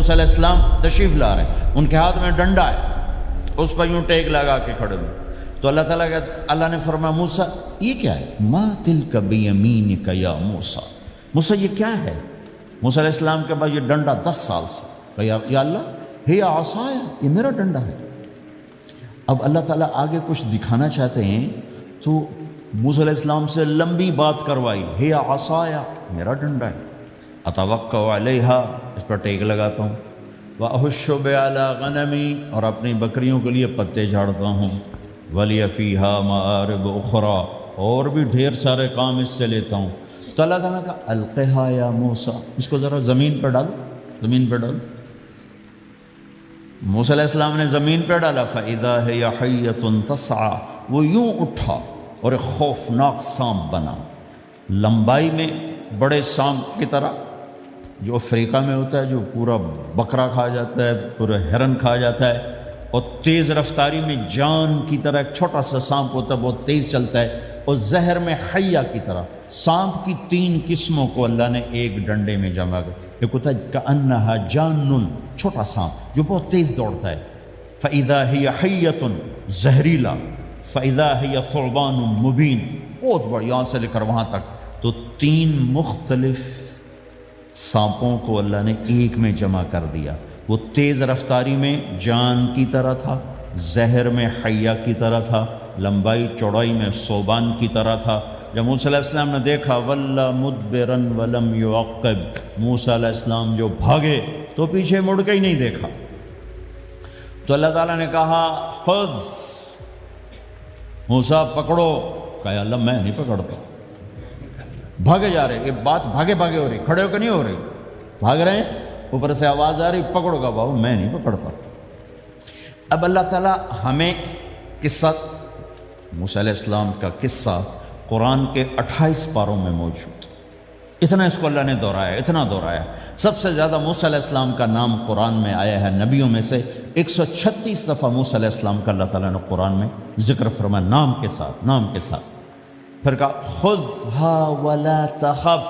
موسیٰ علیہ السلام تشریف لا رہے ہیں، ان کے ہاتھ میں ڈنڈا ہے، اس پر یوں ٹیک لگا کے کھڑے ہوئے. تو اللہ نے فرمایا موسیٰ یہ کیا ہے؟ ما تلک بیمینک یا موسیٰ، موسیٰ یہ کیا ہے؟ موسیٰ علیہ السلام کے بعد یہ ڈنڈا 10 سال سے، کہا یا اللہ ہی عصایا، یہ میرا ڈنڈا ہے. اب اللہ تعالیٰ آگے کچھ دکھانا چاہتے ہیں تو موسیٰ علیہ السلام سے لمبی بات کروائی، ہی عصایا میرا ڈنڈا ہے، اتوکل علیہا اس پر ٹیک لگاتا ہوں، واحش علی غنمی اور اپنی بکریوں کے لیے پتے جھاڑتا ہوں، ولی فیہا مآرب اخرى اور بھی ڈھیر سارے کام اس سے لیتا ہوں. تو اللہ تعالیٰ کا القہا یا موسیٰ، اس کو ذرا زمین پہ ڈالو، زمین پہ ڈالو. موسیٰ علیہ السلام نے زمین پہ ڈالا، فَإِذَا هِيَ حَيَّةٌ تَسْعَىٰ، وہ یوں اٹھا اور ایک خوفناک سانپ بنا، لمبائی میں بڑے سانپ کی طرح جو افریقہ میں ہوتا ہے، جو پورا بکرا کھا جاتا ہے، پورا ہرن کھا جاتا ہے، اور تیز رفتاری میں جان کی طرح ایک چھوٹا سا سانپ ہوتا ہے، بہت تیز چلتا ہے، اور زہر میں حیہ کی طرح. سانپ کی 3 قسموں کو اللہ نے ایک ڈنڈے میں جمع کر. ایک ہوتا ہے کأنہا جان، چھوٹا سانپ جو بہت تیز دوڑتا ہے، فَإِذَا هِيَ حَيَّةٌ زہریلا، فَإِذَا هِيَ ثُعْبَانٌ مُبِينٌ بہت بڑا، یہاں سے لے کر وہاں تک. تو 3 مختلف سانپوں کو اللہ نے ایک میں جمع کر دیا. وہ تیز رفتاری میں جان کی طرح تھا، زہر میں حیہ کی طرح تھا، لمبائی چوڑائی میں ثعبان کی طرح تھا. جب موسیٰ علیہ السلام نے دیکھا وَلَّا مُدْبِرًا وَلَمْ يُعَقِّبْ، موسیٰ علیہ السلام جو بھاگے تو پیچھے مڑ کے ہی نہیں دیکھا. تو اللہ تعالیٰ نے کہا خذ موسیٰ پکڑو. کہا اللہ میں نہیں پکڑتا. بھاگے جا رہے، یہ بات بھاگے بھاگے ہو رہی، کھڑے ہو کے نہیں ہو رہی، بھاگ رہے ہیں، اوپر سے آواز آ رہی پکڑو گا. بابا میں نہیں پکڑتا. اب اللہ تعالیٰ ہمیں قصہ موسیٰ علیہ السلام کا قصہ قرآن کے 28 پاروں میں موجود، اتنا اس کو اللہ نے دہرایا، اتنا دہرایا. سب سے زیادہ موسیٰ علیہ السلام کا نام قرآن میں آیا ہے نبیوں میں سے. 136 دفعہ موسیٰ علیہ السلام کا اللہ تعالیٰ نے قرآن میں ذکر فرمایا، نام کے ساتھ، نام کے ساتھ. پھر کہا خذھا ولا تخف،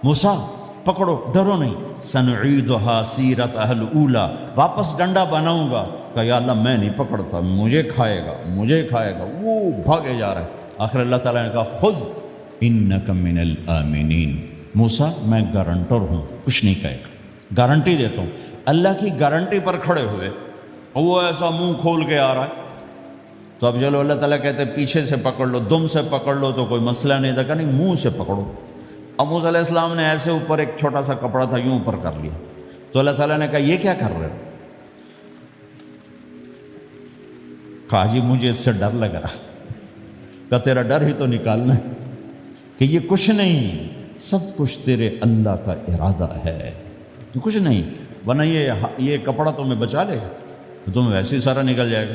موسیٰ پکڑو ڈرو نہیں، سنعیدھا سیرتھا الاولی، واپس ڈنڈا بناؤں گا. کہا یا اللہ میں نہیں پکڑتا، مجھے کھائے گا، مجھے کھائے گا. وہ بھاگے جا رہا ہے. آخر اللہ تعالیٰ نے کہا خذ انک من الآمنین، موسیٰ میں گارنٹر ہوں، کچھ نہیں کہے گا، گارنٹی دیتا ہوں. اللہ کی گارنٹی پر کھڑے ہوئے اور وہ ایسا منہ کھول کے آ رہا ہے. تو اب چلو اللہ تعالیٰ کہتے ہیں پیچھے سے پکڑ لو، دم سے پکڑ لو تو کوئی مسئلہ نہیں تھا. کہ نہیں، منہ سے پکڑو. اب موسیٰ علیہ السلام نے ایسے اوپر ایک چھوٹا سا کپڑا تھا یوں اوپر کر لیا. تو اللہ تعالیٰ نے کہا یہ کیا کر رہے ہو؟ کہا جی مجھے اس سے ڈر لگ رہا. کہ تیرا ڈر ہی تو نکالنا ہے کہ یہ کچھ نہیں، سب کچھ تیرے اللہ کا ارادہ ہے، کچھ نہیں، ورنہ یہ کپڑا تمہیں بچا لے گا، تمہیں ویسے ہی سارا نکل جائے گا.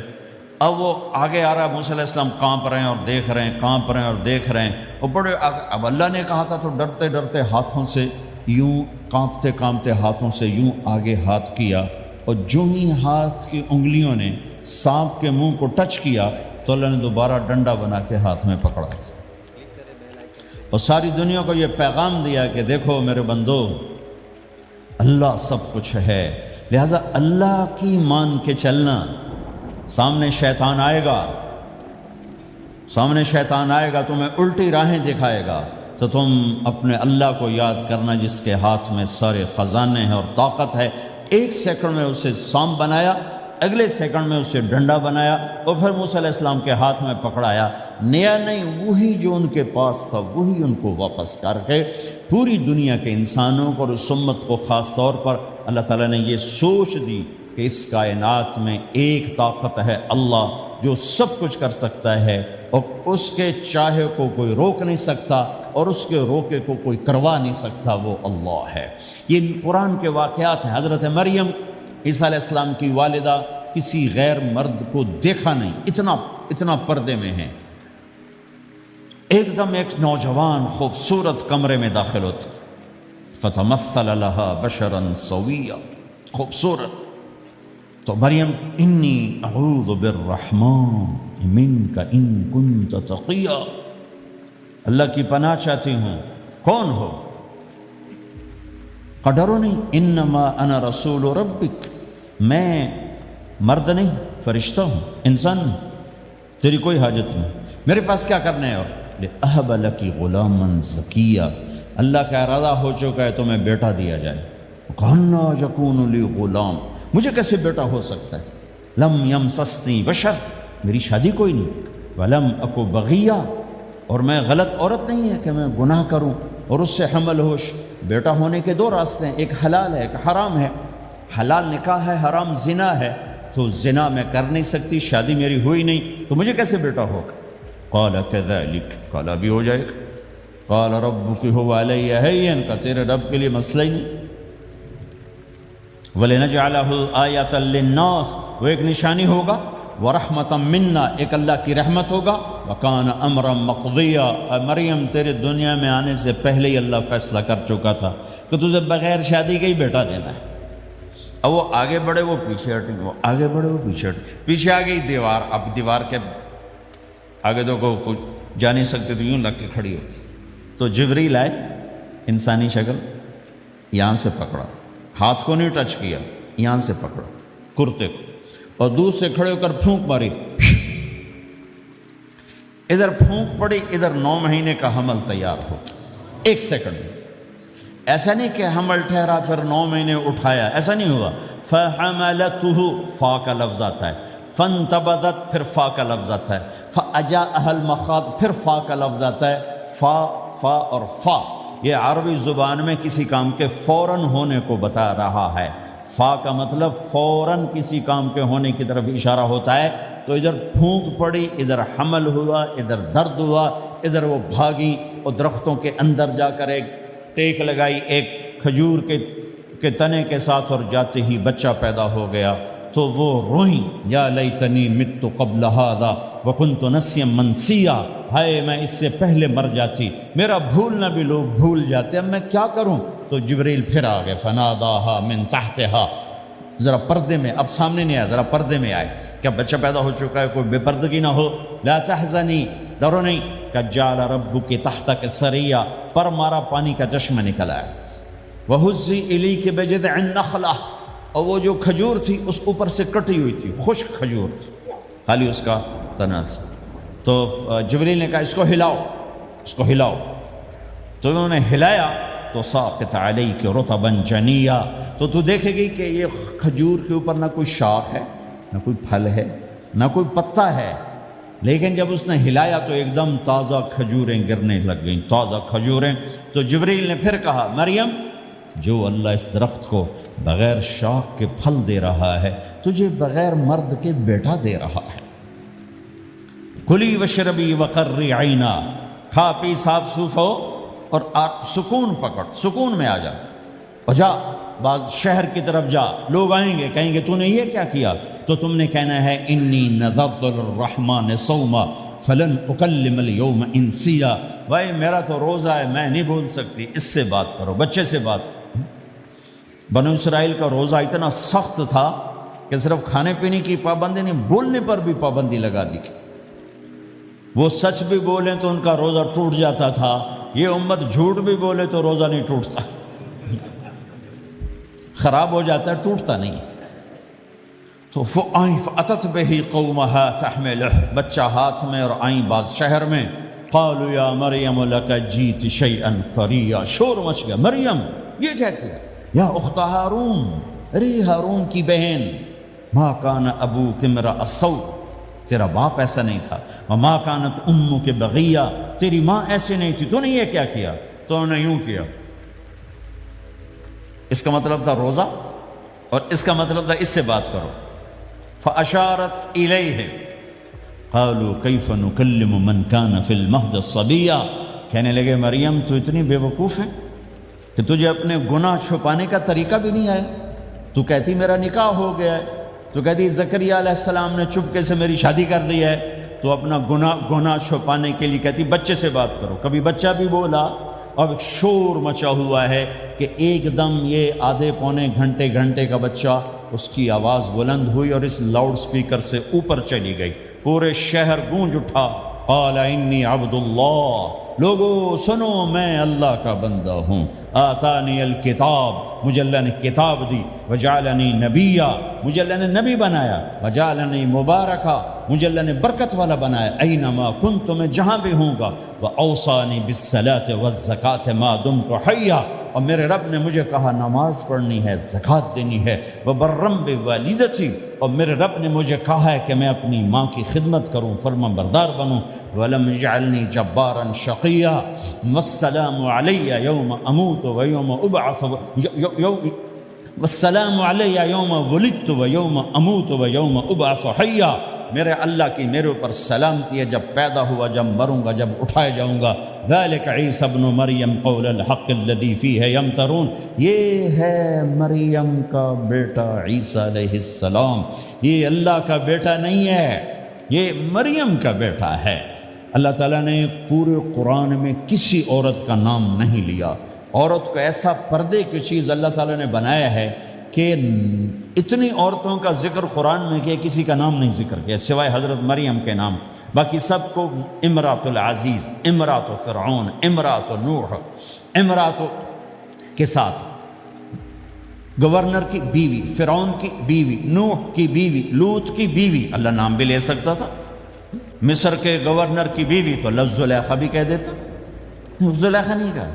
اب وہ آگے آ رہا ہے، موسیٰ علیہ السلام کانپ رہے ہیں اور دیکھ رہے ہیں، کانپ رہے ہیں اور دیکھ رہے ہیں، اور بڑے اب اللہ نے کہا تھا تو ڈرتے ڈرتے ہاتھوں سے یوں، کانپتے کانپتے ہاتھوں سے یوں آگے ہاتھ کیا، اور جو ہی ہاتھ کی انگلیوں نے سانپ کے منہ کو ٹچ کیا تو اللہ نے دوبارہ ڈنڈا بنا کے ہاتھ میں پکڑا اور ساری دنیا کو یہ پیغام دیا کہ دیکھو میرے بندو، اللہ سب کچھ ہے، لہذا اللہ کی مان کے چلنا. سامنے شیطان آئے گا، سامنے شیطان آئے گا، تمہیں الٹی راہیں دکھائے گا، تو تم اپنے اللہ کو یاد کرنا جس کے ہاتھ میں سارے خزانے ہیں اور طاقت ہے. 1 سیکنڈ میں اسے سانپ بنایا، اگلے سیکنڈ میں اسے ڈنڈا بنایا، اور پھر موسیٰ علیہ السلام کے ہاتھ میں پکڑایا. نیا نہیں، وہی جو ان کے پاس تھا وہی ان کو واپس کر کے پوری دنیا کے انسانوں کو اور اس امت کو خاص طور پر اللہ تعالیٰ نے یہ سوچ دی کہ اس کائنات میں ایک طاقت ہے، اللہ، جو سب کچھ کر سکتا ہے، اور اس کے چاہے کو کوئی روک نہیں سکتا اور اس کے روکے کو کوئی کروا نہیں سکتا، وہ اللہ ہے. یہ قرآن کے واقعات ہیں. حضرت مریم عیسیٰ علیہ السلام کی والدہ کسی غیر مرد کو دیکھا نہیں، اتنا پردے میں ہیں. ایک دم ایک نوجوان خوبصورت کمرے میں داخل ہوتا، فتمثل لها بشرا سویا، خوبصورت. تو مریم انی اعوذ بالرحمن منک ان کنت تقیا، اللہ کی پناہ چاہتی ہوں. کون ہو؟ کہا ڈرو نہیں، انما انا رسول ربک، میں مرد نہیں فرشتہ ہوں، انسان ہوں، تیری کوئی حاجت نہیں، میرے پاس کیا کرنا ہے؟ اور لأہب لکی غلاما زکیا، اللہ کا ارادہ ہو چکا ہے تمہیں بیٹا دیا جائے۔ کہنا یکون لی غلام، مجھے کیسے بیٹا ہو سکتا ہے؟ لم یمسسنی بشر، میری شادی کوئی نہیں، ولم اکو بغیہ، اور میں غلط عورت نہیں ہے کہ میں گناہ کروں اور اس سے حمل ہوش۔ بیٹا ہونے کے دو راستے ہیں، ایک حلال ہے ایک حرام ہے، حلال نکاح ہے، حرام زنا ہے، تو زنا میں کر نہیں سکتی، شادی میری ہوئی نہیں، تو مجھے کیسے بیٹا ہوگا؟ قال کذلک، قال ابھی ہو جائے گا۔ قال ربک هو علی ہین، کا تیرے رب کے لیے مسئلہ ہی نہیں۔ وَلِنَجْعَلَهُ آیَةً لِلنَّاسِ، وہ ایک نشانی ہوگا، وَرَحْمَةً مِنَّا، ایک اللہ کی رحمت ہوگا، وَكَانَ أَمْرًا مَقْضِيًّا، مریم تیرے دنیا میں آنے سے پہلے ہی اللہ فیصلہ کر چکا تھا کہ تجھے بغیر شادی کے ہی بیٹا دینا ہے۔ اب وہ آگے بڑھے وہ پیچھے ہٹیں، وہ آگے بڑھے وہ پیچھے ہٹیں، پیچھے آ گئی دیوار، اب دیوار کے آگے تو کوئی جا نہیں سکتے تو یوں لگ کے کھڑی ہوگی، تو جبریل آئے، انسانی شکل، یہاں سے پکڑا، ہاتھ کو نہیں ٹچ کیا، یہاں سے پکڑا کرتے کو، اور دور سے کھڑے ہو کر پھونک ماری، ادھر پھونک پڑی، ادھر 9 مہینے کا حمل تیار ہو، 1 سیکنڈ میں۔ ایسا نہیں کہ حمل ٹھہرا پھر 9 مہینے اٹھایا، ایسا نہیں ہوا۔ فَحَمَلَتُهُ، فا کا لفظ آتا ہے، فَانْتَبَذَتْ پھر فا کا لفظ آتا ہے، فَأَجَاءَهَا الْمَخَاضُ پھر فا کا لفظ آتا ہے، فا اور فا یہ عربی زبان میں کسی کام کے فوراً ہونے کو بتا رہا ہے۔ فا کا مطلب فوراً کسی کام کے ہونے کی طرف اشارہ ہوتا ہے، تو ادھر پھونک پڑی، ادھر حمل ہوا، ادھر درد ہوا، ادھر وہ بھاگی اور درختوں کے اندر جا کر ایک ٹیک لگائی ایک کھجور کے تنے کے ساتھ، اور جاتے ہی بچہ پیدا ہو گیا، تو وہ روئیں، یا لیتنی مت قبل ھذا وکنت نسیا منسیا، ہائے میں اس سے پہلے مر جاتی، میرا بھولنا بھی لوگ بھول جاتے، اب میں کیا کروں؟ تو جبریل پھر آ گئے، فناداھا من تحتھا، ذرا پردے میں، اب سامنے نہیں آیا، ذرا پردے میں آئے، کیا بچہ پیدا ہو چکا ہے، کوئی بے پردگی نہ ہو، لا تحزنی، ڈرو نہیں، قد جعل ربک تحتک سریا، پر مارا پانی کا چشمہ نکلا ہے، وہزی الیک بجذع النخلہ، اور وہ جو کھجور تھی اس اوپر سے کٹی ہوئی تھی، خشک کھجور تھی، خالی اس کا تنا تھا، تو جبریل نے کہا اس کو ہلاؤ، اس کو ہلاؤ، تو انہوں نے ہلایا، تو ساقط علیک رطبا جنیا، تو دیکھے گی کہ یہ کھجور کے اوپر نہ کوئی شاخ ہے، نہ کوئی پھل ہے، نہ کوئی پتا ہے، لیکن جب اس نے ہلایا تو ایک دم تازہ کھجوریں گرنے لگ گئیں، تازہ کھجوریں۔ تو جبریل نے پھر کہا مریم، جو اللہ اس درخت کو بغیر شاخ کے پھل دے رہا ہے، تجھے بغیر مرد کے بیٹا دے رہا ہے، کلی وشربی وقری عینا، کھا پی صاف صوف ہو اور سکون پکڑ، سکون میں آ جا، اور جا بعض شہر کی طرف جا، لوگ آئیں گے کہیں گے تو نے یہ کیا کیا، تو تم نے کہنا ہے انی نذرت للرحمن صوما فلن اکلم اليوم انسیا، بھائی میرا تو روزہ ہے، میں نہیں بول سکتی، اس سے بات کرو، بچے سے بات کرو۔ بنو اسرائیل کا روزہ اتنا سخت تھا کہ صرف کھانے پینے کی پابندی نہیں، بولنے پر بھی پابندی لگا دی، وہ سچ بھی بولیں تو ان کا روزہ ٹوٹ جاتا تھا، یہ امت جھوٹ بھی بولے تو روزہ نہیں ٹوٹتا، خراب ہو جاتا ہے، ٹوٹتا نہیں۔ تو آئیں فأتت بہ قومہا تحملہ، بچہ ہاتھ میں اور آئیں بعض شہر میں، قالوا یا مریم لک جیت شیئا فریا، شور مچ گیا، مریم یہ کیا کیا، یا اخت ہارون، ارے ہارون کی بہن، ما کان ابوک امرأ السوء، تیرا باپ ایسا نہیں تھا، وما کانت امک بغیہ، تیری ماں ایسے نہیں تھی، تو نے یہ کیا کیا، تو نے یوں کیا۔ اس کا مطلب تھا روزہ، اور اس کا مطلب تھا اس سے بات کرو۔ فاشارت الیہ قالوا کیف نکلم من کان فی المہد صبیا، کہنے لگے مریم تو اتنی بے وقوف ہے کہ تجھے اپنے گناہ چھپانے کا طریقہ بھی نہیں آیا، تو کہتی میرا نکاح ہو گیا ہے، تو کہتی زکریا علیہ السلام نے چپکے سے میری شادی کر دی ہے، تو اپنا گناہ چھپانے کے لیے کہتی بچے سے بات کرو، کبھی بچہ بھی بولا، اب شور مچا ہوا ہے کہ ایک دم یہ آدھے پونے گھنٹے کا بچہ، اس کی آواز بلند ہوئی اور اس لاؤڈ سپیکر سے اوپر چلی گئی، پورے شہر گونج اٹھا، قال انی عبد اللہ، لوگو سنو میں اللہ کا بندہ ہوں، آتانی الکتاب، مجھے اللہ نے کتاب دی، وجعلنی نبیا، مجھے اللہ نے نبی بنایا، وجعلنی مبارکا، مجھے اللہ نے برکت والا بنایا، اینما کنت، میں جہاں بھی ہوں گا، واوصانی بالصلاۃ والزکاۃ ما دمت حیا، اور میرے رب نے مجھے کہا نماز پڑھنی ہے، زکوٰۃ دینی ہے، وبرم بوالدتی، اور میرے رب نے مجھے کہا ہے کہ میں اپنی ماں کی خدمت کروں، فرما بردار بنوں، ولم یجعلنی جبارا شقیا، والسلام علی یوم اموت ویوم ابعث، والسلام علی یوم ولدت ویوم اموت ویوم ابعث حیا، میرے اللہ کی میرے اوپر سلامتی ہے، جب پیدا ہوا، جب مروں گا، جب اٹھائے جاؤں گا، ذالک عیسی ابن مریم قول الحق الذی فیہ یمترون، یہ ہے مریم کا بیٹا عیسیٰ علیہ السلام، یہ اللہ کا بیٹا نہیں ہے، یہ مریم کا بیٹا ہے۔ اللہ تعالیٰ نے پورے قرآن میں کسی عورت کا نام نہیں لیا، عورت کو ایسا پردے کی چیز اللہ تعالیٰ نے بنایا ہے کہ اتنی عورتوں کا ذکر قرآن میں کیا، کسی کا نام نہیں ذکر کیا سوائے حضرت مریم کے نام، باقی سب کو امرات العزیز، امرات فرعون، امرات نوح، امرات کے ساتھ گورنر کی بیوی، فرعون کی بیوی، نوح کی بیوی، لوط کی بیوی، اللہ نام بھی لے سکتا تھا، مصر کے گورنر کی بیوی تو لفظ زلیخا بھی کہہ دیتا، زلیخا نہیں کہا،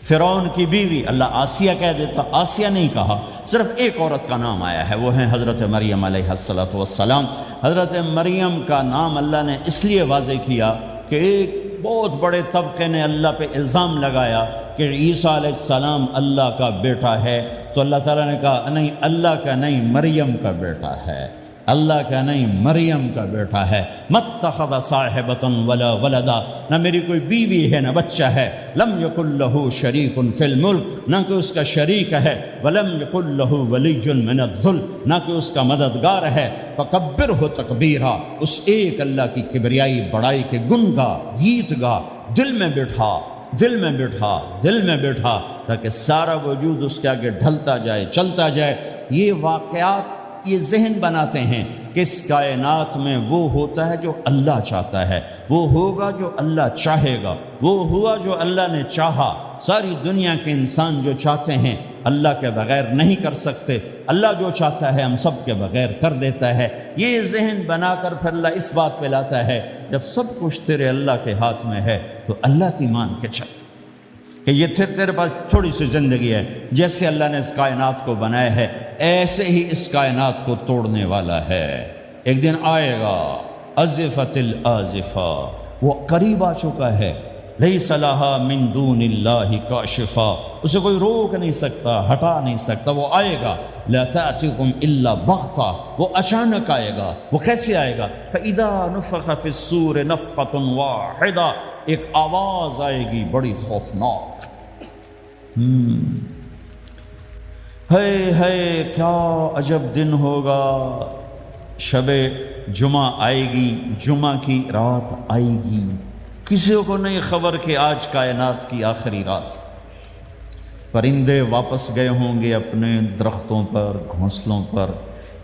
فرعون کی بیوی اللہ آسیہ کہہ دیتا، آسیہ نہیں کہا، صرف ایک عورت کا نام آیا ہے، وہ ہے حضرت مریم علیہ السلام۔ حضرت مریم کا نام اللہ نے اس لیے واضح کیا کہ ایک بہت بڑے طبقے نے اللہ پہ الزام لگایا کہ عیسیٰ علیہ السلام اللہ کا بیٹا ہے، تو اللہ تعالیٰ نے کہا نہیں، اللہ کا نہیں، مریم کا بیٹا ہے، اللہ کا نہیں، مریم کا بیٹا ہے، متخذ صاحبۃ ولا ولدا، نہ میری کوئی بیوی ہے نہ بچہ ہے، لم یکن لہ شریک فی الملک، نہ کہ اس کا شریک ہے، ولم یکن لہ ولی من الذل، نہ کہ اس کا مددگار ہے، فکبرہ تکبیرا، اس ایک اللہ کی کبریائی بڑائی کے گن گا، گیت گا، دل میں بٹھا، دل میں بٹھا، دل میں بٹھا، تاکہ سارا وجود اس کے آگے ڈھلتا جائے، چلتا جائے۔ یہ واقعات یہ ذہن بناتے ہیں کہ اس کائنات میں وہ ہوتا ہے جو اللہ چاہتا ہے، وہ ہوگا جو اللہ چاہے گا، وہ ہوا جو اللہ نے چاہا۔ ساری دنیا کے انسان جو چاہتے ہیں اللہ کے بغیر نہیں کر سکتے، اللہ جو چاہتا ہے ہم سب کے بغیر کر دیتا ہے۔ یہ ذہن بنا کر پھر اللہ اس بات پہ لاتا ہے جب سب کچھ تیرے اللہ کے ہاتھ میں ہے تو اللہ کی مان کے چل کہ یہ تیرے پاس تھوڑی سی زندگی ہے، جیسے اللہ نے اس کائنات کو بنایا ہے ایسے ہی اس کائنات کو توڑنے والا ہے۔ ایک دن آئے گا، ازفت الازفہ، وہ قریب آ چکا ہے، لیس لہا من دون اللہ کاشفہ، اسے کوئی روک نہیں سکتا، ہٹا نہیں سکتا، وہ آئے گا۔ لا تأتیکم الا بغتہ، وہ اچانک آئے گا۔ وہ کیسے آئے گا؟ فإذا نفخ فی الصور نفخۃ واحدہ، ایک آواز آئے گی بڑی خوفناک۔ ہے کیا عجب دن ہوگا، شب جمعہ آئے گی، جمعہ کی رات آئے گی، کسی کو نہیں خبر کہ آج کائنات کی آخری رات۔ پرندے واپس گئے ہوں گے اپنے درختوں پر، گھونسلوں پر،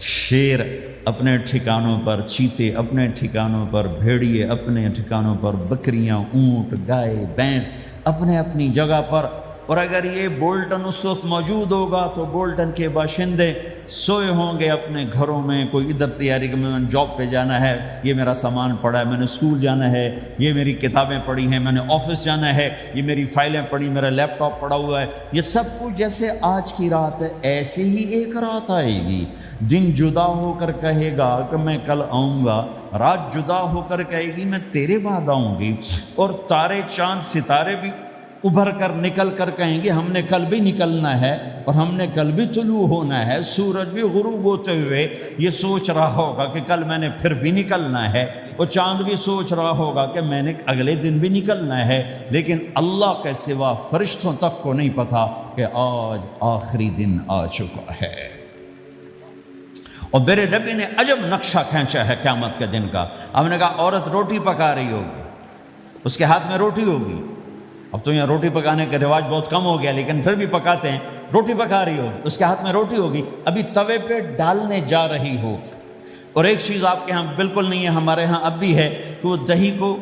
شیر اپنے ٹھکانوں پر، چیتے اپنے ٹھکانوں پر، بھیڑیے اپنے ٹھکانوں پر، بکریاں، اونٹ، گائے، بھینس اپنے اپنی جگہ پر۔ اور اگر یہ بولٹن اس وقت موجود ہوگا تو بولٹن کے باشندے سوئے ہوں گے اپنے گھروں میں، کوئی ادھر تیاری کہ میں نے جاب پہ جانا ہے، یہ میرا سامان پڑا ہے، میں نے اسکول جانا ہے، یہ میری کتابیں پڑھی ہیں، میں نے آفس جانا ہے، یہ میری فائلیں پڑھی، میرا لیپ ٹاپ پڑا ہوا ہے۔ یہ سب کچھ جیسے آج کی رات ہے ایسے ہی ایک رات آئے گی۔ دن جدا ہو کر کہے گا کہ میں کل آؤں گا، رات جدا ہو کر کہے گی میں تیرے بعد آؤں گی، اور تارے چاند ستارے بھی ابھر کر نکل کر کہیں گے ہم نے کل بھی نکلنا ہے اور ہم نے کل بھی طلوع ہونا ہے۔ سورج بھی غروب ہوتے ہوئے یہ سوچ رہا ہوگا کہ کل میں نے پھر بھی نکلنا ہے، اور چاند بھی سوچ رہا ہوگا کہ میں نے اگلے دن بھی نکلنا ہے، لیکن اللہ کے سوا فرشتوں تک کو نہیں پتا کہ آج آخری دن آ چکا ہے۔ اور میرے نبی نے عجب نقشہ کھینچا ہے قیامت کے دن کا۔ ہم نے کہا عورت روٹی پکا رہی ہوگی، اس کے ہاتھ میں روٹی ہوگی۔ اب تو یہاں روٹی پکانے کا رواج بہت کم ہو گیا، لیکن پھر بھی پکاتے ہیں۔ روٹی پکا رہی ہوگی، اس کے ہاتھ میں روٹی ہوگی، ابھی توے پہ ڈالنے جا رہی ہو۔ اور ایک چیز آپ کے ہاں بالکل نہیں ہے، ہمارے ہاں اب بھی ہے کہ وہ دہی کو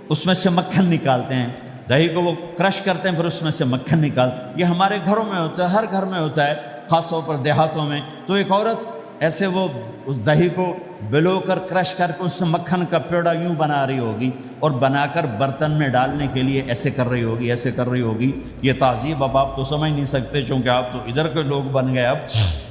اس میں سے مکھن نکالتے ہیں، دہی کو وہ کرش کرتے ہیں، پھر اس میں سے مکھن نکال. یہ ہمارے گھروں میں ہوتا ہے، ہر گھر میں ہوتا ہے، خاص طور پر دیہاتوں میں. تو ایک عورت ایسے وہ اس دہی کو بلو کر کرش کر کے اس سے مکھن کا پیڑا یوں بنا رہی ہوگی اور بنا کر برتن میں ڈالنے کے لیے ایسے کر رہی ہوگی، ایسے کر رہی ہوگی. یہ تہذیب اب آپ تو سمجھ نہیں سکتے چونکہ آپ تو ادھر کے لوگ بن گئے. اب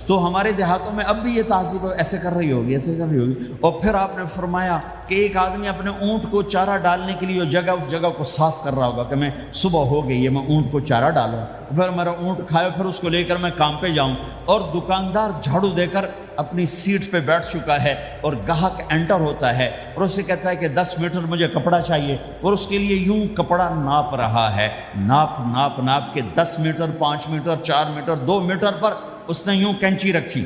تو ہمارے دیہاتوں میں اب بھی یہ تہذیب ایسے کر رہی ہوگی، ایسے کر رہی ہوگی. اور پھر آپ نے فرمایا کہ ایک آدمی اپنے اونٹ کو چارہ ڈالنے کے لیے اس جگہ کو صاف کر رہا ہوگا کہ میں صبح ہو گئی ہے، میں اونٹ کو چارہ ڈالوں، پھر میرا اونٹ کھائے، پھر اس کو لے کر میں کام پہ جاؤں. اور دکاندار جھاڑو دے کر اپنی سیٹ پہ بیٹھ چکا ہے اور گاہک انٹر ہوتا ہے اور اسے کہتا ہے کہ 10 میٹر مجھے کپڑا چاہیے، اور اس کے لیے یوں کپڑا ناپ رہا ہے، ناپ کے 10 میٹر 5 میٹر 4 میٹر 2 میٹر پر اس نے یوں کینچی رکھی،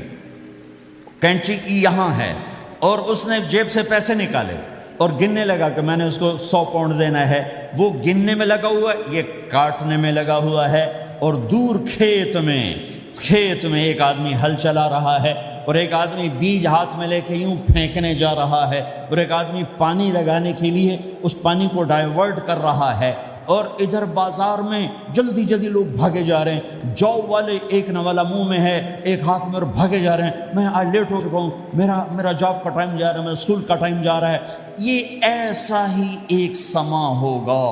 کینچی یہاں ہے، اور اس نے جیب سے پیسے نکالے اور گننے لگا کہ میں نے اس کو 100 پاؤنڈ دینا ہے. وہ گننے میں لگا ہوا ہے، یہ کاٹنے میں لگا ہوا ہے. اور دور کھیت میں ایک آدمی ہل چلا رہا ہے اور ایک آدمی بیج ہاتھ میں لے کے یوں پھینکنے جا رہا ہے، اور ایک آدمی پانی لگانے کے لیے اس پانی کو ڈائیورٹ کر رہا ہے. اور ادھر بازار میں جلدی لوگ بھاگے جا رہے ہیں، جاب والے ایک نوالا منہ میں ہے، ایک ہاتھ میں، اور بھاگے جا رہے ہیں. میں آج لیٹ ہو چکا ہوں، میرا جاب کا ٹائم جا رہا ہے، میرا اسکول کا ٹائم جا رہا ہے. یہ ایسا ہی ایک سما ہوگا.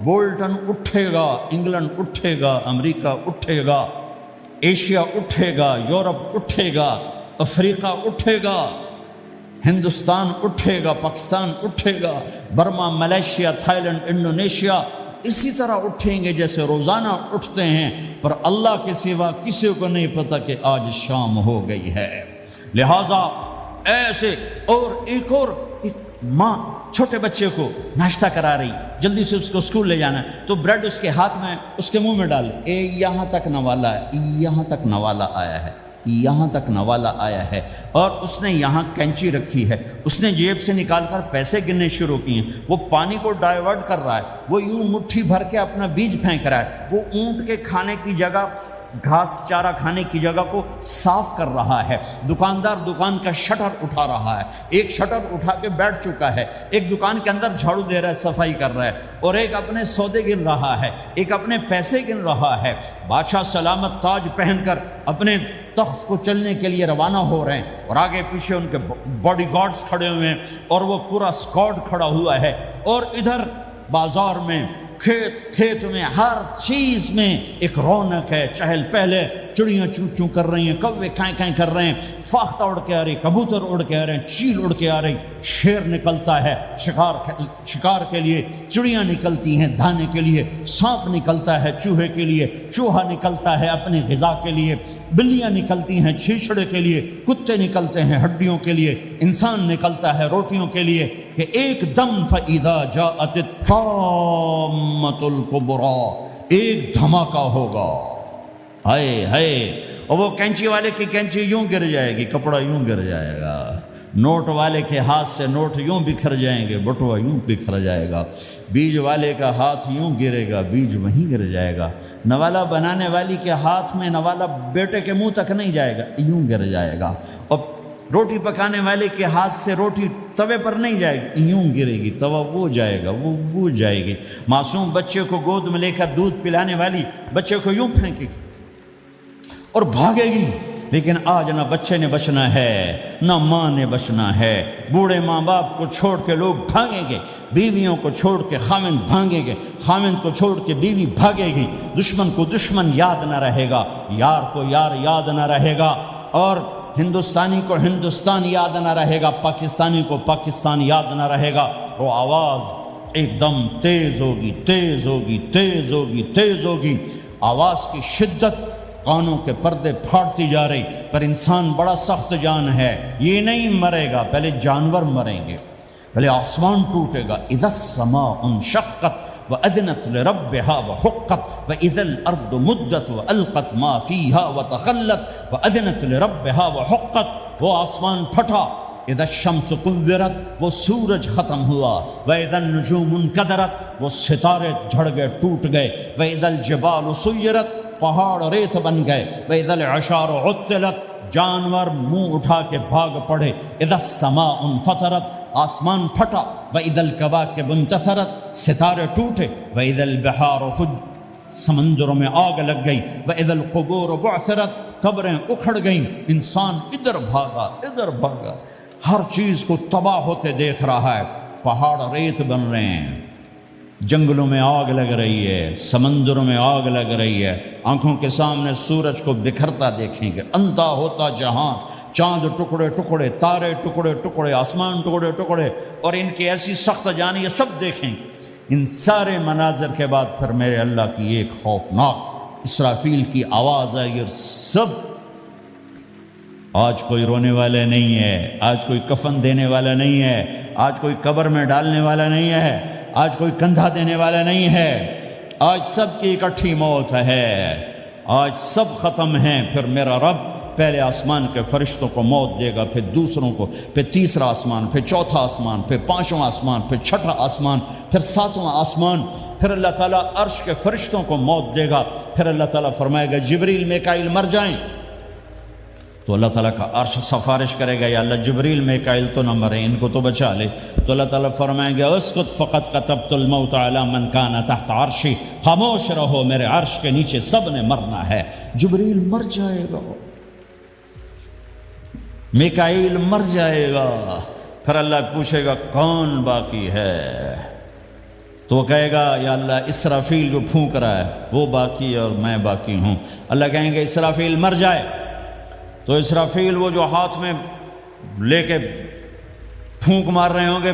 بولٹن اٹھے گا، انگلینڈ اٹھے گا، امریکہ اٹھے گا، ایشیا اٹھے گا، یورپ اٹھے گا، افریقہ اٹھے گا، ہندوستان اٹھے گا، پاکستان اٹھے گا، Burma, Malaysia, Thailand, Indonesia اسی طرح اٹھیں گے جیسے روزانہ اٹھتے ہیں. پر اللہ کے سوا کسی کو نہیں پتہ کہ آج شام ہو گئی ہے. لہذا ایسے. اور ایک ماں چھوٹے بچے کو ناشتہ کرا رہی، جلدی سے اس کو اسکول لے جانا ہے، تو بریڈ اس کے ہاتھ میں اس کے منہ میں ڈال، یہاں تک نوالا ہے، یہاں تک نوالا آیا ہے، یہاں تک نوالا آیا ہے. اور اس نے یہاں کینچی رکھی ہے، اس نے جیب سے نکال کر پیسے گننے شروع کیے ہیں. وہ پانی کو ڈائیورٹ کر رہا ہے، وہ یوں مٹھی بھر کے اپنا بیج پھینک رہا ہے، وہ اونٹ کے کھانے کی جگہ، گھاس چارہ کھانے کی جگہ کو صاف کر رہا ہے. دکاندار دکان کا شٹر اٹھا رہا ہے، ایک شٹر اٹھا کے بیٹھ چکا ہے، ایک دکان کے اندر جھاڑو دے رہا ہے، صفائی کر رہا ہے، اور ایک اپنے سودے گن رہا ہے، ایک اپنے پیسے گن رہا ہے. بادشاہ سلامت تاج پہن کر اپنے تخت کو چلنے کے لیے روانہ ہو رہے ہیں، اور آگے پیچھے ان کے باڈی گارڈز کھڑے ہوئے ہیں، اور وہ پورا اسکواڈ کھڑا ہوا ہے. اور ادھر بازار میں، کھیت میں، ہر چیز میں ایک رونق ہے، چہل پہلے، چڑیاں چوں چوں کر رہی ہیں، کوے کائیں کائیں کر رہے ہیں، فاختہ اڑ کے آ رہی، کبوتر اڑ کے آ رہے ہیں، چیل اڑ کے آ رہی، شیر نکلتا ہے شکار کے لیے، چڑیاں نکلتی ہیں دھانے کے لیے، سانپ نکلتا ہے چوہے کے لیے، چوہا نکلتا ہے اپنی غذا کے لیے، بلیاں نکلتی ہیں چھیچڑے کے لیے، کتے نکلتے ہیں ہڈیوں کے لیے، انسان نکلتا ہے روٹیوں کے لیے. کہ ایک دم فَإِذَا جَاءَتِ الطَّامَّةُ الْكُبْرَىٰ، ایک دھماکہ ہوگا. ہائے ہائے. اور وہ کینچی والے کی کینچی یوں گر جائے گی، کپڑا یوں گر جائے گا، نوٹ والے کے ہاتھ سے نوٹ یوں بکھر جائیں گے، بٹوا یوں بکھر جائے گا، بیج والے کا ہاتھ یوں گرے گا، بیج وہیں گر جائے گا، نوالا بنانے والی کے ہاتھ میں نوالا بیٹے کے منہ تک نہیں جائے گا، یوں گر جائے گا. اور روٹی پکانے والے کے ہاتھ سے روٹی توے پر نہیں جائے گی، یوں گرے گی، توا وہ جائے گا، وہ بوجھ جائے گی. معصوم بچے کو گود میں لے کر دودھ پلانے والی بچے کو یوں پھینکے گی اور بھاگے گی. لیکن آج نہ بچے نے بچنا ہے، نہ ماں نے بچنا ہے. بوڑھے ماں باپ کو چھوڑ کے لوگ بھاگیں گے، بیویوں کو چھوڑ کے خامند بھاگیں گے، خامند کو چھوڑ کے بیوی بھاگے گی. دشمن کو دشمن یاد نہ رہے گا، یار کو یار یاد نہ رہے گا، اور ہندوستانی کو ہندوستان یاد نہ رہے گا، پاکستانی کو پاکستان یاد نہ رہے گا. وہ آواز ایک دم تیز ہوگی، تیز ہوگی، تیز ہوگی، تیز ہوگی. آواز کی شدت کانوں کے پردے پھاڑتی جا رہی. پر انسان بڑا سخت جان ہے، یہ نہیں مرے گا، پہلے جانور مریں گے، پہلے آسمان ٹوٹے گا. اذا السماء انشقت وَأَذِنَتْ لِرَبِّهَا وَحُقَّتْ وَإِذَا الْأَرْضُ مُدَّتْ وَأَلْقَتْ مَا فِيهَا وَتَخَلَّتْ وَأَذِنَتْ لِرَبِّهَا وَحُقَّتْ. وہ آسمان پھٹا. اذا الشمس كُوِّرَتْ، وہ سورج ختم ہوا. وَإِذَا النُّجُومُ انْكَدَرَتْ، وہ ستارے جھڑ گئے، ٹوٹ گئے. وَإِذَا الْجِبَالُ سُيِّرَتْ، پہاڑ ریت بن گئے. وَإِذَا الْعِشَارُ عُطِّلَتْ، جانور منہ اٹھا کے بھاگ پڑے، اذا السماء انفطرت، آسمان پھٹا، واذا الکواکب انتثرت، ستارے ٹوٹے، واذا البحار فجرت، سمندروں میں آگ لگ گئی، واذا القبور بعثرت، قبریں اکھڑ گئیں، انسان ادھر بھاگا، ہر چیز کو تباہ ہوتے دیکھ رہا ہے، پہاڑ ریت بن رہے ہیں، جنگلوں میں آگ لگ رہی ہے، سمندروں میں آگ لگ رہی ہے، آنکھوں کے سامنے سورج کو بکھرتا دیکھیں گے، اندھا ہوتا جہاں، چاند ٹکڑے ٹکڑے، تارے ٹکڑے ٹکڑے، آسمان ٹکڑے ٹکڑے، اور ان کی ایسی سخت جانی، یہ سب دیکھیں گے۔ ان سارے مناظر کے بعد پھر میرے اللہ کی ایک خوفناک اسرافیل کی آواز آئی، اور سب، آج کوئی رونے والا نہیں ہے، آج کوئی کفن دینے والا نہیں ہے، آج کوئی قبر میں ڈالنے والا نہیں ہے، آج کوئی کندھا دینے والا نہیں ہے، آج سب کی اکٹھی موت ہے، آج سب ختم ہیں۔ پھر میرا رب پہلے آسمان کے فرشتوں کو موت دے گا، پھر دوسروں کو، پھر تیسرا آسمان، پھر چوتھا آسمان، پھر پانچواں آسمان، پھر چھٹا آسمان، پھر ساتواں آسمان، پھر اللہ تعالیٰ عرش کے فرشتوں کو موت دے گا۔ پھر اللہ تعالیٰ فرمائے گا جبریل میکائیل مر جائیں، تو اللہ تعالیٰ کا عرش سفارش کرے گا، یا اللہ جبریل میکائیل تو نہ مرے، ان کو تو بچا لے۔ تو اللہ تعالیٰ فرمائیں گے اسکت فقط کتبت الموت علی من کان تحت عرشی، خاموش رہو، میرے عرش کے نیچے سب نے مرنا ہے۔ جبریل مر جائے گا، میکائیل مر جائے گا، پھر اللہ پوچھے گا کون باقی ہے، تو وہ کہے گا یا اللہ اسرافیل جو پھونک رہا ہے وہ باقی ہے اور میں باقی ہوں۔ اللہ کہیں گے اسرافیل مر جائے، تو اسرافیل وہ جو ہاتھ میں لے کے پھونک مار رہے ہوں گے،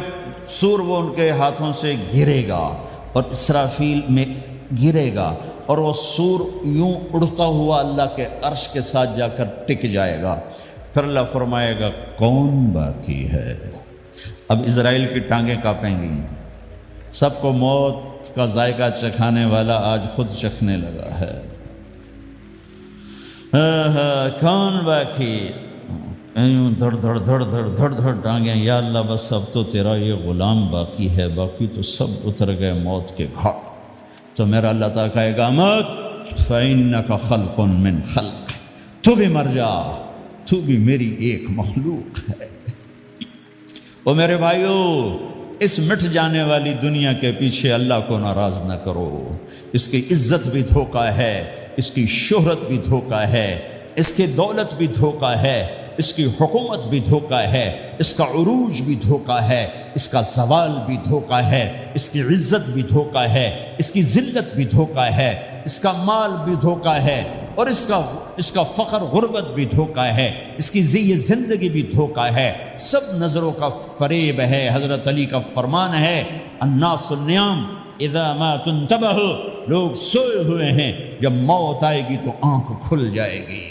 سور وہ ان کے ہاتھوں سے گرے گا اور اسرافیل میں گرے گا، اور وہ سور یوں اڑتا ہوا اللہ کے عرش کے ساتھ جا کر ٹک جائے گا۔ پھر اللہ فرمائے گا کون باقی ہے؟ اب اسرائیل کی ٹانگیں کانپیں گی، سب کو موت کا ذائقہ چکھانے والا آج خود چکھنے لگا ہے۔ کون باقی؟ یوں دھڑ دھڑ دھڑ دھڑ دھڑ دھڑ ٹانگیں، یا اللہ بس اب تو تیرا یہ غلام باقی ہے، باقی تو سب اتر گئے موت کے گھاٹ۔ تو میرا اللہ تعالیٰ کہے گا مت فَإِنَّكَ خَلْقٌ مِّن خَلْقِ، تو بھی مر جا، تو بھی میری ایک مخلوق ہے۔ او میرے بھائیو، اس مٹ جانے والی دنیا کے پیچھے اللہ کو ناراض نہ کرو، اس کی عزت بھی دھوکہ ہے، اس کی شہرت بھی دھوکہ ہے، اس کی دولت بھی دھوکہ ہے، اس کی حکومت بھی دھوکہ ہے، اس کا عروج بھی دھوکہ ہے، اس کا زوال بھی دھوکہ ہے، اس کی عزت بھی دھوکہ ہے، اس کی ذلت بھی دھوکہ ہے، اس کا مال بھی دھوکہ ہے، اور اس کا فخر غربت بھی دھوکہ ہے، اس کی زندگی بھی دھوکہ ہے، سب نظروں کا فریب ہے۔ حضرت علی کا فرمان ہے الناس النیام اذا ما تنتبہ، لوگ سوئے ہوئے ہیں، جب موت آئے گی تو آنکھ کھل جائے گی۔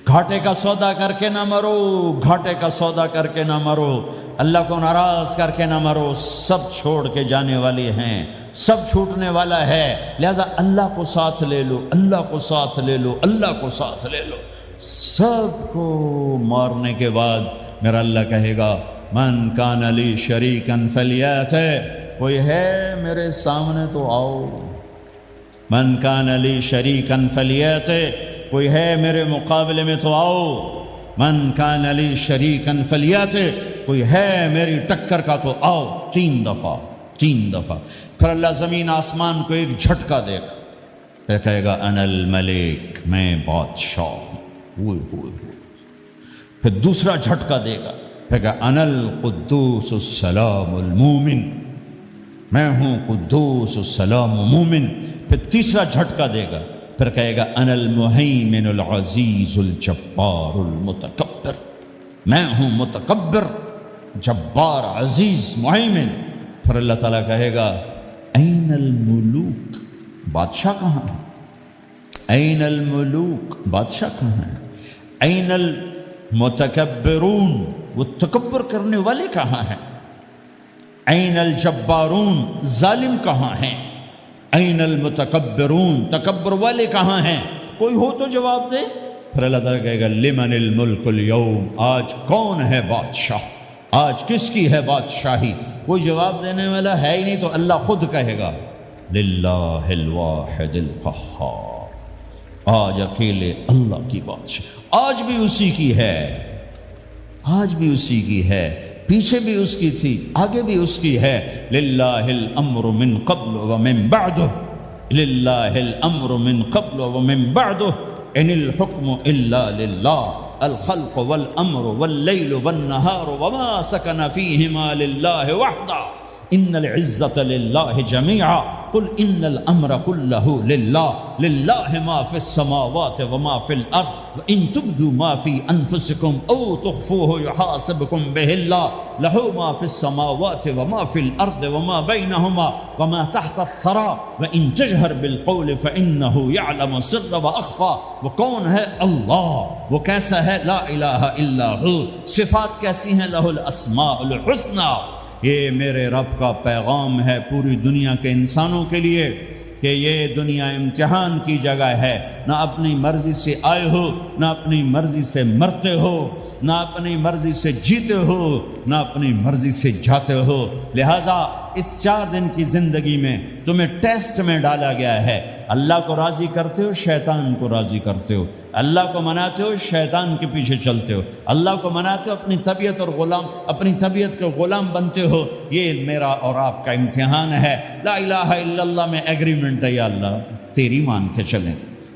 گھاٹے کا سودا کر کے نہ مرو، گھاٹے کا سودا کر کے نہ مرو، اللہ کو ناراض کر کے نہ مرو، سب چھوڑ کے جانے والے ہیں، سب چھوٹنے والا ہے، لہذا اللہ کو ساتھ لے لو، اللہ کو ساتھ لے لو، اللہ کو ساتھ لے لو۔ سب کو مارنے کے بعد میرا اللہ کہے گا من کان لی شریکا فلیات، کوئی ہے میرے سامنے تو آؤ، من کان لی شریکا فلیات، کوئی ہے میرے مقابلے میں تو آؤ، من کان علی شریکن فلیات، کوئی ہے میری ٹکر کا تو آؤ، تین دفعہ۔ پھر اللہ زمین آسمان کو ایک جھٹکا دے گا، پھر کہے گا انا الملک، میں بادشاہ ہوں، پھر دوسرا جھٹکا دے گا، پھر کہا انا القدوس السلام المومن، میں ہوں قدوس السلام مومن، پھر تیسرا جھٹکا دے گا، پھر کہے گا انا المہیمن العزیز الجبار المتکبر، میں ہوں متکبر، جبار، عزیز، مہیمن۔ پھر اللہ تعالیٰ کہے گا این الملوک، بادشاہ کہاں ہے؟ این الملوک، بادشاہ کہاں ہے؟ این المتکبرون، وہ تکبر کرنے والے کہاں ہیں؟ این الجبارون، ظالم کہاں ہیں؟ این المتکبرون، تکبر والے کہاں ہیں؟ کوئی ہو تو جواب دے۔ پھر اللہ تعالیٰ کہے گا لمن الملک اليوم، آج کون ہے بادشاہ، آج کس کی ہے بادشاہی؟ کوئی جواب دینے والا ہے ہی نہیں، تو اللہ خود کہے گا للہ الواحد القہار، آج اکیلے اللہ کی بادشاہ، آج بھی اسی کی ہے، آج بھی اسی کی ہے، پیچھے بھی اس کی تھی، آگے بھی اس کی ہے۔ للہ الامر من قبل ومن بعد، للہ الامر من قبل ومن بعد، ان الحکم الا للہ، الخلق والامر واللیل والنہار وما سکن فیہما للہ وحدہ، ان العزت للہ جمیعا، قل ان الامر کلہ للہ، للہ ما فی السماوات وما فی الارض، وان تبدوا ما فی انفسکم او تخفوه یحاسبکم بہ اللہ، لہ ما فی السماوات وما فی الارض وما بینہما وما تحت الثری، وان تجہر بالقول فانہ یعلم السر واخفی۔ وہ کون ہے؟ اللہ۔ وہ کیسا ہے؟ لا الہ الا ہو۔ صفات کیسی ہیں؟ لہ الاسماء الحسنی۔ یہ میرے رب کا پیغام ہے پوری دنیا کے انسانوں کے لیے کہ یہ دنیا امتحان کی جگہ ہے، نہ اپنی مرضی سے آئے ہو، نہ اپنی مرضی سے مرتے ہو، نہ اپنی مرضی سے جیتے ہو، نہ اپنی مرضی سے جاتے ہو۔ لہٰذا اس 4 دن کی زندگی میں تمہیں ٹیسٹ میں ڈالا گیا ہے۔ اللہ کو راضی کرتے ہو، شیطان کو راضی کرتے ہو، اللہ کو مناتے ہو، شیطان کے پیچھے چلتے ہو، اللہ کو مناتے ہو، اپنی طبیعت اور اپنی طبیعت کے غلام بنتے ہو۔ یہ میرا اور آپ کا امتحان ہے۔ لا الہ الا اللہ میں ایگریمنٹ ہے، یا اللہ تیری مان کے چلیں۔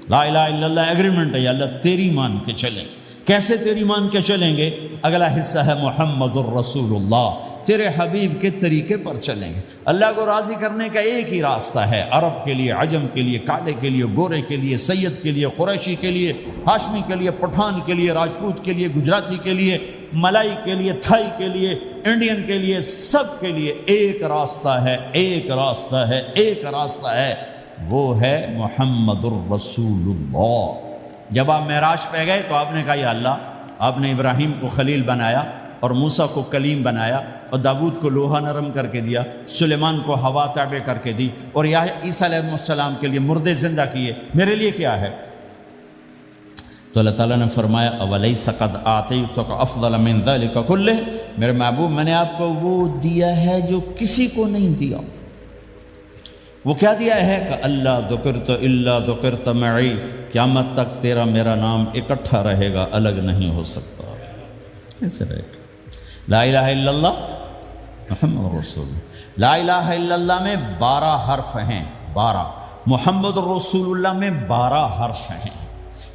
لا الہ الا اللہ ایگریمنٹ ہے، یا اللہ تیری مان کے چلیں۔ کیسے تیری مان کے چلیں گے؟ اگلا حصہ ہے محمد الرسول اللہ، تیرے حبیب کے طریقے پر چلیں گے۔ اللہ کو راضی کرنے کا ایک ہی راستہ ہے، عرب کے لیے، عجم کے لیے، کالے کے لیے، گورے کے لیے، سید کے لیے، قریشی کے لیے، ہاشمی کے لیے، پٹھان کے لیے، راجپوت کے لیے، گجراتی کے لیے، ملائی کے لیے، تھائی کے لیے، انڈین کے لیے، سب کے لیے ایک راستہ ہے، ایک راستہ ہے، ایک راستہ ہے، وہ ہے محمد الرسول اللہ۔ جب آپ معراج پہ گئے تو آپ نے کہا یا اللہ، آپ نے ابراہیم کو خلیل بنایا اور موسیٰ کو کلیم بنایا اور داود کو لوہا نرم کر کے دیا، سلیمان کو ہوا تابع کر کے دی، اور عیسیٰ علیہ السلام کے لیے مردے زندہ کیے، میرے لیے کیا ہے؟ تو اللہ تعالیٰ نے فرمایا اولیس قد آتیتک افضل من ذلک کلہ، میرے محبوب میں نے آپ کو وہ دیا ہے جو کسی کو نہیں دیا۔ وہ کیا دیا ہے؟ کہ اللہ ذکرت الا ذکرت معی، قیامت تک تیرا میرا نام اکٹھا رہے گا، الگ نہیں ہو سکتا، ایسے رہے گا۔ لا الہ الا اللہ محمد رسول اللہ۔ لا الہ الا اللہ میں 12 حرف ہیں، 12۔ محمد رسول اللہ میں 12 حرف ہیں۔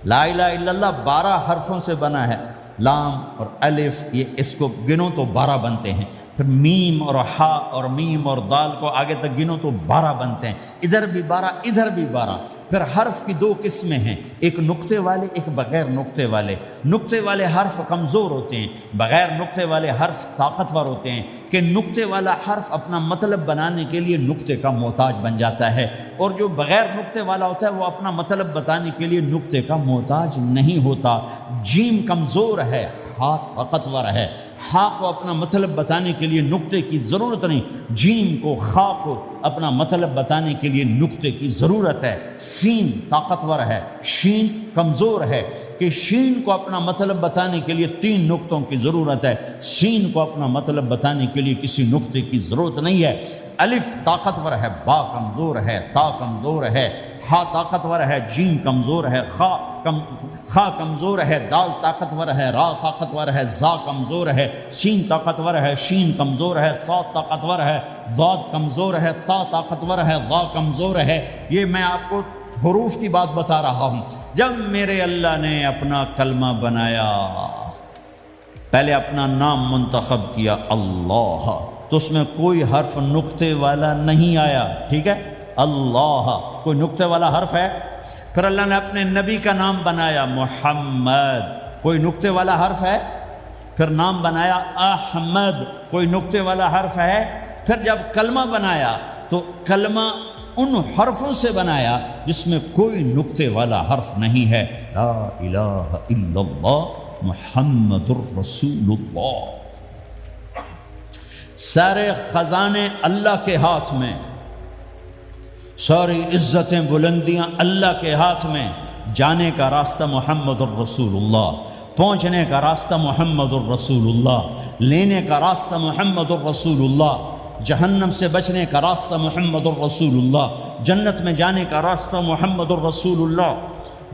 لا الہ الا اللہ 12 حرفوں سے بنا ہے، لام اور الف، یہ اس کو گنو تو 12 بنتے ہیں، پھر میم اور ہا اور میم اور دال کو آگے تک گنو تو 12 بنتے ہیں، ادھر بھی 12 ادھر بھی 12۔ پھر حرف کی 2 قسمیں ہیں، ایک نقطے والے، ایک بغیر نقطے والے۔ نقطے والے حرف کمزور ہوتے ہیں، بغیر نقطے والے حرف طاقتور ہوتے ہیں، کہ نقطے والا حرف اپنا مطلب بنانے کے لیے نقطے کا محتاج بن جاتا ہے، اور جو بغیر نقطے والا ہوتا ہے وہ اپنا مطلب بتانے کے لیے نقطے کا محتاج نہیں ہوتا۔ جیم کمزور ہے، ہا طاقتور ہے، ہا کو اپنا مطلب بتانے کے لیے نقطے کی ضرورت نہیں، جیم کو، خا کو اپنا مطلب بتانے کے لیے نقطے کی ضرورت ہے۔ سین طاقتور ہے، شین کمزور ہے، کہ شین کو اپنا مطلب بتانے کے لیے 3 نقطوں کی ضرورت ہے، سین کو اپنا مطلب بتانے کے لیے کسی نقطے کی ضرورت نہیں ہے۔ الف طاقتور ہے، با کمزور ہے، تا کمزور ہے، ہا طاقتور ہے، جیم کمزور ہے، خا کمزور ہے، دال طاقتور ہے، را طاقتور ہے، زا کمزور ہے، سین طاقتور ہے، شین کمزور ہے، صاد طاقتور ہے، ضاد کمزور ہے، تا طاقتور ہے، ضا کمزور ہے۔ یہ میں آپ کو حروف کی بات بتا رہا ہوں۔ جب میرے اللہ نے اپنا کلمہ بنایا، پہلے اپنا نام منتخب کیا اللہ، تو اس میں کوئی حرف نقطے والا نہیں آیا، ٹھیک ہے؟ اللہ کوئی نقطے والا حرف ہے؟ پھر اللہ نے اپنے نبی کا نام بنایا محمد، کوئی نقطے والا حرف ہے؟ پھر نام بنایا احمد، کوئی نقطے والا حرف ہے؟ پھر جب کلمہ بنایا تو کلمہ ان حرفوں سے بنایا جس میں کوئی نقطے والا حرف نہیں ہے۔ لا الہ الا اللہ محمد الرسول اللہ۔ سارے خزانے اللہ کے ہاتھ میں، ساری عزتیں بلندیاں اللہ کے ہاتھ میں، جانے کا راستہ محمد الرسول اللہ، پہنچنے کا راستہ محمد الرسول اللہ، لینے کا راستہ محمد الرسول اللہ، جہنم سے بچنے کا راستہ محمد الرسول اللہ، جنت میں جانے کا راستہ محمد الرسول اللہ۔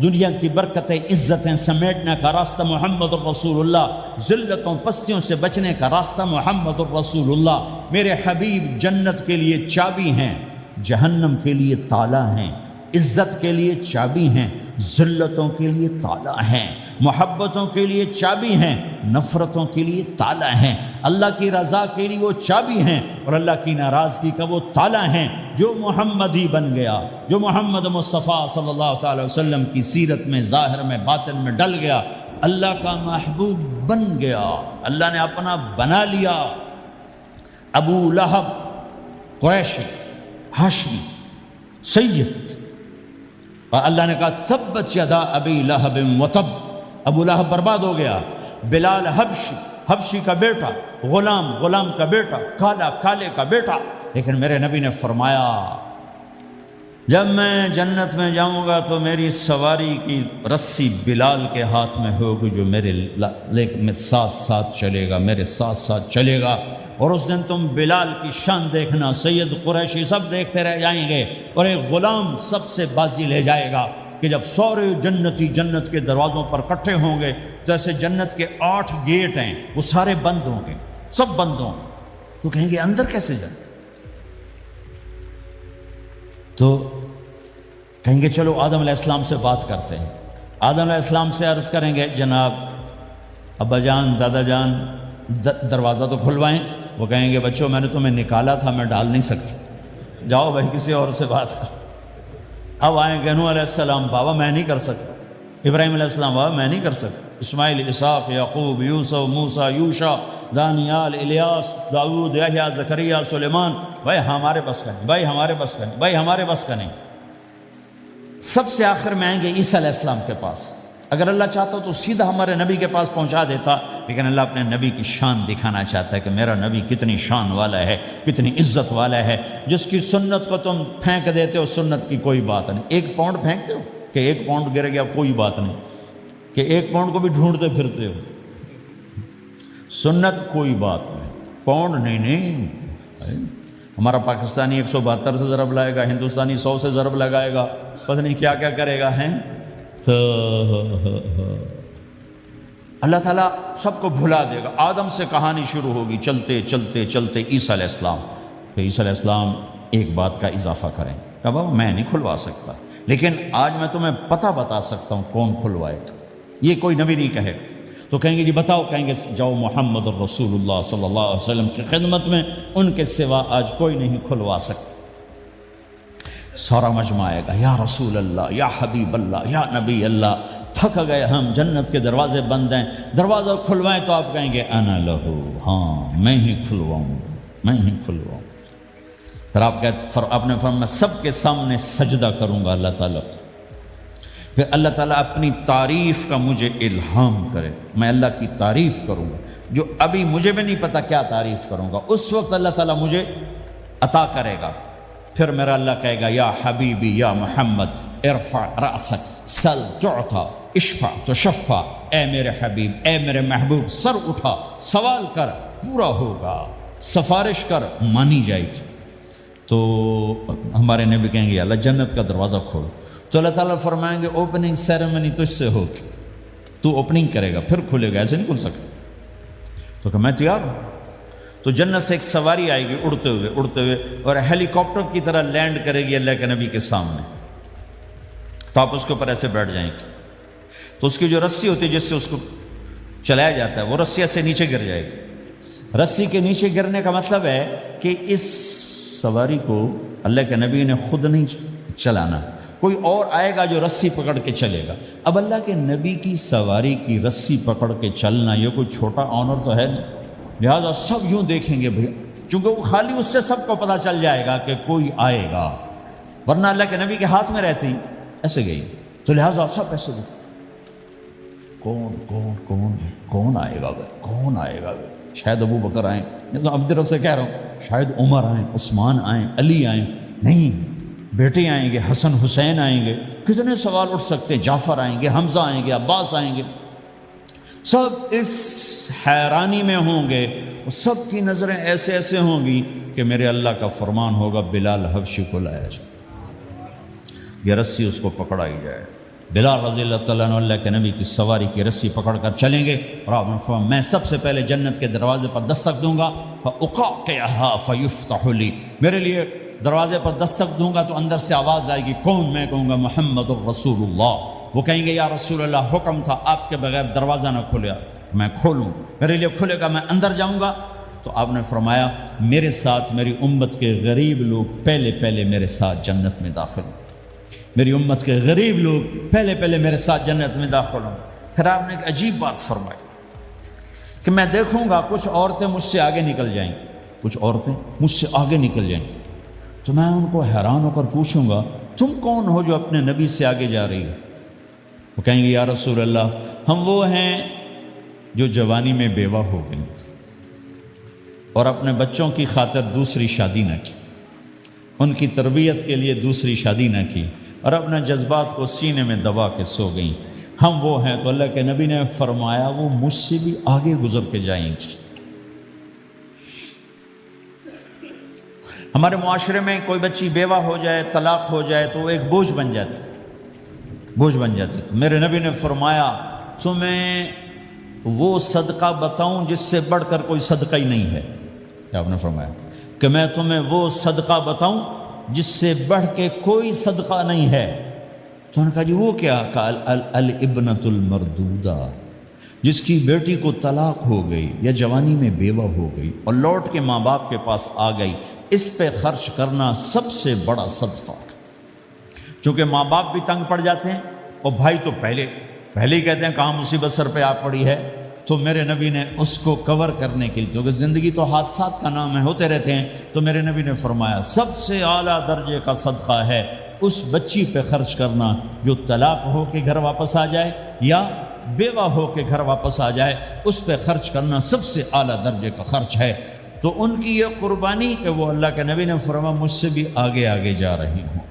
دنیا کی برکتیں عزتیں سمیٹنے کا راستہ محمد الرسول اللہ، ذلتوں پستیوں سے بچنے کا راستہ محمد الرسول اللہ۔ میرے حبیب جنت کے لیے چابی ہیں، جہنم کے لیے تالا ہیں، عزت کے لیے چابی ہیں، ذلتوں کے لیے تالا ہیں، محبتوں کے لیے چابی ہیں، نفرتوں کے لیے تالا ہیں، اللہ کی رضا کے لیے وہ چابی ہیں اور اللہ کی ناراضگی کا وہ تالا ہیں۔ جو محمدی بن گیا، جو محمد مصطفیٰ صلی اللہ تعالی وسلم کی سیرت میں، ظاہر میں، باطن میں ڈل گیا، اللہ کا محبوب بن گیا، اللہ نے اپنا بنا لیا۔ ابو لہب قریشی ہاشمی سید، اور اللہ نے کہا تبت یدا ابی لہب وتب، ابو لہب برباد ہو گیا۔ بلال حبشی کا بیٹا، غلام کا بیٹا، کالے کا بیٹا، لیکن میرے نبی نے فرمایا جب میں جنت میں جاؤں گا تو میری سواری کی رسی بلال کے ہاتھ میں ہوگی، جو میرے میں ساتھ چلے گا، میرے ساتھ چلے گا، اور اس دن تم بلال کی شان دیکھنا، سید قریشی سب دیکھتے رہ جائیں گے، اور ایک غلام سب سے بازی لے جائے گا کہ جب سورے جنتی جنت کے دروازوں پر اکٹھے ہوں گے تو ایسے جنت کے 8 گیٹ ہیں، وہ سارے بند ہوں گے، سب بند ہوں گے، تو کہیں گے اندر کیسے جائیں؟ تو کہیں گے چلو آدم علیہ السلام سے بات کرتے ہیں، آدم علیہ السلام سے عرض کریں گے جناب ابا جان، دادا جان، دروازہ تو کھلوائیں۔ وہ کہیں گے بچوں میں نے تمہیں نکالا تھا، میں ڈال نہیں سکتا، جاؤ بھائی کسی اور سے بات کر۔ اب آئیں گے نوح علیہ السلام، بابا میں نہیں کر سکتا، ابراہیم علیہ السلام، بابا میں نہیں کر سکتا، اسماعیل، اسحاق، یعقوب، یوسف، موسیٰ، یوشع، دانیال، الیاس، داؤد، یحییٰ، زکریا، سلیمان، بھائی ہمارے بس کا نہیں، بھائی ہمارے بس کا نہیں، بھائی ہمارے بس کا نہیں۔ سب سے آخر میں آئیں گے عیسیٰ علیہ السلام کے پاس۔ اگر اللہ چاہتا تو سیدھا ہمارے نبی کے پاس پہنچا دیتا، لیکن اللہ اپنے نبی کی شان دکھانا چاہتا ہے کہ میرا نبی کتنی شان والا ہے، کتنی عزت والا ہے، جس کی سنت کو تم پھینک دیتے ہو، سنت کی کوئی بات نہیں۔ 1 پاؤنڈ پھینکتے ہو کہ 1 پاؤنڈ گر گیا، کوئی بات نہیں، کہ 1 پاؤنڈ کو بھی ڈھونڈتے پھرتے ہو، سنت کوئی بات نہیں، پاؤنڈ نہیں۔ ہمارا پاکستانی 172 سے ضرب لائے گا، ہندوستانی 100 سے ضرب لگائے گا، پتہ نہیں کیا کیا کرے گا، ہیں تو اللہ تعالیٰ سب کو بھلا دے گا۔ آدم سے کہانی شروع ہوگی، چلتے چلتے چلتے عیسیٰ علیہ السلام، تو عیسیٰ علیہ السلام ایک بات کا اضافہ کریں کہ بابا میں نہیں کھلوا سکتا، لیکن آج میں تمہیں پتہ بتا سکتا ہوں کون کھلوائے گا، یہ کوئی نبی نہیں کہے گا۔ تو کہیں گے جی بتاؤ، کہیں گے جاؤ محمد الرسول اللہ صلی اللہ علیہ وسلم کی خدمت میں، ان کے سوا آج کوئی نہیں کھلوا سکتا۔ سارا مجمع آئے گا، یا رسول اللہ، یا حبیب اللہ، یا نبی اللہ، تھک گئے ہم، جنت کے دروازے بند ہیں، دروازہ کھلوائیں تو آپ کہیں گے انا لہو، ہاں میں ہی کھلواؤں، میں ہی کھلواؤں۔ پھر آپ نے فرمایا میں سب کے سامنے سجدہ کروں گا اللہ تعالیٰ کو، پھر اللہ تعالیٰ اپنی تعریف کا مجھے الہام کرے، میں اللہ کی تعریف کروں گا، جو ابھی مجھے بھی نہیں پتا کیا تعریف کروں گا، اس وقت اللہ تعالیٰ مجھے عطا کرے گا۔ پھر میرا اللہ کہے گا یا حبیبی یا محمد ارفع رأسک سل تعطا اشفع تشفع، اے میرے حبیب، اے میرے محبوب، سر اٹھا، سوال کر، پورا ہوگا، سفارش کر، مانی جائے گی۔ تو ہمارے نبی کہیں گے اللہ جنت کا دروازہ کھول، تو اللہ تعالیٰ فرمائیں گے اوپننگ سیریمنی تجھ سے ہوگی، تو اوپننگ کرے گا پھر کھلے گا، ایسے نہیں کھل سکتا۔ تو کہ میں تیار ہوں۔ تو جنت سے ایک سواری آئے گی اڑتے ہوئے اور ہیلی کاپٹر کی طرح لینڈ کرے گی اللہ کے نبی کے سامنے، تو آپ اس کے اوپر ایسے بیٹھ جائیں گے، تو اس کی جو رسی ہوتی ہے جس سے اس کو چلایا جاتا ہے، وہ رسی ایسے نیچے گر جائے گی۔ رسی کے نیچے گرنے کا مطلب ہے کہ اس سواری کو اللہ کے نبی نے خود نہیں چلانا، کوئی اور آئے گا جو رسی پکڑ کے چلے گا۔ اب اللہ کے نبی کی سواری کی رسی پکڑ کے چلنا یہ کوئی چھوٹا آنر تو ہے نہیں، لہٰذا سب یوں دیکھیں گے بھئی، چونکہ وہ خالی اس سے سب کو پتہ چل جائے گا کہ کوئی آئے گا، ورنہ اللہ کے نبی کے ہاتھ میں رہتی ایسے گئی، تو لہٰذا سب ایسے دیکھیں کون کون کون کون آئے گا بھائی، کون آئے گا بھائی، شاید ابو بکر آئیں، یہ تو اب طرف سے کہہ رہا ہوں، شاید عمر آئیں، عثمان آئیں، علی آئیں، نہیں بیٹے آئیں گے، حسن حسین آئیں گے، کتنے سوال اٹھ سکتے، جعفر آئیں گے، حمزہ آئیں گے، عباس آئیں گے، سب اس حیرانی میں ہوں گے، سب کی نظریں ایسے ایسے ہوں گی کہ میرے اللہ کا فرمان ہوگا بلال حبشی کو لایا جائے، یہ رسی اس کو پکڑائی جائے، بلال رضی اللہ تعالیٰ عنہ اللہ کے نبی کی سواری کی رسی پکڑ کر چلیں گے اور آپ نے فرمایا میں سب سے پہلے جنت کے دروازے پر دستک دوں گا، فَأُقَعْقِعَهَا فَيُفْتَحُ لِي، میرے لیے دروازے پر دستک دوں گا تو اندر سے آواز آئے گی، کون؟ میں کہوں گا محمد الرسول اللہ۔ وہ کہیں گے یا رسول اللہ حکم تھا آپ کے بغیر دروازہ نہ کھلے، میں کھولوں، میرے لیے کھلے گا، میں اندر جاؤں گا۔ تو آپ نے فرمایا میرے ساتھ میری امت کے غریب لوگ پہلے میرے ساتھ جنت میں داخل ہوں، میری امت کے غریب لوگ پہلے میرے ساتھ جنت میں داخل ہوں۔ پھر آپ نے ایک عجیب بات فرمائی کہ میں دیکھوں گا کچھ عورتیں مجھ سے آگے نکل جائیں گی، کچھ عورتیں مجھ سے آگے نکل جائیں گی، تو میں ان کو حیران ہو کر پوچھوں گا تم کون ہو جو اپنے نبی سے آگے جا رہی ہو؟ وہ کہیں گے یا رسول اللہ ہم وہ ہیں جو جوانی میں بیوہ ہو گئی اور اپنے بچوں کی خاطر دوسری شادی نہ کی، ان کی تربیت کے لیے دوسری شادی نہ کی اور اپنے جذبات کو سینے میں دبا کے سو گئیں، ہم وہ ہیں۔ تو اللہ کے نبی نے فرمایا وہ مجھ سے بھی آگے گزر کے جائیں گی۔ ہمارے معاشرے میں کوئی بچی بیوہ ہو جائے، طلاق ہو جائے تو وہ ایک بوجھ بن جاتی۔ میرے نبی نے فرمایا تمہیں وہ صدقہ بتاؤں جس سے بڑھ کر کوئی صدقہ ہی نہیں ہے؟ کیا آپ نے فرمایا کہ میں تمہیں وہ صدقہ بتاؤں جس سے بڑھ کے کوئی صدقہ نہیں ہے؟ تو انہوں نے کہا جی وہ کیا؟ کہا الابنۃ المردودہ، جس کی بیٹی کو طلاق ہو گئی یا جوانی میں بیوہ ہو گئی اور لوٹ کے ماں باپ کے پاس آ گئی، اس پہ خرچ کرنا سب سے بڑا صدقہ۔ چونکہ ماں باپ بھی تنگ پڑ جاتے ہیں اور بھائی تو پہلے ہی کہتے ہیں کہاں مصیبت سر پہ آ پڑی ہے، تو میرے نبی نے اس کو کور کرنے کے لیے، کیونکہ زندگی تو حادثات کا نام ہے، ہوتے رہتے ہیں، تو میرے نبی نے فرمایا سب سے اعلیٰ درجے کا صدقہ ہے اس بچی پہ خرچ کرنا جو طلاق ہو کے گھر واپس آ جائے یا بیوہ ہو کے گھر واپس آ جائے، اس پہ خرچ کرنا سب سے اعلیٰ درجے کا خرچ ہے۔ تو ان کی یہ قربانی کہ وہ اللہ کے نبی نے فرمایا مجھ سے بھی آگے جا رہی ہوں۔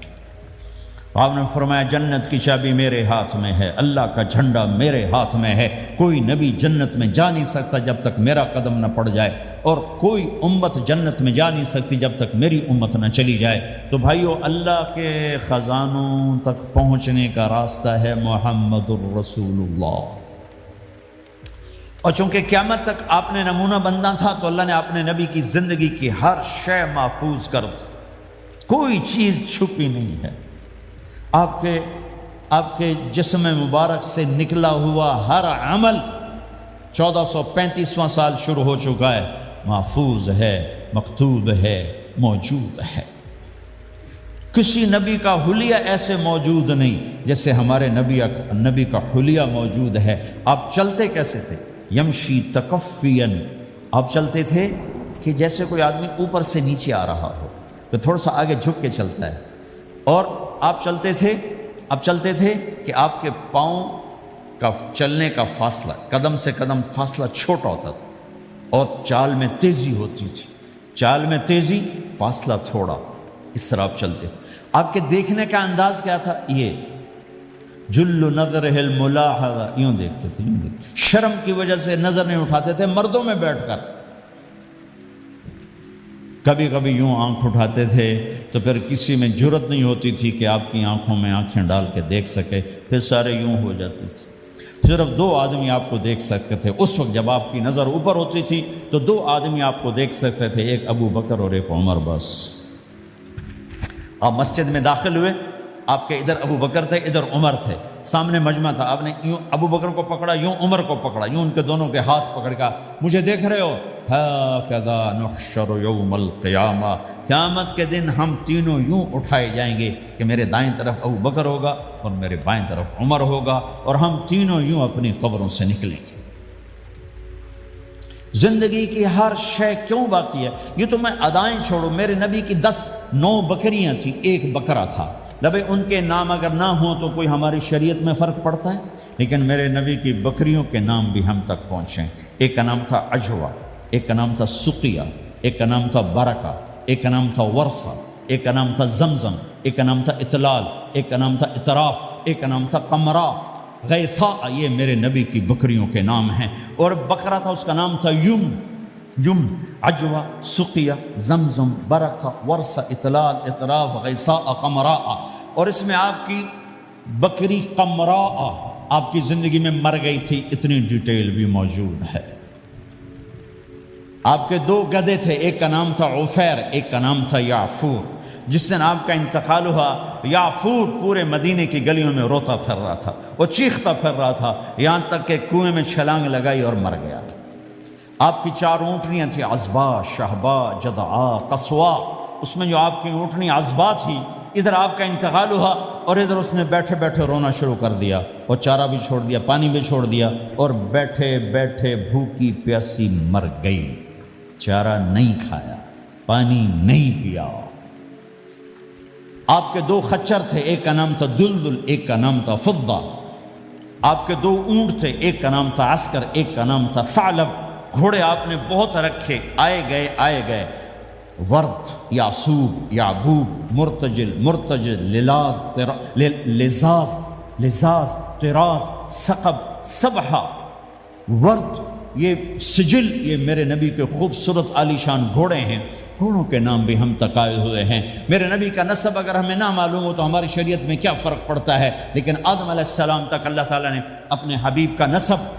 آپ نے فرمایا جنت کی چابی میرے ہاتھ میں ہے، اللہ کا جھنڈا میرے ہاتھ میں ہے، کوئی نبی جنت میں جا نہیں سکتا جب تک میرا قدم نہ پڑ جائے، اور کوئی امت جنت میں جا نہیں سکتی جب تک میری امت نہ چلی جائے۔ تو بھائیو اللہ کے خزانوں تک پہنچنے کا راستہ ہے محمد الرسول اللہ، اور چونکہ قیامت تک آپ نے نمونہ بندہ تھا تو اللہ نے اپنے نبی کی زندگی کی ہر شے محفوظ کر دی، کوئی چیز چھپی نہیں ہے۔ آپ کے جسم مبارک سے نکلا ہوا ہر عمل 1435واں سال شروع ہو چکا ہے، محفوظ ہے، مکتوب ہے، موجود ہے۔ کسی نبی کا حلیہ ایسے موجود نہیں جیسے ہمارے نبی کا حلیہ موجود ہے۔ آپ چلتے کیسے تھے؟ یمشی تکفین، آپ چلتے تھے کہ جیسے کوئی آدمی اوپر سے نیچے آ رہا ہو تو تھوڑا سا آگے جھک کے چلتا ہے، اور آپ چلتے تھے کہ آپ کے پاؤں کا چلنے کا فاصلہ، قدم سے قدم فاصلہ چھوٹا ہوتا تھا، اور چال میں تیزی ہوتی تھی، چال میں تیزی، فاصلہ تھوڑا، اس طرح آپ چلتے تھے۔ آپ کے دیکھنے کا انداز کیا تھا؟ یہ جل نظرہ الملاحظہ، یوں دیکھتے تھے، یوں دیکھتے، شرم کی وجہ سے نظر نہیں اٹھاتے تھے مردوں میں بیٹھ کر، کبھی کبھی یوں آنکھ اٹھاتے تھے تو پھر کسی میں جرت نہیں ہوتی تھی کہ آپ کی آنکھوں میں آنکھیں ڈال کے دیکھ سکے، پھر سارے یوں ہو جاتے تھے، صرف 2 آدمی آپ کو دیکھ سکتے تھے اس وقت جب آپ کی نظر اوپر ہوتی تھی، تو 2 آدمی آپ کو دیکھ سکتے تھے، ایک ابو بکر اور ایک عمر، بس۔ آپ مسجد میں داخل ہوئے، آپ کے ادھر ابو بکر تھے، ادھر عمر تھے، سامنے مجمع تھا، آپ نے یوں ابو بکر کو پکڑا، یوں عمر کو پکڑا، یوں ان کے دونوں کے ہاتھ پکڑ کا، مجھے دیکھ رہے ہو؟ ہاکذا نحشر یوم القیامہ، قیامت کے دن ہم تینوں یوں اٹھائے جائیں گے کہ میرے دائیں طرف ابو بکر ہوگا اور میرے بائیں طرف عمر ہوگا، اور ہم تینوں یوں اپنی قبروں سے نکلیں گے۔ زندگی کی ہر شے کیوں باقی ہے؟ یہ تو میں ادائیں چھوڑو، میرے نبی کی 9 بکریاں تھیں، 1 بکرا تھا، لبے ان کے نام اگر نہ ہوں تو کوئی ہماری شریعت میں فرق پڑتا ہے، لیکن میرے نبی کی بکریوں کے نام بھی ہم تک پہنچیں۔ ایک کا نام تھا عجوہ، ایک کا نام تھا سقیہ، ایک کا نام تھا برکہ، ایک کا نام تھا ورثہ، ایک کا نام تھا زمزم، ایک کا نام تھا اطلال، ایک کا نام تھا اطراف، ایک کا نام تھا قمرا، غیثاء، یہ میرے نبی کی بکریوں کے نام ہیں۔ اور بکرا تھا، اس کا نام تھا یم، عجوہ، سقیہ، زمزم، برکہ، ورثہ، اطلال، اطراف، غیثاء، قمراء، اور اس میں آپ کی بکری قمراء آپ کی زندگی میں مر گئی تھی، اتنی ڈیٹیل بھی موجود ہے۔ آپ کے 2 گدھے تھے، ایک کا نام تھا عفیر، ایک کا نام تھا یعفور۔ جس دن آپ کا انتقال ہوا، یعفور پورے مدینے کی گلیوں میں روتا پھر رہا تھا، وہ چیختا پھر رہا تھا، یہاں تک کہ کنویں میں چھلانگ لگائی اور مر گیا۔ آپ کی 4 اونٹنیاں تھیں، عزبا، شہبا، جدعا، قصوا۔ اس میں جو آپ کی اونٹنی عزبا تھی، ادھر آپ کا انتقال ہوا اور ادھر اس نے بیٹھے بیٹھے رونا شروع کر دیا، اور چارہ بھی چھوڑ دیا، پانی بھی چھوڑ دیا، اور بیٹھے بیٹھے بھوکی پیاسی مر گئی۔ چارہ نہیں کھایا، پانی نہیں پیا۔ آپ کے 2 خچر تھے، ایک کا نام تھا دلدل، ایک کا نام تھا فضہ۔ آپ کے 2 اونٹ تھے، ایک کا نام تھا عسکر، ایک کا نام تھا ثعلب۔ گھوڑے آپ نے بہت رکھے، آئے گئے، ورد، یعصوب، یعقوب، مرتجل، لزاز، طراز، ثقب، سبحہ، ورد، یہ سجل، یہ میرے نبی کے خوبصورت عالی شان گھوڑے ہیں۔ گھوڑوں کے نام بھی ہم تک آئے ہوئے ہیں۔ میرے نبی کا نسب اگر ہمیں نہ معلوم ہو تو ہماری شریعت میں کیا فرق پڑتا ہے، لیکن آدم علیہ السلام تک اللہ تعالیٰ نے اپنے حبیب کا نسب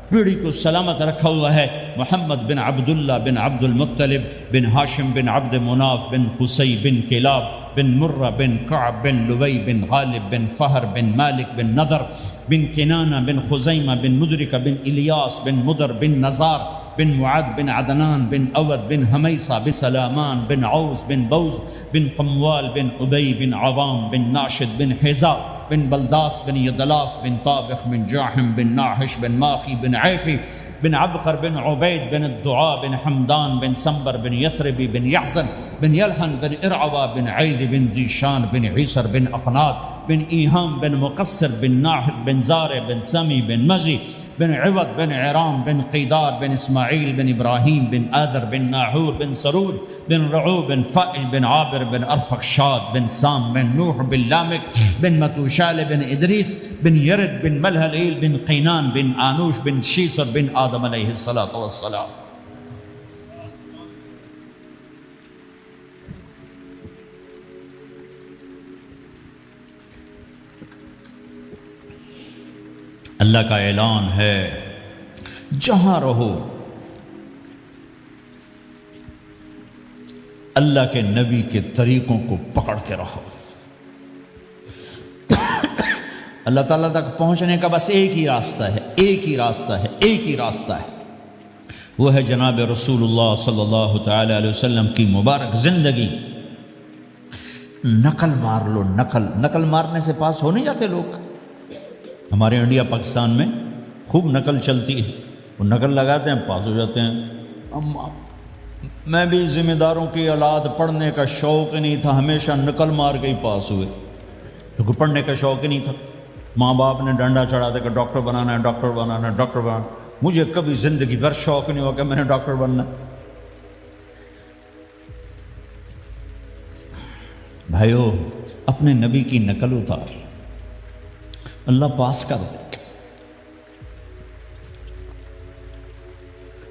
پیڑھی کو سلامت رکھا ہوا ہے۔ محمد بن عبداللہ بن عبد المطلب بن ہاشم بن عبد مناف بن قصی بن کلاب بن مرہ بن کعب بن لوی بن غالب بن فہر بن مالک بن نضر بن کنانہ بن خزیمہ بن مدرکہ بن الیاس بن مدر بن نزار بن معد بن عدنان بن اود بن حمیصہ بن سلامان بن عوز بن بوز بن قموال بن عبی بن عوام بن ناشد بن حزا بن بلداس بن یدلاف بن طابخ بن جاحم بن ناحش بن ماخی بن عیفی بن عبقر بن عبید بن الدعاء بن حمدان بن سنبر بن یثربی بن یحزن بن یلحن بن ارعوا بن عید بن ذیشان بن عیسر بن اقناد بن ایہام بن مقصر بن ناحد بن زارع بن سمی بن مزی بن عوض بن عرام بن قیدار بن اسماعیل بن ابراہیم بن آذر بن ناحور بن سرود بن رعو بن فائج بن عابر بن ارفخشاد بن سام بن نوح بن لامک بن متوشال بن ادریس بن یرد بن ملہلیل بن قینان بن آنوش بن شیسر بن آدم علیہ السلام۔ اللہ کا اعلان ہے، جہاں رہو اللہ کے نبی کے طریقوں کو پکڑ کے رہو۔ اللہ تعالیٰ تک پہنچنے کا بس ایک ہی راستہ ہے، ایک ہی راستہ ہے، وہ ہے جناب رسول اللہ صلی اللہ تعالی علیہ وسلم کی مبارک زندگی۔ نقل مار لو، نقل مارنے سے پاس ہو نہیں جاتے لوگ۔ ہمارے انڈیا پاکستان میں خوب نقل چلتی ہے، وہ نقل لگاتے ہیں، پاس ہو جاتے ہیں۔ میں بھی ذمہ داروں کی اولاد، پڑھنے کا شوق ہی نہیں تھا، ہمیشہ نقل مار کے ہی پاس ہوئے، کیونکہ پڑھنے کا شوق ہی نہیں تھا۔ ماں باپ نے ڈنڈا چڑھا دیا کہ ڈاکٹر بنانا ہے۔ مجھے کبھی زندگی بھر شوق نہیں ہوا کہ میں نے ڈاکٹر بننا۔ بھائیو، اپنے نبی کی نقل اتار، اللہ پاس کر دے گا۔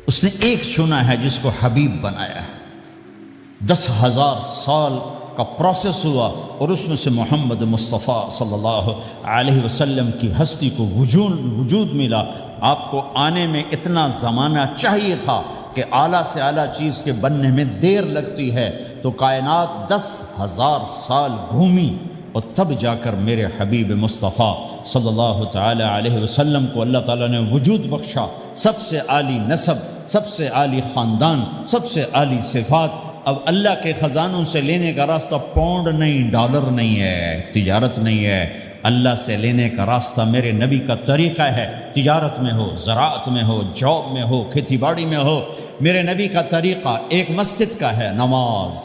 اس نے ایک چنا ہے جس کو حبیب بنایا ہے۔ 10,000 سال کا پروسیس ہوا اور اس میں سے محمد مصطفیٰ صلی اللہ علیہ وسلم کی ہستی کو وجود ملا۔ آپ کو آنے میں اتنا زمانہ چاہیے تھا کہ اعلیٰ سے اعلیٰ چیز کے بننے میں دیر لگتی ہے، تو کائنات 10,000 سال گھومی اور تب جا کر میرے حبیب مصطفیٰ صلی اللہ تعالی علیہ وسلم کو اللہ تعالیٰ نے وجود بخشا۔ سب سے عالی نسب، سب سے عالی خاندان، سب سے عالی صفات۔ اب اللہ کے خزانوں سے لینے کا راستہ پاؤنڈ نہیں، ڈالر نہیں ہے، تجارت نہیں ہے۔ اللہ سے لینے کا راستہ میرے نبی کا طریقہ ہے۔ تجارت میں ہو، زراعت میں ہو، جاب میں ہو، کھیتی باڑی میں ہو، میرے نبی کا طریقہ ایک مسجد کا ہے، نماز۔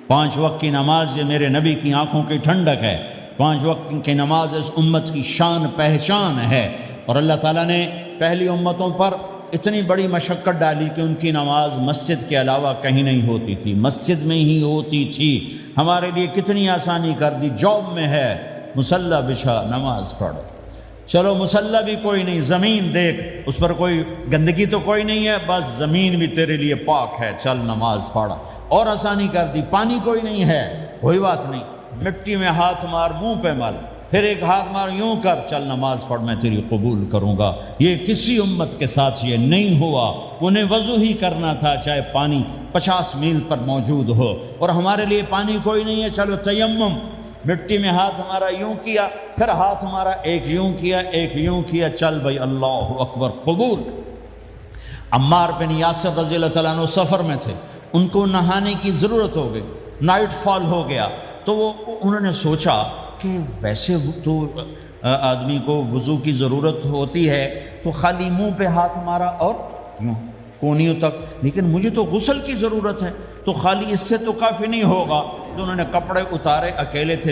5 وقت کی نماز یہ میرے نبی کی آنکھوں کی ٹھنڈک ہے۔ 5 وقت کی نماز اس امت کی شان پہچان ہے۔ اور اللہ تعالیٰ نے پہلی امتوں پر اتنی بڑی مشقت ڈالی کہ ان کی نماز مسجد کے علاوہ کہیں نہیں ہوتی تھی، مسجد میں ہی ہوتی تھی۔ ہمارے لیے کتنی آسانی کر دی، جاب میں ہے، مصلی بچھا، نماز پڑھ۔ چلو مصلی بھی کوئی نہیں، زمین دیکھ، اس پر کوئی گندگی تو کوئی نہیں ہے، بس زمین بھی تیرے لیے پاک ہے، چل نماز پڑھ۔ اور آسانی کر دی، پانی کوئی نہیں ہے، کوئی بات نہیں، مٹی میں ہاتھ مار، منہ پہ مل، پھر ایک ہاتھ مار، یوں کر، چل نماز پڑھ میں تیری قبول کروں گا۔ یہ کسی امت کے ساتھ یہ نہیں ہوا۔ انہیں وضو ہی کرنا تھا چاہے پانی 50 میل پر موجود ہو، اور ہمارے لیے پانی کوئی نہیں ہے، چلو تیمم، مٹی میں ہاتھ ہمارا یوں کیا، پھر ہاتھ ہمارا ایک یوں کیا، ایک یوں کیا، چل بھائی اللہ اکبر قبول۔ عمار بن یاسر رضی اللہ تعالیٰ عنہ سفر میں تھے، ان کو نہانے کی ضرورت ہو گئی، نائٹ فال ہو گیا، تو انہوں نے سوچا کہ ویسے تو آدمی کو وضو کی ضرورت ہوتی ہے تو خالی منہ پہ ہاتھ مارا اور یوں کونیوں تک، لیکن مجھے تو غسل کی ضرورت ہے، تو خالی اس سے تو کافی نہیں ہوگا۔ تو انہوں نے کپڑے اتارے، اکیلے تھے،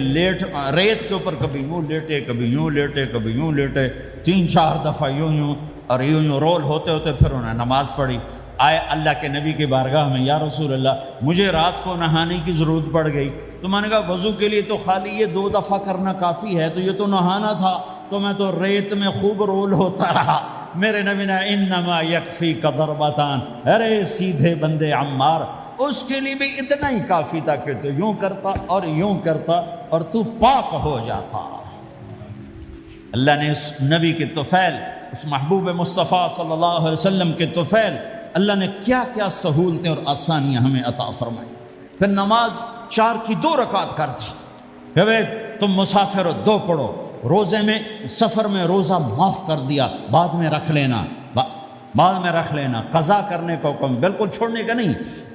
ریت کے اوپر کبھی یوں لیٹے، کبھی یوں لیٹے، کبھی یوں لیٹے، 3-4 دفعہ یوں یوں اور یوں یوں رول ہوتے ہوتے پھر انہوں نے نماز پڑھی۔ آئے اللہ کے نبی کی بارگاہ میں، یا رسول اللہ مجھے رات کو نہانے کی ضرورت پڑ گئی، تو میں نے کہا وضو کے لیے تو خالی یہ 2 دفعہ کرنا کافی ہے، تو یہ تو نہانا تھا، تو میں تو ریت میں خوب رول ہوتا رہا۔ میرے نبی نے انما یکفیک ضربتان، ارے سیدھے بندے عمار، اس کے لیے بھی اتنا ہی کافی تھا کہ تو یوں کرتا اور یوں کرتا اور تو پاک ہو جاتا۔ اللہ نے اس نبی کے طفیل، اس محبوب مصطفیٰ صلی اللہ علیہ وسلم کے طفیل، اللہ نے کیا کیا سہولتیں اور آسانیاں ہمیں عطا فرمائی۔ پھر نماز 4 کی 2 رکعت کر دی کہ بھئی تم مسافر ہو 2 پڑھو، روزے میں سفر میں روزہ معاف کر دیا، بعد میں رکھ لینا، بعد میں رکھ لینا، قضا کرنے کا حکم، بالکل چھوڑنے کا نہیں۔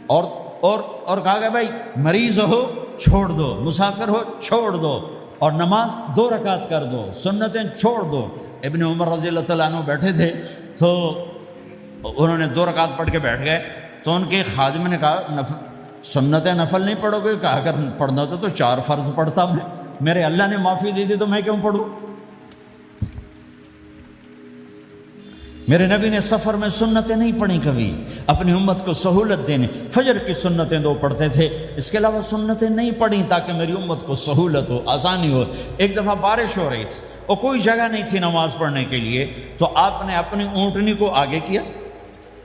اور کہا کہ بھائی مریض ہو چھوڑ دو، مسافر ہو چھوڑ دو، اور نماز 2 رکعت کر دو، سنتیں چھوڑ دو۔ ابن عمر رضی اللہ تعالیٰ عنہ بیٹھے تھے تو انہوں نے 2 رکعت پڑھ کے بیٹھ گئے، تو ان کے خادم نے کہا سنتیں نفل نہیں پڑھو گے؟ کہا اگر پڑھنا تو 4 فرض پڑھتا میں، میرے اللہ نے معافی دی تھی تو میں کیوں پڑھوں؟ میرے نبی نے سفر میں سنتیں نہیں پڑھی کبھی، اپنی امت کو سہولت دینے، فجر کی سنتیں 2 پڑھتے تھے، اس کے علاوہ سنتیں نہیں پڑھی تاکہ میری امت کو سہولت ہو، آسانی ہو۔ ایک دفعہ بارش ہو رہی تھی اور کوئی جگہ نہیں تھی نماز پڑھنے کے لیے، تو آپ نے اپنی اونٹنی کو آگے کیا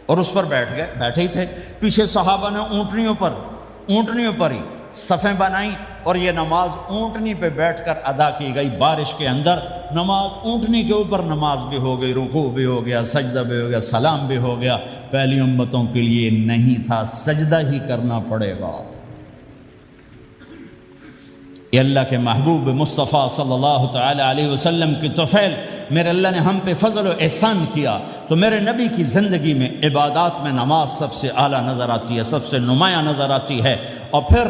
اور اس پر بیٹھ گئے، بیٹھے ہی تھے، پیچھے صحابہ نے اونٹنیوں پر ہی صفیں بنائیں، اور یہ نماز اونٹنی پہ بیٹھ کر ادا کی گئی۔ بارش کے اندر نماز اونٹنی کے اوپر نماز بھی ہو گئی، رکوع بھی ہو گیا، سجدہ بھی ہو گیا، سلام بھی ہو گیا۔ پہلی امتوں کے لیے نہیں تھا، سجدہ ہی کرنا پڑے گا۔ یہ اللہ کے محبوب مصطفیٰ صلی اللہ تعالی علیہ وسلم کی طفیل، میرے اللہ نے ہم پہ فضل و احسان کیا، تو میرے نبی کی زندگی میں عبادات میں نماز سب سے اعلیٰ نظر آتی ہے، سب سے نمایاں نظر آتی ہے۔ اور پھر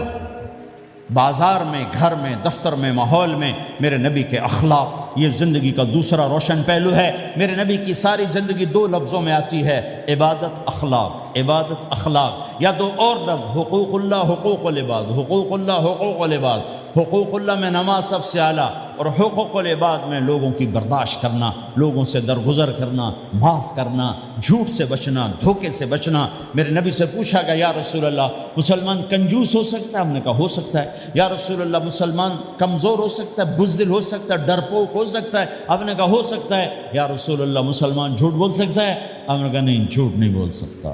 بازار میں، گھر میں، دفتر میں، ماحول میں میرے نبی کے اخلاق، یہ زندگی کا دوسرا روشن پہلو ہے۔ میرے نبی کی ساری زندگی 2 لفظوں میں آتی ہے، عبادت اخلاق، عبادت اخلاق، یا 2 اور لفظ، حقوق اللہ، حقوق العباد، حقوق اللہ، حقوق العباد۔ حقوق اللہ میں نماز سب سے اعلیٰ، اور حقوق العباد میں لوگوں کی برداشت کرنا، لوگوں سے درگزر کرنا، معاف کرنا، جھوٹ سے بچنا، دھوکے سے بچنا۔ میرے نبی سے پوچھا گیا یا رسول اللہ مسلمان کنجوس ہو سکتا ہے؟ ہم نے کہا ہو سکتا ہے۔ یا رسول اللہ مسلمان کمزور ہو سکتا ہے، بزدل ہو سکتا ہے، ڈرپوک ہو سکتا ہے؟ آپ نے کہا ہو سکتا ہے۔ یا رسول اللہ مسلمان جھوٹ بول سکتا ہے؟ آپ نے کہا نہیں، جھوٹ نہیں بول سکتا،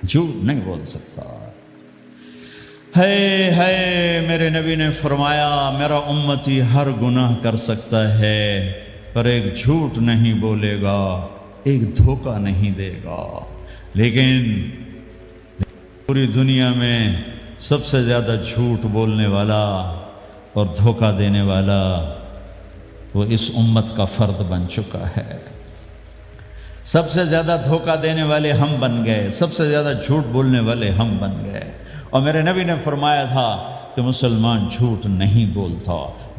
جھوٹ نہیں بول سکتا۔ ہے میرے نبی نے فرمایا میرا امتی ہر گناہ کر سکتا ہے پر ایک جھوٹ نہیں بولے گا، ایک دھوکہ نہیں دے گا۔ لیکن پوری دنیا میں سب سے زیادہ جھوٹ بولنے والا اور دھوکہ دینے والا وہ اس امت کا فرد بن چکا ہے۔ سب سے زیادہ دھوکہ دینے والے ہم بن گئے، سب سے زیادہ جھوٹ بولنے والے ہم بن گئے۔ اور میرے نبی نے فرمایا تھا کہ مسلمان جھوٹ نہیں بولتا،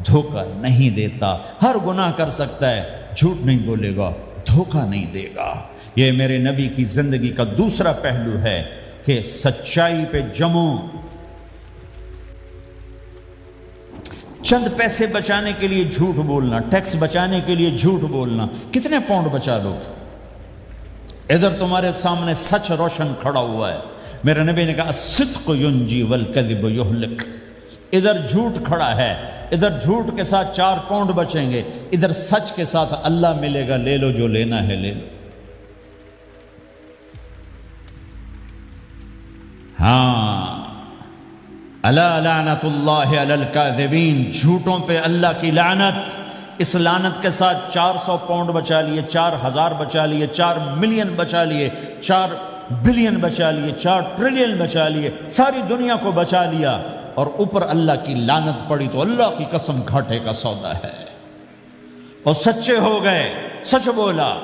دھوکہ نہیں دیتا، ہر گناہ کر سکتا ہے، جھوٹ نہیں بولے گا، دھوکہ نہیں دے گا۔ یہ میرے نبی کی زندگی کا دوسرا پہلو ہے کہ سچائی پہ جمو۔ چند پیسے بچانے کے لیے جھوٹ بولنا، ٹیکس بچانے کے لیے جھوٹ بولنا، کتنے پاؤنڈ بچا لو گے؟ ادھر تمہارے سامنے سچ روشن کھڑا ہوا ہے۔ میرے نبی نے کہا الصدق ینجی والکذب یہلک۔ ادھر جھوٹ کھڑا ہے، ادھر جھوٹ کے ساتھ 4 پاؤنڈ بچیں گے، ادھر سچ کے ساتھ اللہ ملے گا، لے لو جو لینا ہے لے لو۔ ہاں، الا لعنت اللہ علی الکاذبین، جھوٹوں پہ اللہ کی لعنت۔ اس لعنت کے ساتھ 400 پاؤنڈ بچا لیے، 4000 بچا لیے، 4 ملین بچا لیے، 4 بلین بچا لیے، 4 ٹریلین بچا لیے، ساری دنیا کو بچا لیا، اور اوپر اللہ کی لعنت پڑی تو اللہ کی قسم گھاٹے کا سودا ہے۔ اور سچے ہو گئے، سچ بولا،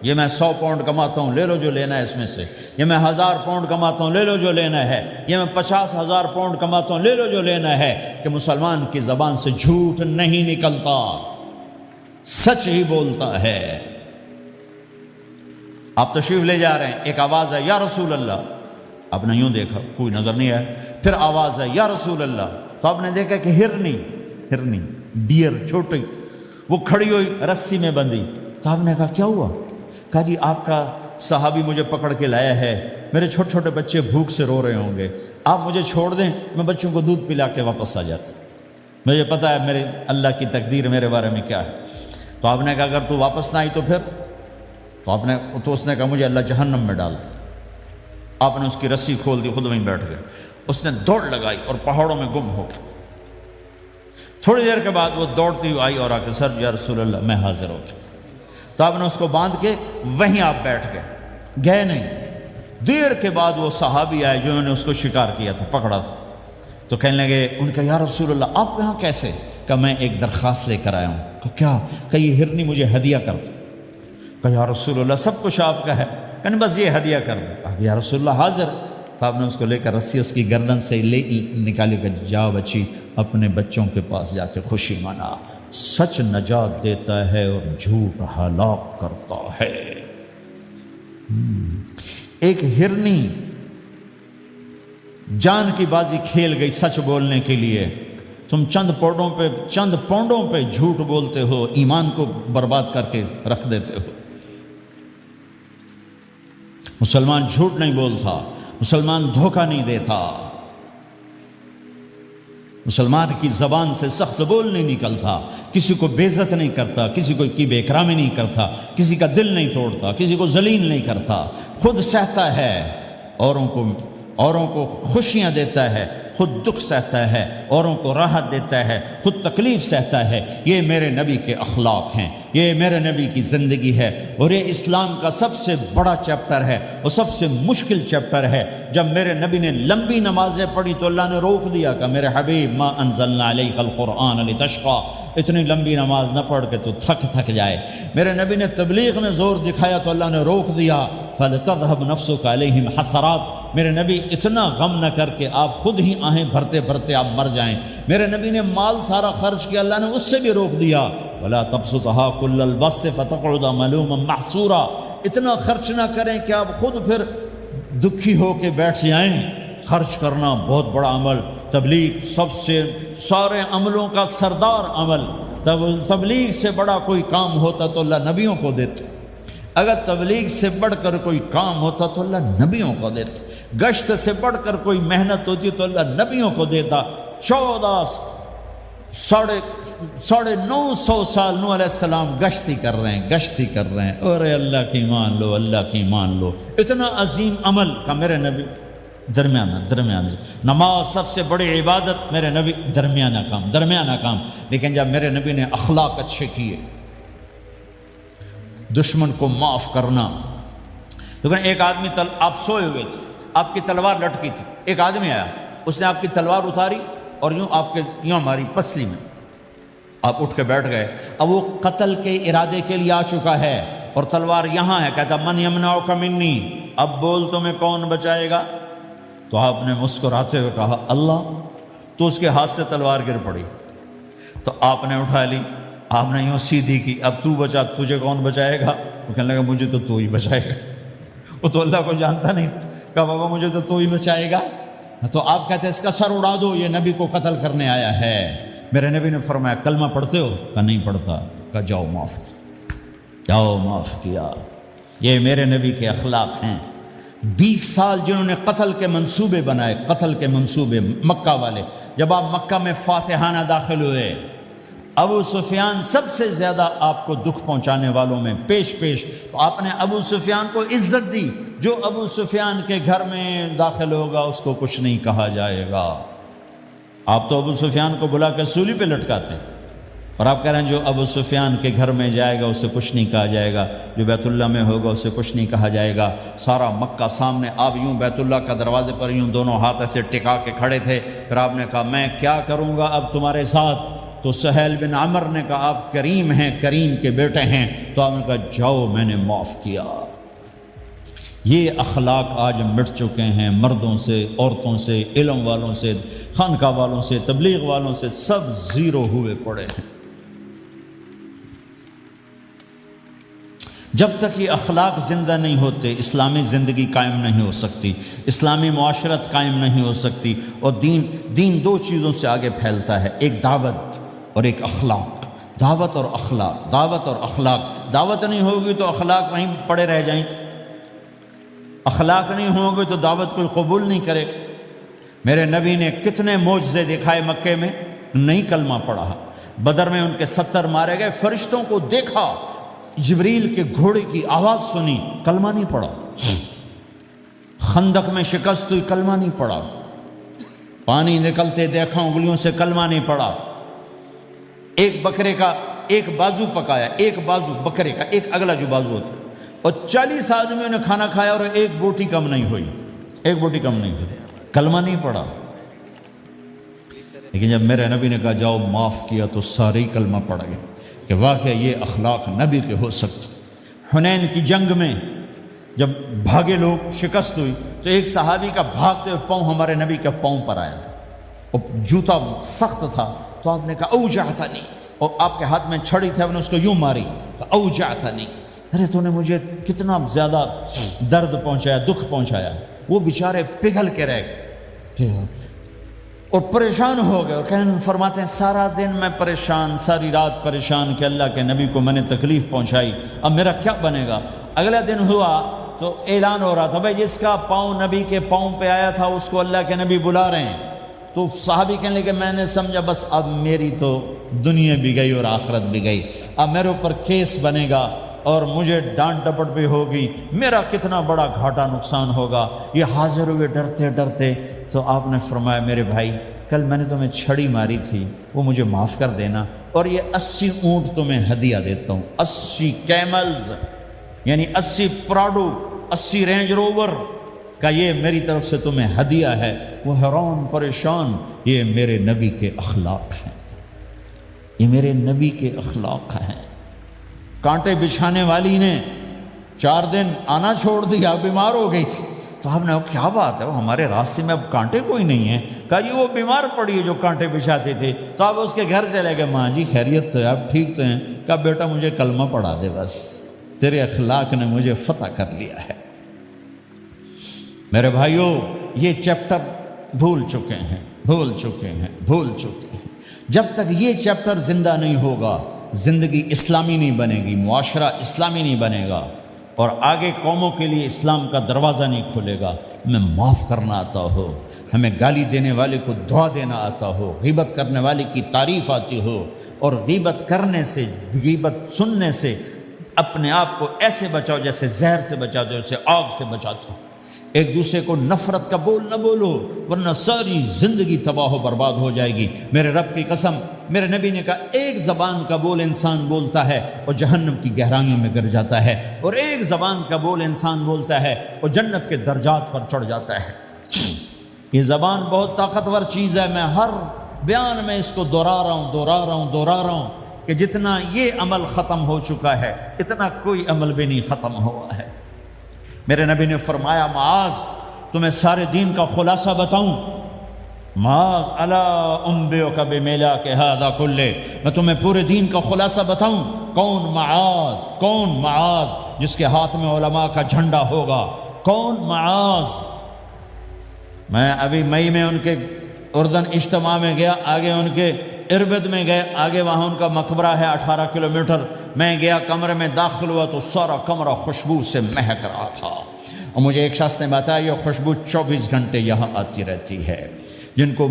یہ میں 100 پاؤنڈ کماتا ہوں، لے لو جو لینا ہے اس میں سے، یہ میں 1000 پاؤنڈ کماتا ہوں، لے لو جو لینا ہے، یہ میں 50,000 پاؤنڈ کماتا ہوں، لے لو جو لینا ہے، کہ مسلمان کی زبان سے جھوٹ نہیں نکلتا، سچ ہی بولتا ہے۔ آپ تشریف لے جا رہے ہیں، ایک آواز ہے یا رسول اللہ، آپ نے یوں دیکھا کوئی نظر نہیں آیا، پھر آواز ہے یا رسول اللہ، تو آپ نے دیکھا کہ ہرنی ڈیئر چھوٹی وہ کھڑی ہوئی رسی میں بندھی، تو آپ نے کہا کیا ہوا؟ کہا جی آپ کا صحابی مجھے پکڑ کے لایا ہے، میرے چھوٹے چھوٹے بچے بھوک سے رو رہے ہوں گے، آپ مجھے چھوڑ دیں، میں بچوں کو دودھ پلا کے واپس آ جاتا، مجھے پتا ہے میرے اللہ کی تقدیر میرے بارے میں کیا ہے۔ تو آپ نے کہا اگر تو واپس نہ آئی تو پھر؟ تو اس نے کہا مجھے اللہ جہنم میں ڈال دے۔ آپ نے اس کی رسی کھول دی، خود وہیں بیٹھ گئے، اس نے دوڑ لگائی اور پہاڑوں میں گم ہو گئے۔ تھوڑی دیر کے بعد وہ دوڑتی ہوئی آئی اور آ کے سر یا رسول اللہ میں حاضر ہو گیا، تو آپ نے اس کو باندھ کے وہیں آپ بیٹھ گئے نہیں۔ دیر کے بعد وہ صحابی آئے جنہوں نے اس کو شکار کیا تھا، پکڑا تھا، تو کہنے لگے، ان کا یا رسول اللہ آپ یہاں کیسے؟ کہ میں ایک درخواست لے کر آیا ہوں۔ کہ کیا؟ کہ یہ ہرنی مجھے ہدیہ کر دو۔ کہ یا رسول اللہ سب کچھ آپ کا ہے، کہنے بس یہ ہدیہ کر دو۔ یا رسول اللہ حاضر۔ تو آپ نے اس کو لے کر رسی اس کی گردن سے نکالی کہ جا بچی اپنے بچوں کے پاس جا کے خوشی منا، سچ نجات دیتا ہے اور جھوٹ ہلاک کرتا ہے۔ ایک ہرنی جان کی بازی کھیل گئی سچ بولنے کے لیے، تم چند پونڈوں پہ جھوٹ بولتے ہو، ایمان کو برباد کر کے رکھ دیتے ہو۔ مسلمان جھوٹ نہیں بولتا، مسلمان دھوکہ نہیں دیتا، مسلمان کی زبان سے سخت بول نہیں نکلتا، کسی کو بے عزت نہیں کرتا، کسی کو کی بے اکرامی نہیں کرتا، کسی کا دل نہیں توڑتا، کسی کو ذلیل نہیں کرتا، خود سہتا ہے، اوروں کو خوشیاں دیتا ہے، خود دکھ سہتا ہے، اوروں کو راحت دیتا ہے، خود تکلیف سہتا ہے۔ یہ میرے نبی کے اخلاق ہیں، یہ میرے نبی کی زندگی ہے، اور یہ اسلام کا سب سے بڑا چیپٹر ہے اور سب سے مشکل چیپٹر ہے۔ جب میرے نبی نے لمبی نمازیں پڑھی تو اللہ نے روک دیا کہ میرے حبیب ما انزلنا علیک القرآن لتشقی، اتنی لمبی نماز نہ پڑھ کے تو تھک جائے۔ میرے نبی نے تبلیغ میں زور دکھایا تو اللہ نے روک دیا، فلتذهب نفسک علیہم حسرات، میرے نبی اتنا غم نہ کر کے آپ خود ہی آہیں بھرتے بھرتے آپ مر جائیں۔ میرے نبی نے مال سارا خرچ کیا، اللہ نے اس سے بھی روک دیا، ولا تبسطها كل البسط فتقعد ملوما محسورا، اتنا خرچ نہ کریں کہ آپ خود پھر دکھی ہو کے بیٹھ جائیں۔ خرچ کرنا بہت بڑا عمل، تبلیغ سب سے سارے عملوں کا سردار عمل، تبلیغ سے بڑا کوئی کام ہوتا تو اللہ نبیوں کو دیتا، اگر تبلیغ سے بڑھ کر کوئی کام ہوتا تو اللہ نبیوں کو دیتا، گشت سے بڑھ کر کوئی محنت ہوتی تو اللہ نبیوں کو دیتا۔ 950 سال نوح علیہ السلام گشتی کر رہے ہیں، اور اللہ کی مان لو، اللہ کی مان لو، اتنا عظیم عمل کا میرے نبی درمیانہ نماز سب سے بڑی عبادت، میرے نبی درمیانہ کام، لیکن جب میرے نبی نے اخلاق اچھے کیے، دشمن کو معاف کرنا، لیکن ایک آدمی آپ سوئے ہوئے تھے، آپ کی تلوار لٹکی تھی، ایک آدمی آیا، اس نے آپ کی تلوار اتاری اور یوں ماری پسلی میں، آپ اٹھ کے بیٹھ گئے۔ اب وہ قتل کے ارادے کے لیے آ چکا ہے اور تلوار یہاں ہے، کہتا من یمنعک منی، اب بول تمہیں کون بچائے گا؟ تو آپ نے مسکراتے ہوئے کہا اللہ، تو اس کے ہاتھ سے تلوار گر پڑی، تو آپ نے اٹھا لی، آپ نے یوں سیدھی کی، اب تو بچا، تجھے کون بچائے گا؟ وہ کہنے لگا مجھے تو ہی بچائے گا، وہ تو اللہ کو جانتا نہیں، کہا بابا مجھے تو ہی بچائے گا۔ تو آپ کہتے ہیں اس کا سر اڑا دو، یہ نبی کو قتل کرنے آیا ہے۔ میرے نبی نے فرمایا کلمہ پڑھتے ہو؟ کہا نہیں پڑھتا۔ کہا جاؤ معاف کیا۔ یہ میرے نبی کے اخلاق ہیں۔ 20 سال جنہوں نے قتل کے منصوبے بنائے، قتل کے منصوبے، مکہ والے، جب آپ مکہ میں فاتحانہ داخل ہوئے، ابو سفیان سب سے زیادہ آپ کو دکھ پہنچانے والوں میں پیش، تو آپ نے ابو سفیان کو عزت دی۔ جو ابو سفیان کے گھر میں داخل ہوگا اس کو کچھ نہیں کہا جائے گا۔ آپ تو ابو سفیان کو بلا کے سولی پہ لٹکاتے، اور آپ کہہ رہے ہیں جو ابو سفیان کے گھر میں جائے گا اسے کچھ نہیں کہا جائے گا، جو بیت اللہ میں ہوگا اسے کچھ نہیں کہا جائے گا۔ سارا مکہ سامنے، آپ یوں بیت اللہ کا دروازے پر یوں دونوں ہاتھ ایسے ٹکا کے کھڑے تھے، پھر آپ نے کہا میں کیا کروں گا اب تمہارے ساتھ؟ تو سہیل بن عمر نے کہا آپ کریم ہیں، کریم کے بیٹے ہیں، تو آپ نے کہا جاؤ میں نے معاف کیا۔ یہ اخلاق آج مٹ چکے ہیں، مردوں سے، عورتوں سے، علم والوں سے، خانقاہ والوں سے، تبلیغ والوں سے، سب زیرو ہوئے پڑے ہیں۔ جب تک یہ اخلاق زندہ نہیں ہوتے اسلامی زندگی قائم نہیں ہو سکتی، اسلامی معاشرت قائم نہیں ہو سکتی۔ اور دین دو چیزوں سے آگے پھیلتا ہے، ایک دعوت اور ایک اخلاق۔ دعوت اور اخلاق، دعوت اور اخلاق۔ دعوت نہیں ہوگی تو اخلاق وہیں پڑے رہ جائیں گے، اخلاق نہیں ہوں گے تو دعوت کوئی قبول نہیں کرے گا۔ میرے نبی نے کتنے معجزے دکھائے مکے میں، نہیں کلمہ پڑھا۔ بدر میں ان کے 70 مارے گئے، فرشتوں کو دیکھا، جبریل کے گھوڑے کی آواز سنی، کلمہ نہیں پڑھا۔ خندق میں شکست ہوئی، کلمہ نہیں پڑھا۔ پانی نکلتے دیکھا، انگلیوں سے کلمہ نہیں پڑھا۔ ایک بکرے کا ایک بازو پکایا، ایک بازو بکرے کا، ایک اگلا جو بازو ہوتا، اور 40 آدمیوں نے کھانا کھایا اور ایک بوٹی کم نہیں ہوئی، ایک بوٹی کم نہیں ہوئی، کلمہ نہیں پڑھا۔ لیکن جب میرے نبی نے کہا جاؤ معاف کیا تو سارے ہی کلمہ پڑھ گئے کہ واقعہ یہ اخلاق نبی کے ہو سکتے۔ حنین کی جنگ میں جب بھاگے لوگ، شکست ہوئی، تو ایک صحابی کا بھاگتے ہوئے پاؤں ہمارے نبی کے پاؤں پر آیا، اور جوتا سخت تھا، تو آپ نے کہا اوجعتنی، اور آپ کے ہاتھ میں چھڑی تھی، آپ نے اس کو یوں ماری، اوجعتنی، ارے تو نے مجھے کتنا زیادہ درد پہنچایا، دکھ پہنچایا۔ وہ بیچارے پگھل کے رہ گئے اور پریشان ہو گئے، اور فرماتے ہیں سارا دن میں پریشان، ساری رات پریشان کہ اللہ کے نبی کو میں نے تکلیف پہنچائی، اب میرا کیا بنے گا؟ اگلا دن ہوا تو اعلان ہو رہا تھا بھائی جس کا پاؤں نبی کے پاؤں پہ آیا تھا اس کو اللہ کے نبی بلا رہے ہیں۔ تو صحابی کہنے لگے میں نے سمجھا بس اب میری تو دنیا بھی گئی اور آخرت بھی گئی، اب میرے اوپر کیس بنے گا اور مجھے ڈانٹ ڈپٹ بھی ہوگی، میرا کتنا بڑا گھاٹا نقصان ہوگا۔ یہ حاضر ہوئے ڈرتے ڈرتے، تو آپ نے فرمایا میرے بھائی کل میں نے تمہیں چھڑی ماری تھی، وہ مجھے معاف کر دینا، اور یہ 80 اونٹ تمہیں ہدیہ دیتا ہوں، 80 کیملز یعنی 80 پراڈو، 80 رینج روور کا یہ میری طرف سے تمہیں ہدیہ ہے۔ وہ حیران پریشان، یہ میرے نبی کے اخلاق ہیں، یہ میرے نبی کے اخلاق ہیں۔ کانٹے بچھانے والی نے 4 دن آنا چھوڑ دیا، بیمار ہو گئی تھی، تو آپ نے کہا کیا بات ہے، وہ ہمارے راستے میں اب کانٹے کوئی نہیں ہیں؟ کہا یہ وہ بیمار پڑی ہے جو کانٹے بچھاتے تھے۔ تو آپ اس کے گھر چلے گئے، ماں جی خیریت تو ہے، آپ ٹھیک تو ہیں؟ کہا بیٹا مجھے کلمہ پڑھا دے، بس تیرے اخلاق نے مجھے فتح کر لیا ہے۔ میرے بھائیوں یہ چیپٹر بھول چکے ہیں، بھول چکے ہیں، بھول چکے ہیں۔ جب تک یہ چیپٹر زندہ نہیں ہوگا زندگی اسلامی نہیں بنے گی، معاشرہ اسلامی نہیں بنے گا، اور آگے قوموں کے لیے اسلام کا دروازہ نہیں کھلے گا۔ ہمیں معاف کرنا آتا ہو، ہمیں گالی دینے والے کو دعا دینا آتا ہو، غیبت کرنے والے کی تعریف آتی ہو، اور غیبت کرنے سے، غیبت سننے سے اپنے آپ کو ایسے بچاؤ جیسے زہر سے بچاتے ہو، جیسے آگ سے بچاتے ہو۔ ایک دوسرے کو نفرت کا بول نہ بولو، ورنہ ساری زندگی تباہ و برباد ہو جائے گی۔ میرے رب کی قسم، میرے نبی نے کہا ایک زبان کا بول انسان بولتا ہے اور جہنم کی گہرائیوں میں گر جاتا ہے، اور ایک زبان کا بول انسان بولتا ہے اور جنت کے درجات پر چڑھ جاتا ہے۔ یہ زبان بہت طاقتور چیز ہے، میں ہر بیان میں اس کو دہرا رہا ہوں کہ جتنا یہ عمل ختم ہو چکا ہے اتنا کوئی عمل بھی نہیں ختم ہوا ہے۔ میرے نبی نے فرمایا معاذ تمہیں سارے دین کا خلاصہ بتاؤں؟ معاذ الا انبئک بمیلاک ھذا کلہ، میں تمہیں پورے دین کا خلاصہ بتاؤں؟ کون معاذ؟ کون معاذ جس کے ہاتھ میں علماء کا جھنڈا ہوگا؟ کون معاذ؟ میں ابھی مئی میں ان کے اردن اجتماع میں گیا، آگے ان کے اربد میں گئے، آگے وہاں ان کا مقبرہ ہے 18 کلومیٹر۔ میں گیا، کمرے میں داخل ہوا تو سارا کمرہ خوشبو سے مہک رہا تھا، اور مجھے ایک شخص نے بتایا یہ خوشبو 24 گھنٹے یہاں آتی رہتی ہے۔ جن کو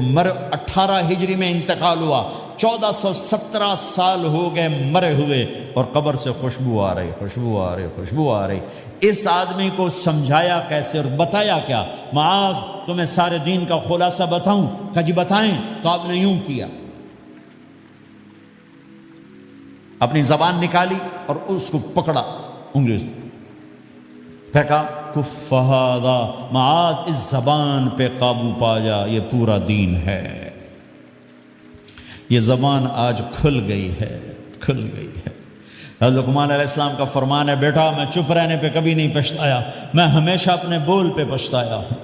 18 ہجری میں انتقال ہوا، 1417 سال ہو گئے مرے ہوئے، اور قبر سے خوشبو آ رہی، خوشبو آ رہی، خوشبو آ رہی۔ اس آدمی کو سمجھایا کیسے اور بتایا کیا؟ معاذ تمہیں سارے دین کا خلاصہ بتاؤں؟ کہا جی بتائیں۔ تو آپ نے یوں کیا، اپنی زبان نکالی اور اس کو پکڑا انگلیوں سے، پھینکا، کف ھذا، معاذ اس زبان پہ قابو پا جا، یہ پورا دین ہے۔ یہ زبان آج کھل گئی ہے، کھل گئی ہے۔ حضرت لقمان علیہ السلام کا فرمان ہے، بیٹا میں چپ رہنے پہ کبھی نہیں پچھتایا، میں ہمیشہ اپنے بول پہ پچھتایا ہوں۔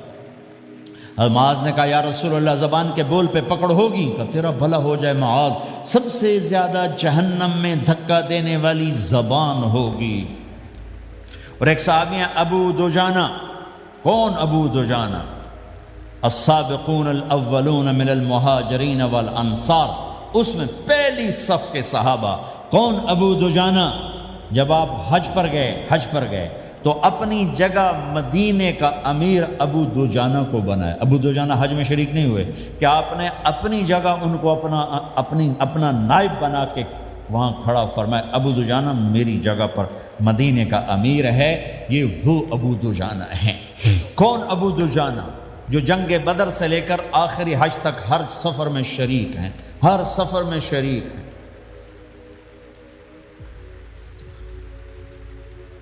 حضرت معاذ نے کہا یا رسول اللہ زبان کے بول پہ پکڑ ہوگی؟ کہ تیرا بھلا ہو جائے معاذ، سب سے زیادہ جہنم میں دھکا دینے والی زبان ہوگی۔ اور ایک صحابی ہیں ابو دجانہ۔ کون ابو دجانہ؟ السابقون الاولون من المہاجرین والانصار، اس میں پہلی صف کے صحابہ۔ کون ابو دجانہ؟ جب آپ حج پر گئے تو اپنی جگہ مدینے کا امیر ابو دجانہ کو بنایا۔ ابو دجانہ حج میں شریک نہیں ہوئے کہ آپ نے اپنی جگہ ان کو اپنا نائب بنا کے وہاں کھڑا فرمایا، ابو دجانہ میری جگہ پر مدینے کا امیر ہے، یہ وہ ابو دجانہ ہیں۔ کون ابو دجانہ؟ جو جنگ بدر سے لے کر آخری حج تک ہر سفر میں شریک ہیں، ہر سفر میں شریک ہیں۔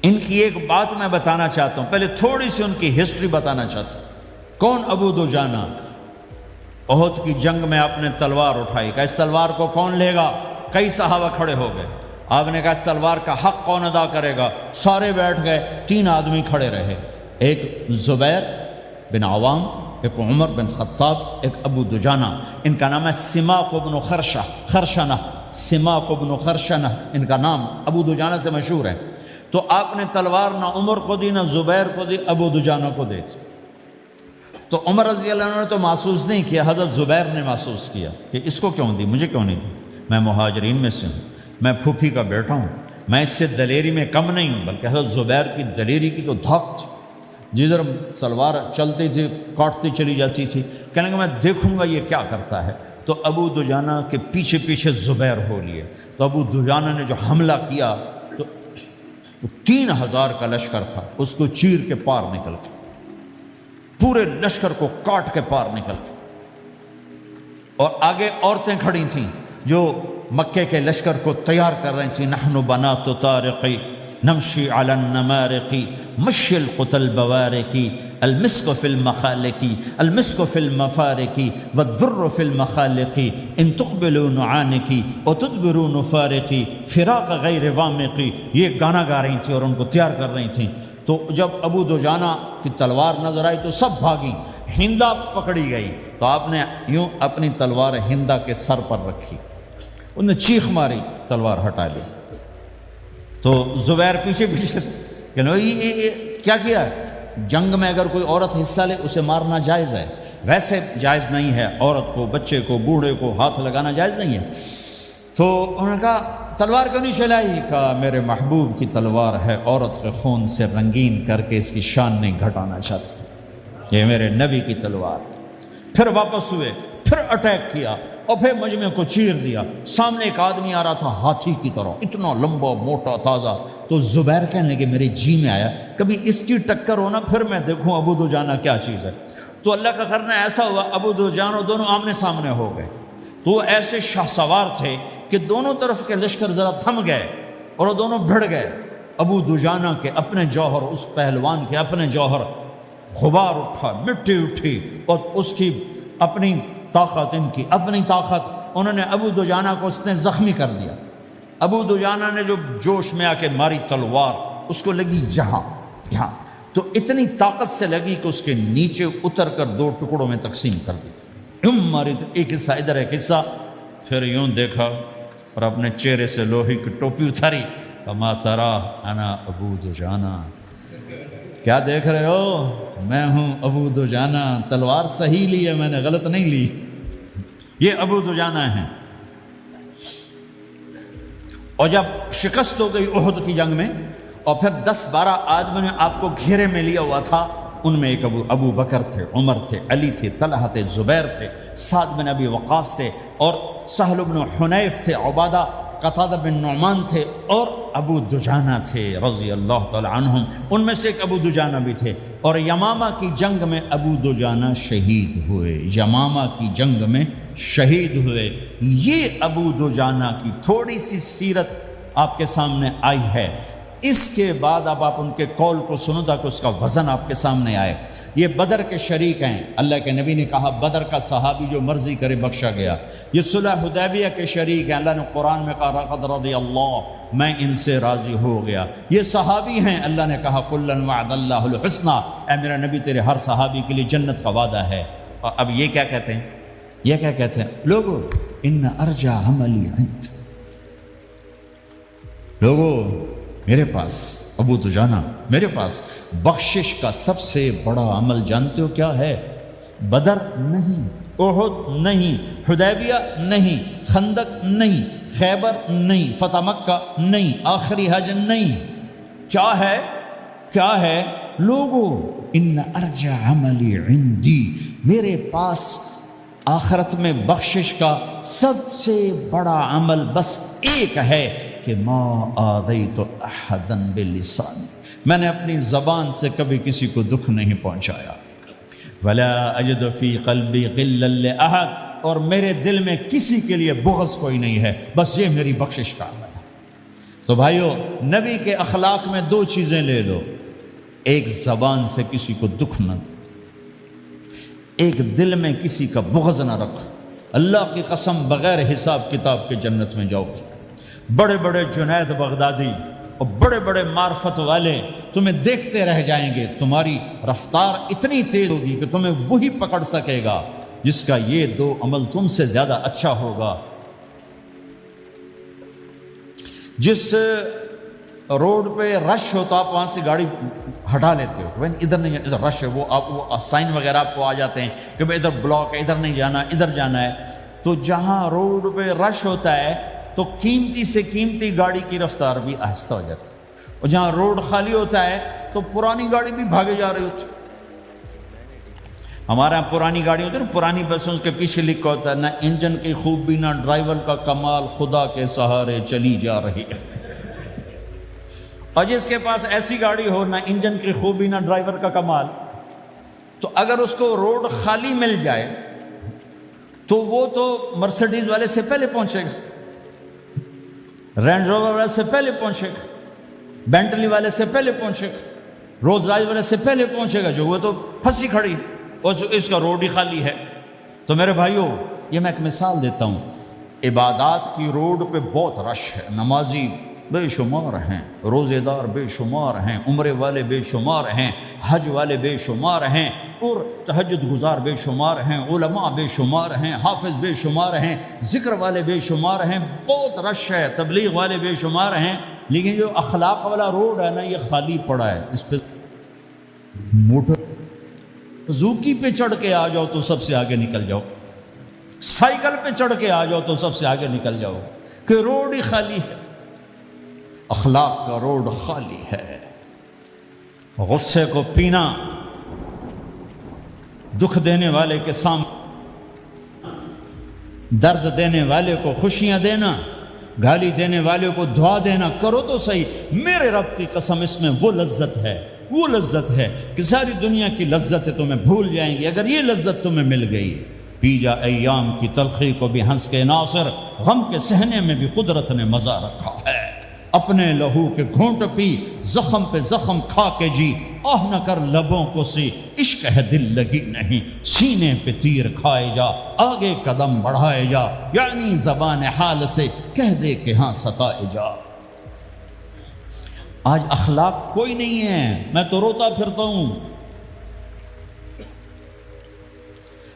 ان کی ایک بات میں بتانا چاہتا ہوں، پہلے تھوڑی سی ان کی ہسٹری بتانا چاہتا ہوں۔ کون ابو دجانہ؟ احد کی جنگ میں آپ نے تلوار اٹھائی، کہ اس تلوار کو کون لے گا؟ کئی صحابہ کھڑے ہو گئے۔ آپ نے کہا اس تلوار کا حق کون ادا کرے گا؟ سارے بیٹھ گئے، 3 آدمی کھڑے رہے، ایک زبیر بن عوام، ایک عمر بن خطاب، ایک ابو دجانہ۔ ان کا نام ہے سماق بن خرشنہ، سماق بن خرشنہ ان کا نام ابو دجانہ سے مشہور ہے۔ تو آپ نے تلوار نہ عمر کو دی، نہ زبیر کو دی، ابو دجانہ کو دی۔ تو عمر رضی اللہ عنہ نے تو محسوس نہیں کیا، حضرت زبیر نے محسوس کیا کہ اس کو کیوں دی، مجھے کیوں نہیں دی؟ میں مہاجرین میں سے ہوں، میں پھوپھی کا بیٹا ہوں، میں اس سے دلیری میں کم نہیں ہوں۔ بلکہ حضرت زبیر کی دلیری کی تو دھاک تھی، جدھر سلوار چلتی تھی کاٹتی چلی جاتی تھی، کہنے کہ میں دیکھوں گا یہ کیا کرتا ہے۔ تو ابو دجانہ کے پیچھے پیچھے زبیر ہو لیے۔ تو ابو دجانہ نے جو حملہ کیا تو 3000 کا لشکر تھا، اس کو چیر کے پار نکل کے، پورے لشکر کو کاٹ کے پار نکل کے، اور آگے عورتیں کھڑی تھیں جو مکے کے لشکر کو تیار کر رہی تھیں۔ نحن بنات طارقی نمشی علی النمارقی مشی القتل بوارقی المسک فی المخالقی المسک فی المفارقی والدر فی المخالقی ان تقبلوا نعانقی وتدبروا نفارقی فراق غیر وامقی، یہ گانا گا رہی تھیں اور ان کو تیار کر رہی تھیں۔ تو جب ابو دجانہ کی تلوار نظر آئی تو سب بھاگی، ہندا پکڑی گئی۔ تو آپ نے یوں اپنی تلوار ہندا کے سر پر رکھی، انہوں نے چیخ ماری، تلوار ہٹا لی۔ تو زبیر پیچھے پیچھے کہ یہ کیا کیا ہے؟ جنگ میں اگر کوئی عورت حصہ لے اسے مارنا جائز ہے، ویسے جائز نہیں ہے، عورت کو، بچے کو، بوڑھے کو ہاتھ لگانا جائز نہیں ہے۔ تو انہوں نے کہا تلوار کیوں نہیں چلائی؟ کہا میرے محبوب کی تلوار ہے، عورت کے خون سے رنگین کر کے اس کی شان نہیں گھٹانا چاہتا، یہ میرے نبی کی تلوار۔ پھر واپس ہوئے، پھر اٹیک کیا اور پھر مجمع کو چیر دیا۔ سامنے ایک آدمی آ رہا تھا ہاتھی کی طرح، اتنا لمبا موٹا تازہ۔ تو زبیر کہنے لگے میرے جی میں آیا کبھی اس کی ٹکر ہونا، پھر میں دیکھوں ابو دجانہ کیا چیز ہے۔ تو اللہ کا کرنا ایسا ہوا، ابو دجانہ دونوں آمنے سامنے ہو گئے۔ تو وہ ایسے شاہ سوار تھے کہ دونوں طرف کے لشکر ذرا تھم گئے اور وہ دونوں بھڑ گئے۔ ابو دجانہ کے اپنے جوہر، اس پہلوان کے اپنے جوہر، غبار اٹھا، مٹی اٹھی، اور اس کی اپنی طاقت، ان کی اپنی طاقت، انہوں نے ابو دجانہ کو اس نے زخمی کر دیا۔ ابو دجانہ نے جو جوش میں آ کے ماری تلوار، اس کو لگی یہاں، تو اتنی طاقت سے لگی کہ اس کے نیچے اتر کر 2 ٹکڑوں میں تقسیم کر دی۔ یوں ماری، ایک حصہ ادھر ایک حصہ، پھر یوں دیکھا اور اپنے چہرے سے لوہے کی ٹوپی اتاری، کما ترا انا ابو دجانہ، کیا دیکھ رہے ہو؟ میں ہوں ابو دجانہ، تلوار صحیح لی ہے میں نے، غلط نہیں لی۔ یہ ابو دجانہ ہیں۔ اور جب شکست ہو گئی احد کی جنگ میں، اور پھر 10-12 آدمی نے آپ کو گھیرے میں لیا ہوا تھا، ان میں ایک ابو بکر تھے، عمر تھے، علی تھے، طلحہ تھے، زبیر تھے، سعد بن ابی وقاص تھے، اور سہل بن حنیف تھے، عبادہ قتادہ بن نعمان تھے، اور ابو دجانہ تھے رضی اللہ تعالی عنہم۔ ان میں سے ایک ابو دجانہ بھی تھے، اور یمامہ کی جنگ میں ابو دجانہ شہید ہوئے، یمامہ کی جنگ میں شہید ہوئے۔ یہ ابو دجانہ کی تھوڑی سی سیرت آپ کے سامنے آئی ہے، اس کے بعد اب آپ ان کے قول کو سنو تاکہ اس کا وزن آپ کے سامنے آئے۔ یہ بدر کے شریک ہیں، اللہ کے نبی نے کہا بدر کا صحابی جو مرضی کرے بخشا گیا۔ یہ صلح حدیبیہ کے شریک ہیں، اللہ نے قرآن میں کہا لقد رضی اللہ، میں ان سے راضی ہو گیا۔ یہ صحابی ہیں، اللہ نے کہا کلا وعد اللہ الحسنی، اے میرا نبی تیرے ہر صحابی کے لیے جنت کا وعدہ ہے۔ اور اب یہ کیا کہتے ہیں؟ یہ کیا کہتے ہیں لوگو؟ ان ارجع عملی عند، لوگو میرے پاس، ابو دجانہ میرے پاس بخشش کا سب سے بڑا عمل جانتے ہو کیا ہے؟ بدر نہیں، احد نہیں، حدیبیہ نہیں، خندق نہیں، خیبر نہیں، فتح مکہ نہیں، آخری حج نہیں، کیا ہے؟ کیا ہے لوگو؟ ان ارجع عملی عندی، میرے پاس آخرت میں بخشش کا سب سے بڑا عمل بس ایک ہے کہ ما آذیت احدا بلسانی، میں نے اپنی زبان سے کبھی کسی کو دکھ نہیں پہنچایا۔ ولا اجد فی قلبی غلا لاحد، اور میرے دل میں کسی کے لیے بغض کوئی نہیں ہے، بس یہ میری بخشش کا عمل ہے۔ تو بھائیو، نبی کے اخلاق میں دو چیزیں لے لو، ایک زبان سے کسی کو دکھ نہ دو، ایک دل میں کسی کا بغض نہ رکھ۔ اللہ کی قسم بغیر حساب کتاب کے جنت میں جاؤ گے۔ بڑے بڑے جنید بغدادی اور بڑے بڑے معرفت والے تمہیں دیکھتے رہ جائیں گے، تمہاری رفتار اتنی تیز ہوگی کہ تمہیں وہی پکڑ سکے گا جس کا یہ دو عمل تم سے زیادہ اچھا ہوگا۔ جس روڈ پہ رش ہوتا آپ وہاں سے گاڑی ہٹا لیتے ہو، ادھر نہیں، ادھر رش ہے، وہ سائن وغیرہ آپ کو آ جاتے ہیں کہ بھائی ادھر بلاک ہے، ادھر نہیں جانا، ادھر جانا ہے۔ تو جہاں روڈ پہ رش ہوتا ہے تو قیمتی سے قیمتی گاڑی کی رفتار بھی آہستہ ہو جاتی ہے، اور جہاں روڈ خالی ہوتا ہے تو پرانی گاڑی بھی بھاگے جا رہی ہوتی ہے۔ ہمارے یہاں پرانی گاڑی ہوتی ہے نا، پرانی بسوں کے پیچھے لکھا ہوتا ہے نہ انجن کی خوبی نہ ڈرائیور کا کمال، خدا کے سہارے چلی جا رہی ہے۔ اور جس کے پاس ایسی گاڑی ہو، نہ انجن کی خوبی نہ ڈرائیور کا کمال، تو اگر اس کو روڈ خالی مل جائے تو وہ تو مرسیڈیز والے سے پہلے پہنچے گا، رینج روور والے سے پہلے پہنچے گا، بینٹلی والے سے پہلے پہنچے گا، رولز رائس والے سے پہلے پہنچے گا، جو وہ تو پھنسی کھڑی اور اس کا روڈ ہی خالی ہے۔ تو میرے بھائیوں، یہ میں ایک مثال دیتا ہوں، عبادات کی روڈ پہ بہت رش ہے، نمازی بے شمار ہیں، روزے دار بے شمار ہیں، عمرے والے بے شمار ہیں، حج والے بے شمار ہیں، اور تہجد گزار بے شمار ہیں، علماء بے شمار ہیں، حافظ بے شمار ہیں، ذکر والے بے شمار ہیں، بہت رش ہے، تبلیغ والے بے شمار ہیں، لیکن جو اخلاق والا روڈ ہے نا، یہ خالی پڑا ہے۔ اس پہ موٹر زوکی پہ چڑھ کے آ جاؤ تو سب سے آگے نکل جاؤ، سائیکل پہ چڑھ کے آ جاؤ تو سب سے آگے نکل جاؤ، کہ روڈ ہی خالی ہے۔ اخلاق کا روڈ خالی ہے۔ غصے کو پینا، دکھ دینے والے کے سامنے، درد دینے والے کو خوشیاں دینا، گالی دینے والے کو دعا دینا، کرو تو صحیح۔ میرے رب کی قسم، اس میں وہ لذت ہے، وہ لذت ہے کہ ساری دنیا کی لذتیں تمہیں بھول جائیں گی اگر یہ لذت تمہیں مل گئی۔ پی جا ایام کی تلخی کو بھی ہنس کے ناصر، غم کے سہنے میں بھی قدرت نے مزہ رکھا ہے۔ اپنے لہو کے گھونٹ پی، زخم پہ زخم کھا کے جی، آہ نہ کر لبوں کو سی، عشق ہے دل لگی نہیں، سینے پہ تیر کھائے جا، آگے قدم بڑھائے جا، یعنی زبان حال سے کہہ دے کہ ہاں ستائے جا۔ آج اخلاق کوئی نہیں ہے، میں تو روتا پھرتا ہوں۔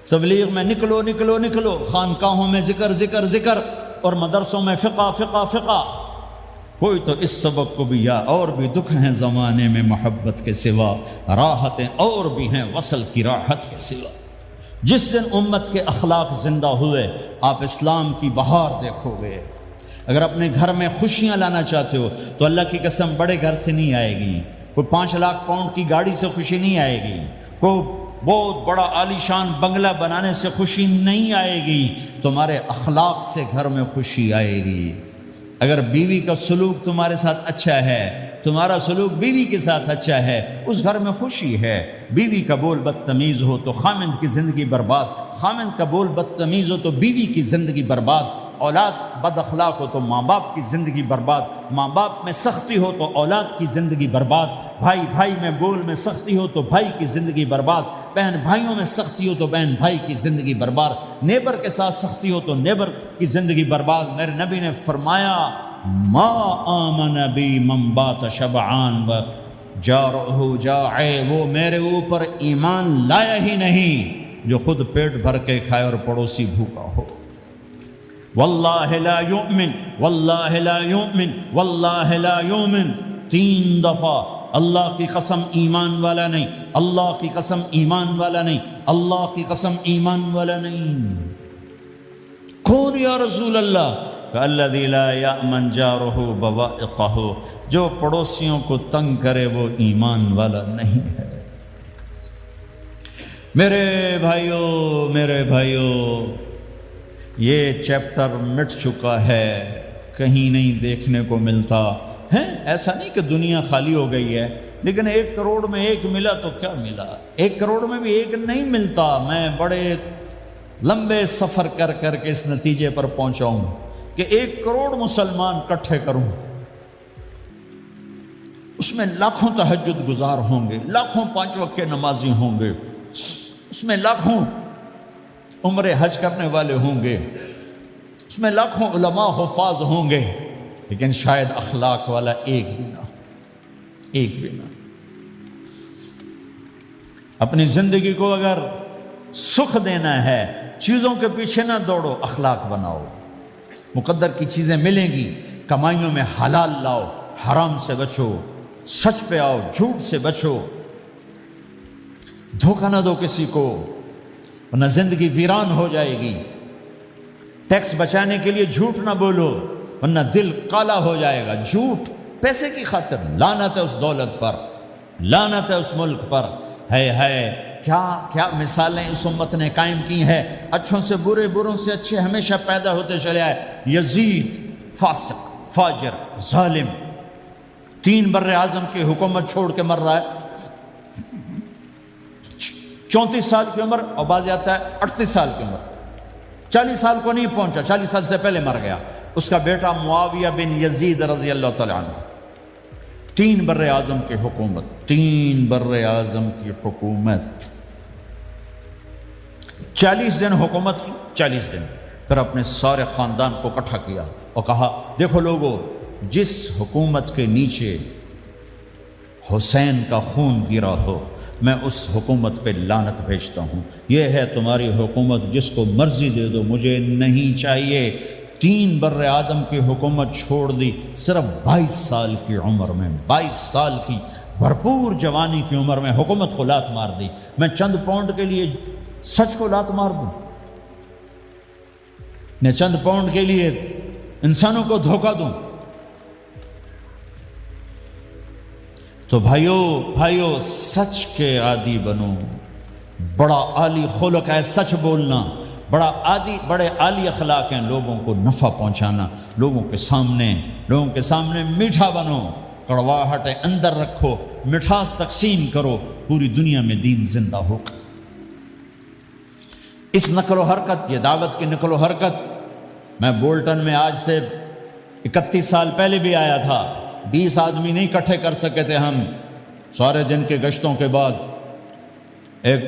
تبلیغ میں نکلو نکلو نکلو، خانقاہوں میں ذکر ذکر ذکر، اور مدرسوں میں فقہ فقہ فقہ۔ کوئی تو اس سبق کو بھی، یا اور بھی دکھ ہیں زمانے میں محبت کے سوا، راحتیں اور بھی ہیں وصل کی راحت کے سوا۔ جس دن امت کے اخلاق زندہ ہوئے، آپ اسلام کی بہار دیکھو گے۔ اگر اپنے گھر میں خوشیاں لانا چاہتے ہو تو اللہ کی قسم بڑے گھر سے نہیں آئے گی، کوئی 5 لاکھ پاؤنڈ کی گاڑی سے خوشی نہیں آئے گی، کوئی بہت بڑا عالی شان بنگلہ بنانے سے خوشی نہیں آئے گی، تمہارے اخلاق سے گھر میں خوشی آئے گی۔ اگر بیوی کا سلوک تمہارے ساتھ اچھا ہے، تمہارا سلوک بیوی کے ساتھ اچھا ہے، اس گھر میں خوشی ہے۔ بیوی کا بول بدتمیز ہو تو خامند کی زندگی برباد، خامند کا بول بدتمیز ہو تو بیوی کی زندگی برباد۔ اولاد بد اخلاق ہو تو ماں باپ کی زندگی برباد، ماں باپ میں سختی ہو تو اولاد کی زندگی برباد، بھائی بھائی میں بول میں سختی ہو تو بھائی کی زندگی برباد، بہن بھائیوں میں سختی ہو تو بہن بھائی کی زندگی برباد، نیبر کے ساتھ سختی ہو تو نیبر کی زندگی برباد۔ میرے نبی نے فرمایا ما آمن بی من بات شبعان و جارہ جاع، وہ میرے اوپر ایمان لایا ہی نہیں جو خود پیٹ بھر کے کھائے اور پڑوسی بھوکا ہو۔ واللہ لا یؤمن، واللہ لا یؤمن، واللہ لا یؤمن، 3 دفعہ اللہ کی قسم ایمان والا نہیں، اللہ کی قسم ایمان والا نہیں، اللہ کی قسم ایمان والا نہیں۔ کون یا رسول اللہ؟ الذی لا یأمن جارہ بوائقہ، جو پڑوسیوں کو تنگ کرے وہ ایمان والا نہیں ہے۔ میرے بھائیوں یہ چیپٹر مٹ چکا ہے، کہیں نہیں دیکھنے کو ملتا ہے۔ ایسا نہیں کہ دنیا خالی ہو گئی ہے، لیکن 1 کروڑ میں 1 ملا تو کیا ملا، 1 کروڑ میں بھی 1 نہیں ملتا۔ میں بڑے لمبے سفر کر کے اس نتیجے پر پہنچا ہوں کہ 1 کروڑ مسلمان اکٹھے کروں، اس میں لاکھوں تہجد گزار ہوں گے، لاکھوں 5 وقت کے نمازی ہوں گے، اس میں لاکھوں عمرہ حج کرنے والے ہوں گے، اس میں لاکھوں علماء حفاظ ہوں گے، لیکن شاید اخلاق والا ایک بھی نہ۔ اپنی زندگی کو اگر سکھ دینا ہے، چیزوں کے پیچھے نہ دوڑو، اخلاق بناؤ۔ مقدر کی چیزیں ملیں گی، کمائیوں میں حلال لاؤ، حرام سے بچو، سچ پہ آؤ، جھوٹ سے بچو، دھوکہ نہ دو کسی کو، ورنہ زندگی ویران ہو جائے گی۔ ٹیکس بچانے کے لیے جھوٹ نہ بولو، ورنہ دل کالا ہو جائے گا۔ جھوٹ پیسے کی خاطر، لعنت ہے اس دولت پر، لعنت ہے اس ملک پر۔ کیا مثالیں اس امت نے قائم کی ہیں، اچھوں سے برے، بروں سے اچھے ہمیشہ پیدا ہوتے چلے آئے۔ یزید فاسق، فاجر، ظالم، 3 بر اعظم کی حکومت چھوڑ کے مر رہا ہے، 34 سال کی عمر، اور بعض آتا ہے 38 سال کی عمر، 40 سال کو نہیں پہنچا، 40 سال سے پہلے مر گیا۔ اس کا بیٹا معاویہ بن یزید رضی اللہ تعالیٰ عنہ، 3 بر اعظم کی حکومت، 3 بر اعظم کی حکومت، 40 دن حکومت کی، 40 دن، پھر اپنے سارے خاندان کو اکٹھا کیا اور کہا دیکھو لوگو، جس حکومت کے نیچے حسین کا خون گرا ہو، میں اس حکومت پہ لعنت بھیجتا ہوں۔ یہ ہے تمہاری حکومت، جس کو مرضی دے دو، مجھے نہیں چاہیے۔ 3 بر اعظم کی حکومت چھوڑ دی، صرف 22 سال کی عمر میں، 22 سال کی بھرپور جوانی کی عمر میں حکومت کو لات مار دی۔ میں چند پاؤنڈ کے لیے سچ کو لات مار دوں، میں چند پاؤنڈ کے لیے انسانوں کو دھوکہ دوں؟ تو بھائیو سچ کے عادی بنو۔ بڑا عالی خلق ہے سچ بولنا، بڑے عالی اخلاق ہیں لوگوں کو نفع پہنچانا، لوگوں کے سامنے میٹھا بنو، کڑواہٹ اندر رکھو، مٹھاس تقسیم کرو، پوری دنیا میں دین زندہ ہوگا۔ اس نقل و حرکت، یہ دعوت کی نقل و حرکت، میں بولٹن میں آج سے 31 سال پہلے بھی آیا تھا، 20 آدمی نہیں اکٹھے کر سکے تھے ہم، سارے دن کے گشتوں کے بعد۔ ایک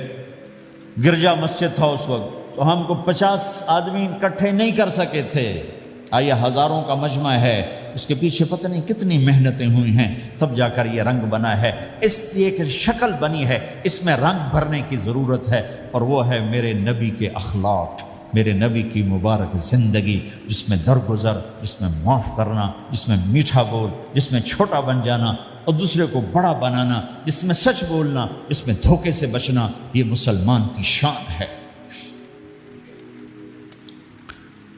گرجا مسجد تھا اس وقت، تو ہم کو 50 آدمی اکٹھے نہیں کر سکے تھے۔ آئیے ہزاروں کا مجمع ہے، اس کے پیچھے پتہ نہیں کتنی محنتیں ہوئی ہیں، تب جا کر یہ رنگ بنا ہے، اس ایک شکل بنی ہے، اس میں رنگ بھرنے کی ضرورت ہے، اور وہ ہے میرے نبی کے اخلاق، میرے نبی کی مبارک زندگی، جس میں درگزر، جس میں معاف کرنا، جس میں میٹھا بول، جس میں چھوٹا بن جانا اور دوسرے کو بڑا بنانا، جس میں سچ بولنا، جس میں دھوکے سے بچنا، یہ مسلمان کی شان ہے۔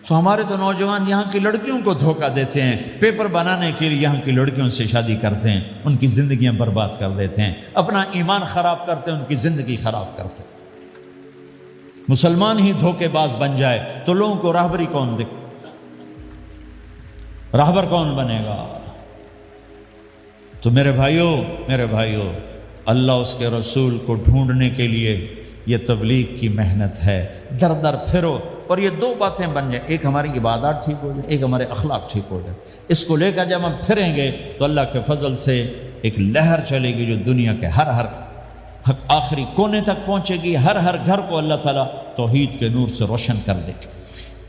تو ہمارے تو نوجوان یہاں کی لڑکیوں کو دھوکہ دیتے ہیں، پیپر بنانے کے لیے یہاں کی لڑکیوں سے شادی کرتے ہیں، ان کی زندگیاں برباد کر دیتے ہیں، اپنا ایمان خراب کرتے ہیں، ان کی زندگی خراب کرتے ہیں۔ مسلمان ہی دھوکے باز بن جائے تو لوگوں کو راہبری کون دے، راہبر کون بنے گا؟ تو میرے بھائیوں، اللہ اس کے رسول کو ڈھونڈنے کے لیے یہ تبلیغ کی محنت ہے، در در پھرو اور یہ دو باتیں بن جائیں، ایک ہماری عبادات ٹھیک ہو جائے، ایک ہمارے اخلاق ٹھیک ہو جائے۔ اس کو لے کر جب ہم پھریں گے تو اللہ کے فضل سے ایک لہر چلے گی جو دنیا کے ہر آخری کونے تک پہنچے گی، ہر گھر کو اللہ تعالیٰ توحید کے نور سے روشن کر دے گا۔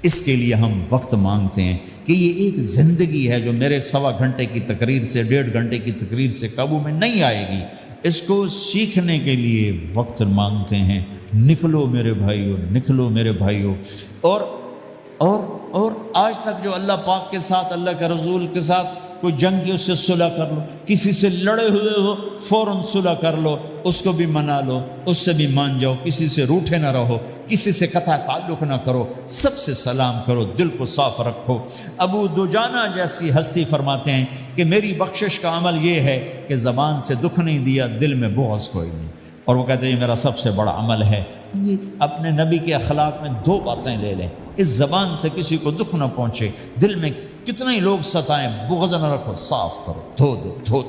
اس کے لیے ہم وقت مانگتے ہیں کہ یہ ایک زندگی ہے جو میرے 1.25 گھنٹے کی تقریر سے 1.5 گھنٹے کی تقریر سے قابو میں نہیں آئے گی۔ اس کو سیکھنے کے لیے وقت مانگتے ہیں۔ نکلو میرے بھائیو، نکلو میرے بھائیو۔ اور آج تک جو اللہ پاک کے ساتھ، اللہ کے رسول کے ساتھ کوئی جنگ کی، اس سے صلح کر لو، کسی سے لڑے ہوئے ہو فوراً صلح کر لو، اس کو بھی منا لو، اس سے بھی مان جاؤ، کسی سے روٹھے نہ رہو، کسی سے قطع تعلق نہ کرو، سب سے سلام کرو، دل کو صاف رکھو۔ ابو دجانہ جیسی ہستی فرماتے ہیں کہ میری بخشش کا عمل یہ ہے کہ زبان سے دکھ نہیں دیا، دل میں بغض کوئی نہیں، اور وہ کہتے ہیں یہ میرا سب سے بڑا عمل ہے۔ اپنے نبی کے اخلاق میں 2 باتیں لے لیں، اس زبان سے کسی کو دکھ نہ پہنچے، دل میں کتنے ہی لوگ ستائیں، بغض نہ رکھو، صاف کرو، دھو دو،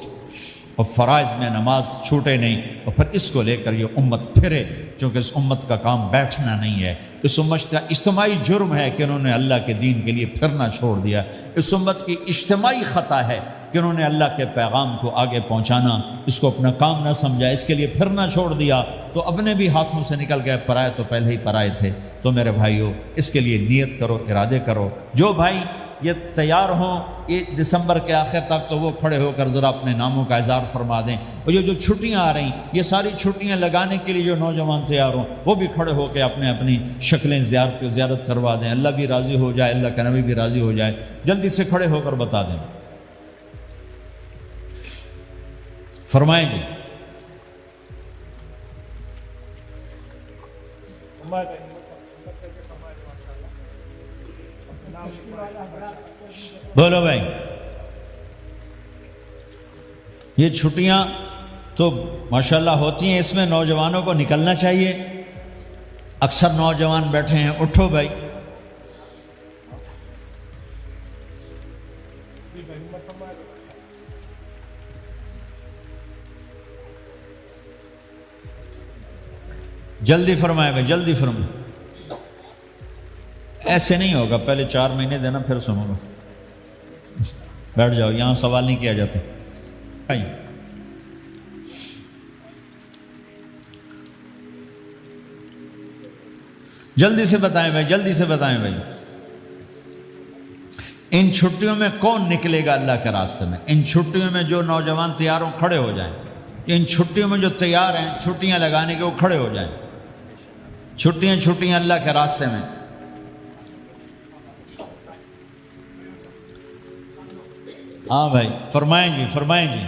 اور فرائض میں نماز چھوٹے نہیں، اور پھر اس کو لے کر یہ امت پھرے، چونکہ اس امت کا کام بیٹھنا نہیں ہے۔ اس امت کا اجتماعی جرم ہے کہ انہوں نے اللہ کے دین کے لیے پھرنا چھوڑ دیا۔ اس امت کی اجتماعی خطا ہے کہ انہوں نے اللہ کے پیغام کو آگے پہنچانا اس کو اپنا کام نہ سمجھا، اس کے لیے پھرنا چھوڑ دیا تو اپنے بھی ہاتھوں سے نکل گئے، پرائے تو پہلے ہی پرائے تھے۔ تو میرے بھائیو، اس کے لیے نیت کرو، ارادے کرو۔ جو بھائی یہ تیار ہوں یہ دسمبر کے آخر تک، تو وہ کھڑے ہو کر ذرا اپنے ناموں کا اظہار فرما دیں، اور جو چھٹیاں آ رہی یہ ساری چھٹیاں لگانے کے لیے جو نوجوان تیار ہوں وہ بھی کھڑے ہو کے اپنی شکلیں زیارت کروا دیں، اللہ بھی راضی ہو جائے، اللہ کا نبی بھی راضی ہو جائے۔ جلدی سے کھڑے ہو کر بتا دیں، فرمائیں جی۔ بولو بھائی، یہ چھٹیاں تو ماشاءاللہ ہوتی ہیں، اس میں نوجوانوں کو نکلنا چاہیے۔ اکثر نوجوان بیٹھے ہیں، اٹھو بھائی۔ جلدی فرمائے بھائی، جلدی فرمائے۔ ایسے نہیں ہوگا، پہلے 4 مہینے دینا پھر سنو گا۔ بیٹھ جاؤ، یہاں سوال نہیں کیا جاتا۔ جلدی سے بتائیں بھائی، جلدی سے بتائیں بھائی۔ ان چھٹیوں میں کون نکلے گا اللہ کے راستے میں؟ ان چھٹیوں میں جو نوجوان تیار ہوں کھڑے ہو جائیں۔ ان چھٹیوں میں جو تیار ہیں چھٹیاں لگانے کے، وہ کھڑے ہو جائیں۔ چھٹیاں اللہ کے راستے میں۔ ہاں بھائی، فرمائیں جی، فرمائیں جی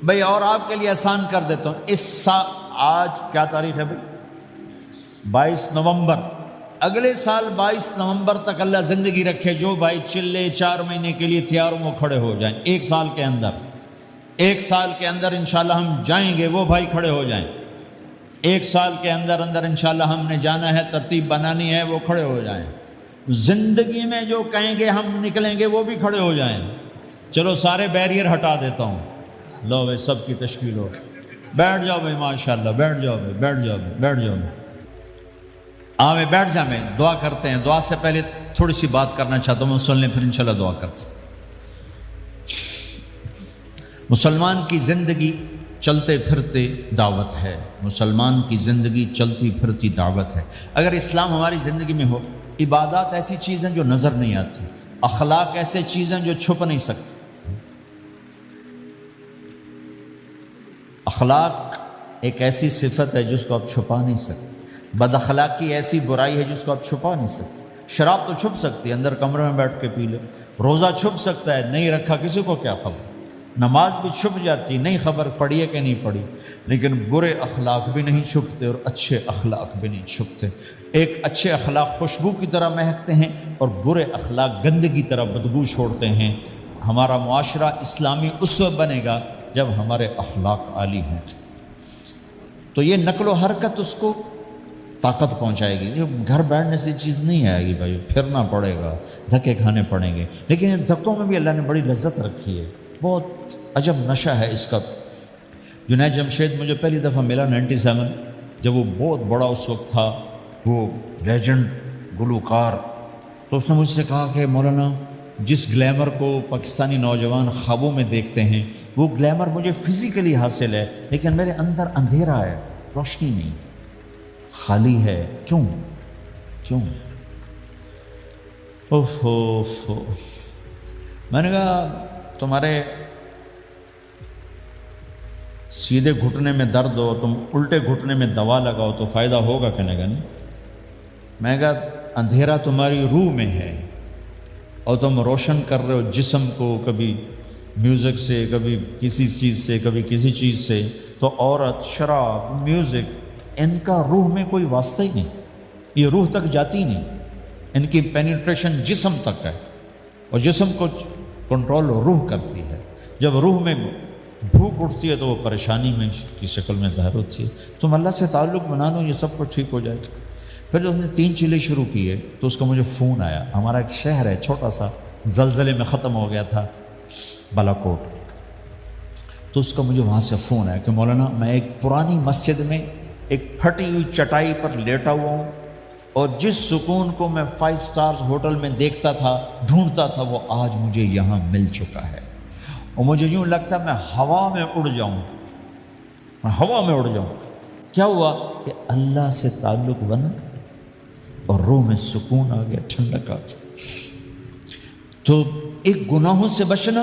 بھائی۔ اور آپ کے لیے آسان کر دیتا ہوں، اس سال آج کیا تاریخ ہے بھائی؟ 22 نومبر۔ اگلے سال 22 نومبر تک اللہ زندگی رکھے، جو بھائی چلے 4 مہینے کے لیے تیار ہوں وہ کھڑے ہو جائیں۔ 1 سال کے اندر، 1 سال کے اندر انشاءاللہ ہم جائیں گے، وہ بھائی کھڑے ہو جائیں۔ 1 سال کے اندر انشاءاللہ ہم نے جانا ہے، ترتیب بنانی ہے، وہ کھڑے ہو جائیں۔ زندگی میں جو کہیں گے ہم نکلیں گے، وہ بھی کھڑے ہو جائیں۔ چلو سارے بیریئر ہٹا دیتا ہوں، لو بھائی سب کی تشکیل ہو، بیٹھ جاؤ بھائی، ماشاءاللہ بیٹھ جاؤ بھائی، بیٹھ جاؤ بھائی، بیٹھ جاؤ بھائی۔ ہاں بھائی بیٹھ جائیں، میں دعا کرتے ہیں۔ دعا سے پہلے تھوڑی سی بات کرنا چاہتا ہوں، سن لیں پھر انشاءاللہ دعا کرتے ہیں۔ مسلمان کی زندگی چلتے پھرتے دعوت ہے، مسلمان کی زندگی چلتی پھرتی دعوت ہے۔ اگر اسلام ہماری زندگی میں ہو، عبادات ایسی چیزیں جو نظر نہیں آتی، اخلاق ایسے چیزیں جو چھپ نہیں سکتی۔ اخلاق ایک ایسی صفت ہے جس کو آپ چھپا نہیں سکتے، بد اخلاقی ایسی برائی ہے جس کو آپ چھپا نہیں سکتے۔ شراب تو چھپ سکتی ہے، اندر کمرے میں بیٹھ کے پی لے، روزہ چھپ سکتا ہے، نہیں رکھا کسی کو کیا خبر، نماز بھی چھپ جاتی، نہیں خبر پڑھی ہے کہ نہیں پڑھی، لیکن برے اخلاق بھی نہیں چھپتے اور اچھے اخلاق بھی نہیں چھپتے۔ ایک اچھے اخلاق خوشبو کی طرح مہکتے ہیں اور برے اخلاق گندگی کی طرح بدبو چھوڑتے ہیں۔ ہمارا معاشرہ اسلامی اس وقت بنے گا جب ہمارے اخلاق عالی ہوں۔ تو یہ نقل و حرکت اس کو طاقت پہنچائے گی۔ گھر بیٹھنے سے چیز نہیں آئے گی بھائی، پھرنا پڑے گا، دھکے کھانے پڑیں گے، لیکن ان دھکوں میں بھی اللہ نے بڑی لذت رکھی ہے، بہت عجب نشہ ہے اس کا۔ جنید جمشید مجھے پہلی دفعہ ملا 97، جب وہ بہت بڑا اس وقت تھا، وہ لیجنڈ گلوکار. تو اس نے مجھ سے کہا کہ مولانا جس گلیمر کو پاکستانی نوجوان خوابوں میں دیکھتے ہیں وہ گلیمر مجھے فزیکلی حاصل ہے، لیکن میرے اندر اندھیرا ہے، روشنی نہیں، خالی ہے. کیوں؟ میں نے کہا تمہارے سیدھے گھٹنے میں درد ہو، تم الٹے گھٹنے میں دوا لگاؤ تو فائدہ ہوگا کہ نہیں؟ میں نے کہا اندھیرا تمہاری روح میں ہے اور تم روشن کر رہے ہو جسم کو، کبھی میوزک سے، کبھی کسی چیز سے، کبھی کسی چیز سے. تو عورت، شراب، میوزک، ان کا روح میں کوئی واسطہ ہی نہیں، یہ روح تک جاتی نہیں. ان کی پینیٹریشن جسم تک ہے اور جسم کو کنٹرول روح کرتی ہے. جب روح میں بھوک اٹھتی ہے تو وہ پریشانی میں کی شکل میں ظاہر ہوتی ہے. تم اللہ سے تعلق بنا لو، یہ سب کچھ ٹھیک ہو جائے گا. پھر جب ہم نے 3 چیلے شروع کیے تو اس کا مجھے فون آیا. ہمارا ایک شہر ہے چھوٹا سا، زلزلے میں ختم ہو گیا تھا، بالا کوٹ. تو اس کا مجھے وہاں سے فون آیا کہ مولانا میں ایک پرانی مسجد میں ایک پھٹی ہوئی چٹائی پر لیٹا ہوا ہوں اور جس سکون کو میں 5 سٹارز ہوٹل میں دیکھتا تھا، ڈھونڈتا تھا، وہ آج مجھے یہاں مل چکا ہے. اور مجھے یوں لگتا میں ہوا میں اڑ جاؤں. کیا ہوا کہ اللہ سے تعلق بنا اور روح میں سکون آ گیا، ٹھنڈک آ گیا. تو ایک گناہوں سے بچنا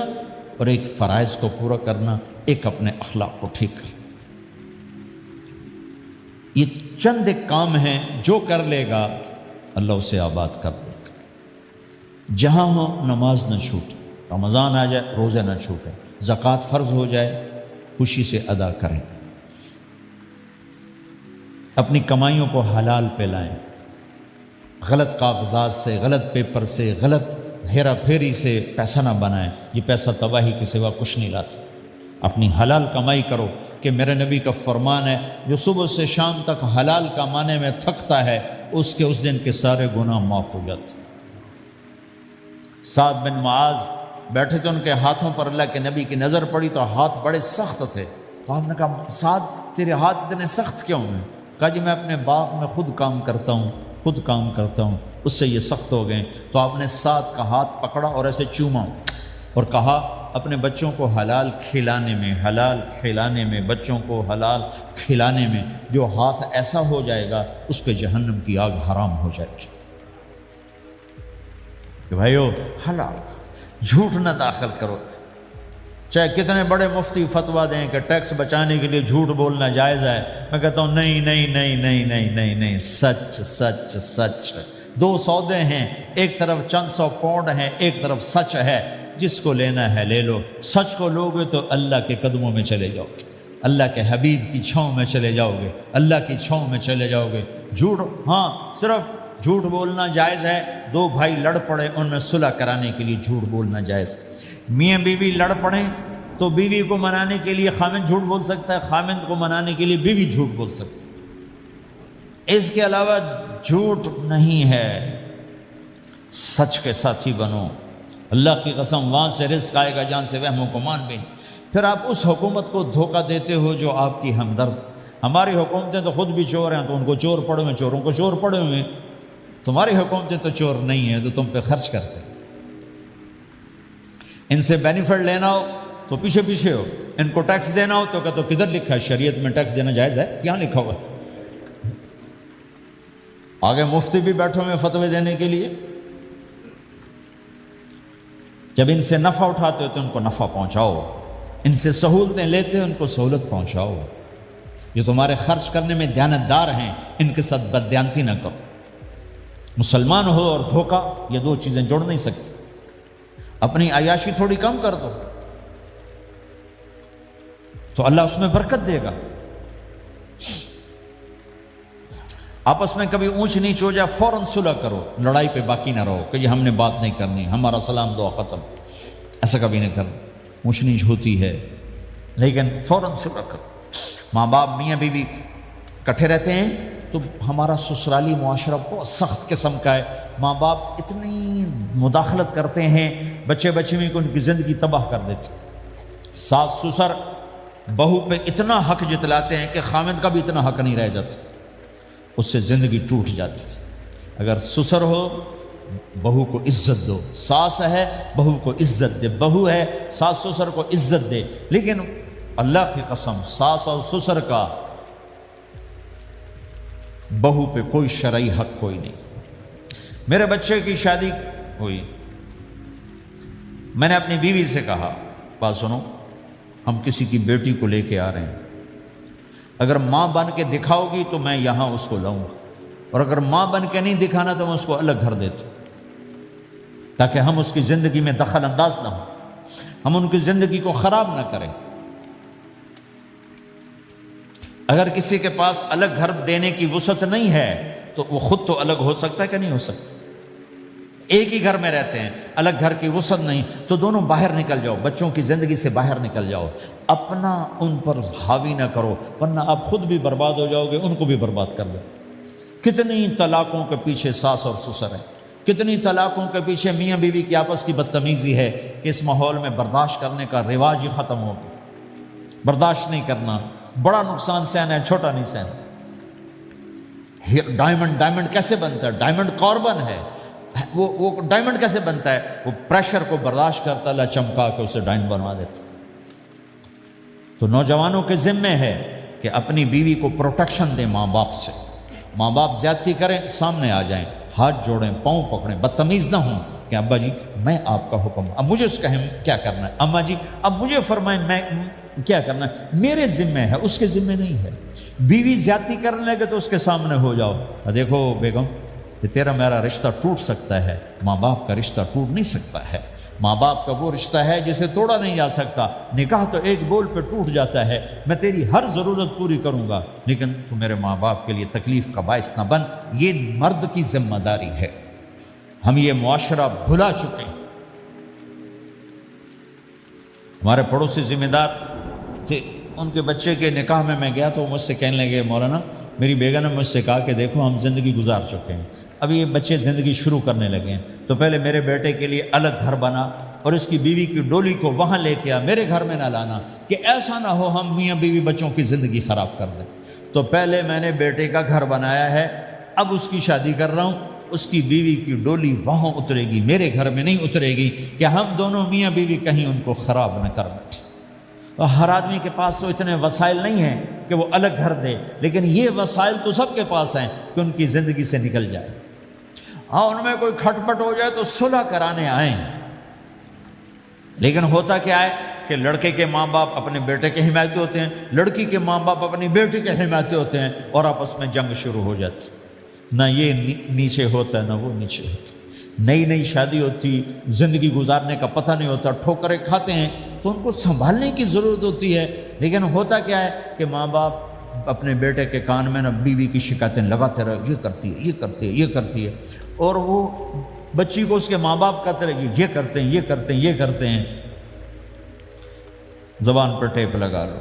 اور ایک فرائض کو پورا کرنا، ایک اپنے اخلاق کو ٹھیک کرنا، یہ چند ایک کام ہیں جو کر لے گا اللہ اسے آباد کر دے گا. جہاں ہو نماز نہ چھوٹے، رمضان آ جائے روزے نہ چھوٹے، زکوٰۃ فرض ہو جائے خوشی سے ادا کریں، اپنی کمائیوں کو حلال پہ لائیں، غلط کاغذات سے، غلط پیپر سے، غلط ہیرا پھیری سے پیسہ نہ بنائیں. یہ پیسہ تباہی کے سوا کچھ نہیں لاتا. اپنی حلال کمائی کرو کہ میرے نبی کا فرمان ہے جو صبح سے شام تک حلال کمانے میں تھکتا ہے اس کے اس دن کے سارے گناہ معاف ہو جاتے. سعد بن معاذ بیٹھے تھے، ان کے ہاتھوں پر اللہ کے نبی کی نظر پڑی تو ہاتھ بڑے سخت تھے. تو آپ نے کہا سعد تیرے ہاتھ اتنے سخت کیوں ہیں؟ کہا جی میں اپنے باغ میں خود کام کرتا ہوں، اس سے یہ سخت ہو گئے. تو آپ نے سعد کا ہاتھ پکڑا اور ایسے چوما اور کہا اپنے بچوں کو حلال کھلانے میں بچوں کو حلال کھلانے میں جو ہاتھ ایسا ہو جائے گا اس پہ جہنم کی آگ حرام ہو جائے گی. کہ بھائیو حلال، جھوٹ نہ داخل کرو. چاہے کتنے بڑے مفتی فتویٰ دیں کہ ٹیکس بچانے کے لیے جھوٹ بولنا جائز ہے، میں کہتا ہوں نہیں، سچ. 2 سودے ہیں، ایک طرف چند 100 پاؤنڈ ہیں، ایک طرف سچ ہے. جس کو لینا ہے لے لو. سچ کو لوگے تو اللہ کے قدموں میں چلے جاؤ گے، اللہ کے حبیب کی چھاؤں میں چلے جاؤ گے، اللہ کی چھاؤں میں چلے جاؤ گے. جھوٹ، ہاں صرف جھوٹ بولنا جائز ہے. 2 بھائی لڑ پڑے، ان میں صلح کرانے کے لیے جھوٹ بولنا جائز. میاں بیوی لڑ پڑیں تو بیوی کو منانے کے لیے خامند جھوٹ بول سکتا ہے، خامند کو منانے کے لیے بیوی جھوٹ بول سکتی ہے. اس کے علاوہ جھوٹ نہیں ہے. سچ کے ساتھی بنو. اللہ کی قسم وہاں سے رزق آئے گا جہاں سے وہم و گمان بھی. پھر آپ اس حکومت کو دھوکہ دیتے ہو جو آپ کی ہمدرد. ہماری حکومتیں تو خود بھی چور ہیں تو ان کو چور پڑے ہوئے، چوروں کو چور پڑے ہوئے. تمہاری حکومتیں تو چور نہیں ہیں تو تم پہ خرچ کرتے ہیں. ان سے بینیفٹ لینا ہو تو پیچھے ہو، ان کو ٹیکس دینا ہو تو کدھر لکھا ہے شریعت میں ٹیکس دینا جائز ہے؟ کیا لکھا ہوا؟ آگے مفتی بھی بیٹھے ہوئے فتوے دینے کے لیے. جب ان سے نفع اٹھاتے ہو تو ان کو نفع پہنچاؤ، ان سے سہولتیں لیتے ہو ان کو سہولت پہنچاؤ. جو تمہارے خرچ کرنے میں دیانتدار ہیں ان کے ساتھ بددیانتی نہ کرو. مسلمان ہو اور دھوکہ، یہ 2 چیزیں جوڑ نہیں سکتی. اپنی عیاشی تھوڑی کم کر دو تو اللہ اس میں برکت دے گا. آپس میں کبھی اونچ نیچ ہو جائے فوراً صلح کرو، لڑائی پہ باقی نہ رہو کہ یہ ہم نے بات نہیں کرنی، ہمارا سلام دعا ختم. ایسا کبھی نہیں کرنا. اونچ نیچ ہوتی ہے لیکن فوراً صلح کرو. ماں باپ میاں بیوی کٹھے رہتے ہیں تو ہمارا سسرالی معاشرہ بہت سخت قسم کا ہے. ماں باپ اتنی مداخلت کرتے ہیں بچے میں کو ان کی زندگی تباہ کر دیتے. ساس سسر بہو پہ اتنا حق جتلاتے ہیں کہ خامد کا بھی اتنا حق نہیں رہ جاتا، اس سے زندگی ٹوٹ جاتی۔ اگر سسر ہو بہو کو عزت دو، ساس ہے بہو کو عزت دے، بہو ہے ساس سسر کو عزت دے، لیکن اللہ کی قسم ساس اور سسر کا بہو پہ کوئی شرعی حق کوئی نہیں۔ میرے بچے کی شادی ہوئی، میں نے اپنی بیوی سے کہا بات سنو، ہم کسی کی بیٹی کو لے کے آ رہے ہیں، اگر ماں بن کے دکھاؤ گی تو میں یہاں اس کو لاؤں گا، اور اگر ماں بن کے نہیں دکھانا تو میں اس کو الگ گھر دیتا ہوں، تاکہ ہم اس کی زندگی میں دخل انداز نہ ہوں، ہم ان کی زندگی کو خراب نہ کریں۔ اگر کسی کے پاس الگ گھر دینے کی وسعت نہیں ہے تو وہ خود تو الگ ہو سکتا ہے کہ نہیں ہو سکتا؟ ایک ہی گھر میں رہتے ہیں، الگ گھر کی وسعت نہیں، تو دونوں باہر نکل جاؤ، بچوں کی زندگی سے باہر نکل جاؤ، اپنا ان پر حاوی نہ کرو، ورنہ آپ خود بھی برباد ہو جاؤ گے، ان کو بھی برباد کر دو۔ کتنی طلاقوں کے پیچھے ساس اور سسر ہیں، کتنی طلاقوں کے پیچھے میاں بیوی کی آپس کی بدتمیزی ہے کہ اس ماحول میں برداشت کرنے کا رواج ہی ختم ہو گیا۔ برداشت نہیں کرنا، بڑا نقصان سہنا ہے، چھوٹا نہیں سہنا۔ ڈائمنڈ کیسے بنتا ہے؟ ڈائمنڈ کاربن ہے، وہ ڈائمنڈ کیسے بنتا ہے؟ وہ پریشر کو برداشت کرتا، اللہ چمکا کے اسے ڈائمنڈ بنوا دیتا۔ تو نوجوانوں کے ذمے ہے کہ اپنی بیوی کو پروٹیکشن دیں ماں باپ سے، ماں باپ زیادتی کریں سامنے آ جائیں، ہاتھ جوڑیں، پاؤں پکڑیں، بدتمیز نہ ہوں کہ ابا جی میں آپ کا حکم، اب مجھے اس کہیں کیا کرنا ہے، اماں جی اب مجھے فرمائیں میں کیا کرنا ہے، میرے ذمے ہے، اس کے ذمے نہیں ہے۔ بیوی زیادتی کرنے لگے تو اس کے سامنے ہو جاؤ، دیکھو بیگم یہ تیرا میرا رشتہ ٹوٹ سکتا ہے، ماں باپ کا رشتہ ٹوٹ نہیں سکتا ہے، ماں باپ کا وہ رشتہ ہے جسے توڑا نہیں جا سکتا، نکاح تو ایک بول پہ ٹوٹ جاتا ہے، میں تیری ہر ضرورت پوری کروں گا لیکن تو میرے ماں باپ کے لیے تکلیف کا باعث نہ بن۔ یہ مرد کی ذمہ داری ہے، ہم یہ معاشرہ بھلا چکے ہیں۔ ہمارے پڑوسی ذمہ دار تھے، ان کے بچے کے نکاح میں گیا تو وہ مجھ سے کہنے لگے مولانا میری بیگم نے مجھ سے کہا کہ دیکھو ہم زندگی گزار چکے ہیں، اب یہ بچے زندگی شروع کرنے لگے ہیں، تو پہلے میرے بیٹے کے لیے الگ گھر بنا اور اس کی بیوی کی ڈولی کو وہاں لے کے آ، میرے گھر میں نہ لانا کہ ایسا نہ ہو ہم میاں بیوی بچوں کی زندگی خراب کر دیں۔ تو پہلے میں نے بیٹے کا گھر بنایا ہے، اب اس کی شادی کر رہا ہوں، اس کی بیوی کی ڈولی وہاں اترے گی، میرے گھر میں نہیں اترے گی کہ ہم دونوں میاں بیوی کہیں ان کو خراب نہ کر بیٹھے۔ اور ہر آدمی کے پاس تو اتنے وسائل نہیں ہیں کہ وہ الگ گھر دے، لیکن یہ وسائل تو سب کے پاس ہیں کہ ان کی زندگی سے نکل جائے۔ ہاں ان میں کوئی کھٹ پٹ ہو جائے تو صلح کرانے آئیں، لیکن ہوتا کیا ہے کہ لڑکے کے ماں باپ اپنے بیٹے کے حمایتی ہوتے ہیں، لڑکی کے ماں باپ اپنی بیٹی کے حمایتی ہوتے ہیں، اور آپس میں جنگ شروع ہو جاتی، نہ یہ نیچے ہوتا ہے نہ وہ نیچے ہوتا ہے۔ نئی شادی ہوتی، زندگی گزارنے کا پتہ نہیں ہوتا، ٹھوکریں کھاتے ہیں تو ان کو سنبھالنے کی ضرورت ہوتی ہے، لیکن ہوتا کیا ہے کہ ماں باپ اپنے بیٹے کے کان میں نہ بیوی کی شکایتیں لگاتے رہے، یہ کرتی ہے، یہ کرتی ہے، یہ کرتی ہے، اور وہ بچی کو اس کے ماں باپ کہتے رہے یہ کرتے ہیں، یہ کرتے ہیں، یہ کرتے ہیں۔ زبان پر ٹیپ لگا لو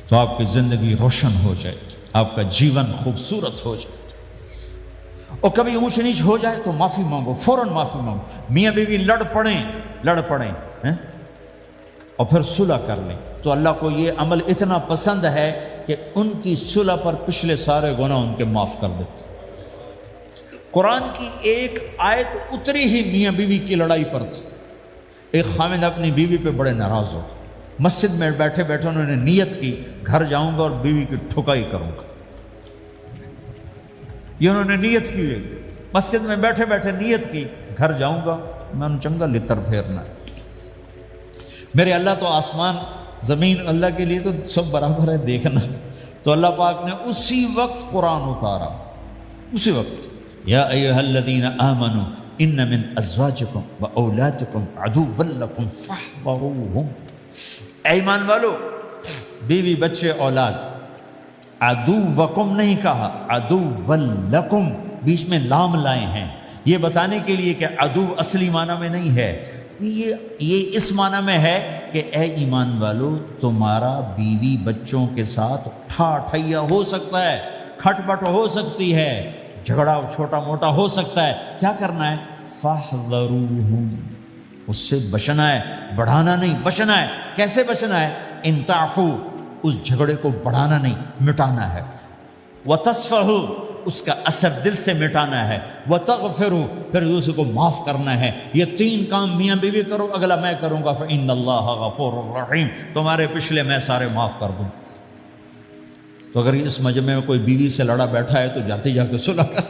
تو آپ کی زندگی روشن ہو جائے گی، آپ کا جیون خوبصورت ہو جائے گا۔ اور کبھی اونچ نیچ ہو جائے تو معافی مانگو، فوراً معافی مانگو، میاں بیوی لڑ پڑیں اور پھر صلح کر لیں، تو اللہ کو یہ عمل اتنا پسند ہے کہ ان کی صلح پر پچھلے سارے گناہ ان کے معاف کر دیتے۔ قرآن کی ایک آیت اتری ہی میاں بیوی کی لڑائی پر تھی۔ ایک خامد اپنی بیوی پہ بڑے ناراض ہو، مسجد میں بیٹھے بیٹھے انہوں نے نیت کی گھر جاؤں گا اور بیوی کی ٹھکائی کروں گا، یہ انہوں نے نیت کی، مسجد میں بیٹھے بیٹھے نیت کی گھر جاؤں گا میں ان چنگا لتر پھیرنا ہے۔ میرے اللہ تو آسمان زمین اللہ کے لیے تو سب برابر ہے دیکھنا، تو اللہ پاک نے اسی وقت قرآن اتارا، اسی وقت یا ایھا الذین آمنوا ان من ازواجکم و اولادکم عدوا لکم فاحذروہم، اے ایمان والو بیوی بچے اولاد، عدوکم نہیں کہا، عدوا لکم، بیچ میں لام لائے ہیں یہ بتانے کے لیے کہ عدو اصلی معنی میں نہیں ہے، یہ اس معنی میں ہے کہ اے ایمان والو تمہارا بیوی بچوں کے ساتھ ٹھیا ہو سکتا ہے، کھٹ پٹ ہو سکتی ہے، جھگڑا چھوٹا موٹا ہو سکتا ہے، کیا کرنا ہے؟ فاحذروہم، اس سے بچنا ہے، بڑھانا نہیں، بچنا ہے۔ کیسے بچنا ہے؟ ان تعفو، اس جھگڑے کو بڑھانا نہیں، مٹانا ہے۔ وتصفحوا، اس کا اثر دل سے مٹانا ہے۔ وتغفروا، پھر دوسرے کو معاف کرنا ہے۔ یہ 3 کام میاں بیوی کرو، اگلا میں کروں گا، فإن اللہ غفور الرحیم، تمہارے پچھلے میں سارے معاف کر دوں۔ تو اگر اس مجمع میں کوئی بیوی سے لڑا بیٹھا ہے تو جاتے جا کے صلح کر،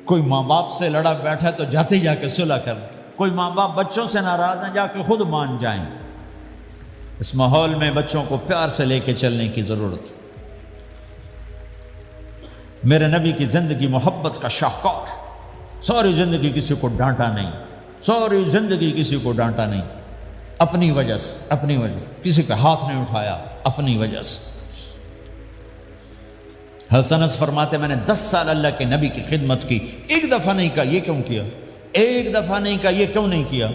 کوئی ماں باپ سے لڑا بیٹھا ہے تو جاتے جا کے صلح کر، کوئی ماں باپ بچوں سے ناراض ہیں جا کے خود مان جائیں۔ اس ماحول میں بچوں کو پیار سے لے کے چلنے کی ضرورت ہے۔ میرے نبی کی زندگی محبت کا شاہکار ہے۔ ساری زندگی کسی کو ڈانٹا نہیں، ساری زندگی کسی کو ڈانٹا نہیں، اپنی وجہ سے، اپنی وجہ، کسی کا ہاتھ نہیں اٹھایا، اپنی وجہ سے۔ حسن انس فرماتے میں نے 10 سال اللہ کے نبی کی خدمت کی، ایک دفعہ نہیں کہا یہ کیوں کیا، ایک دفعہ نہیں کہا یہ کیوں نہیں کیا۔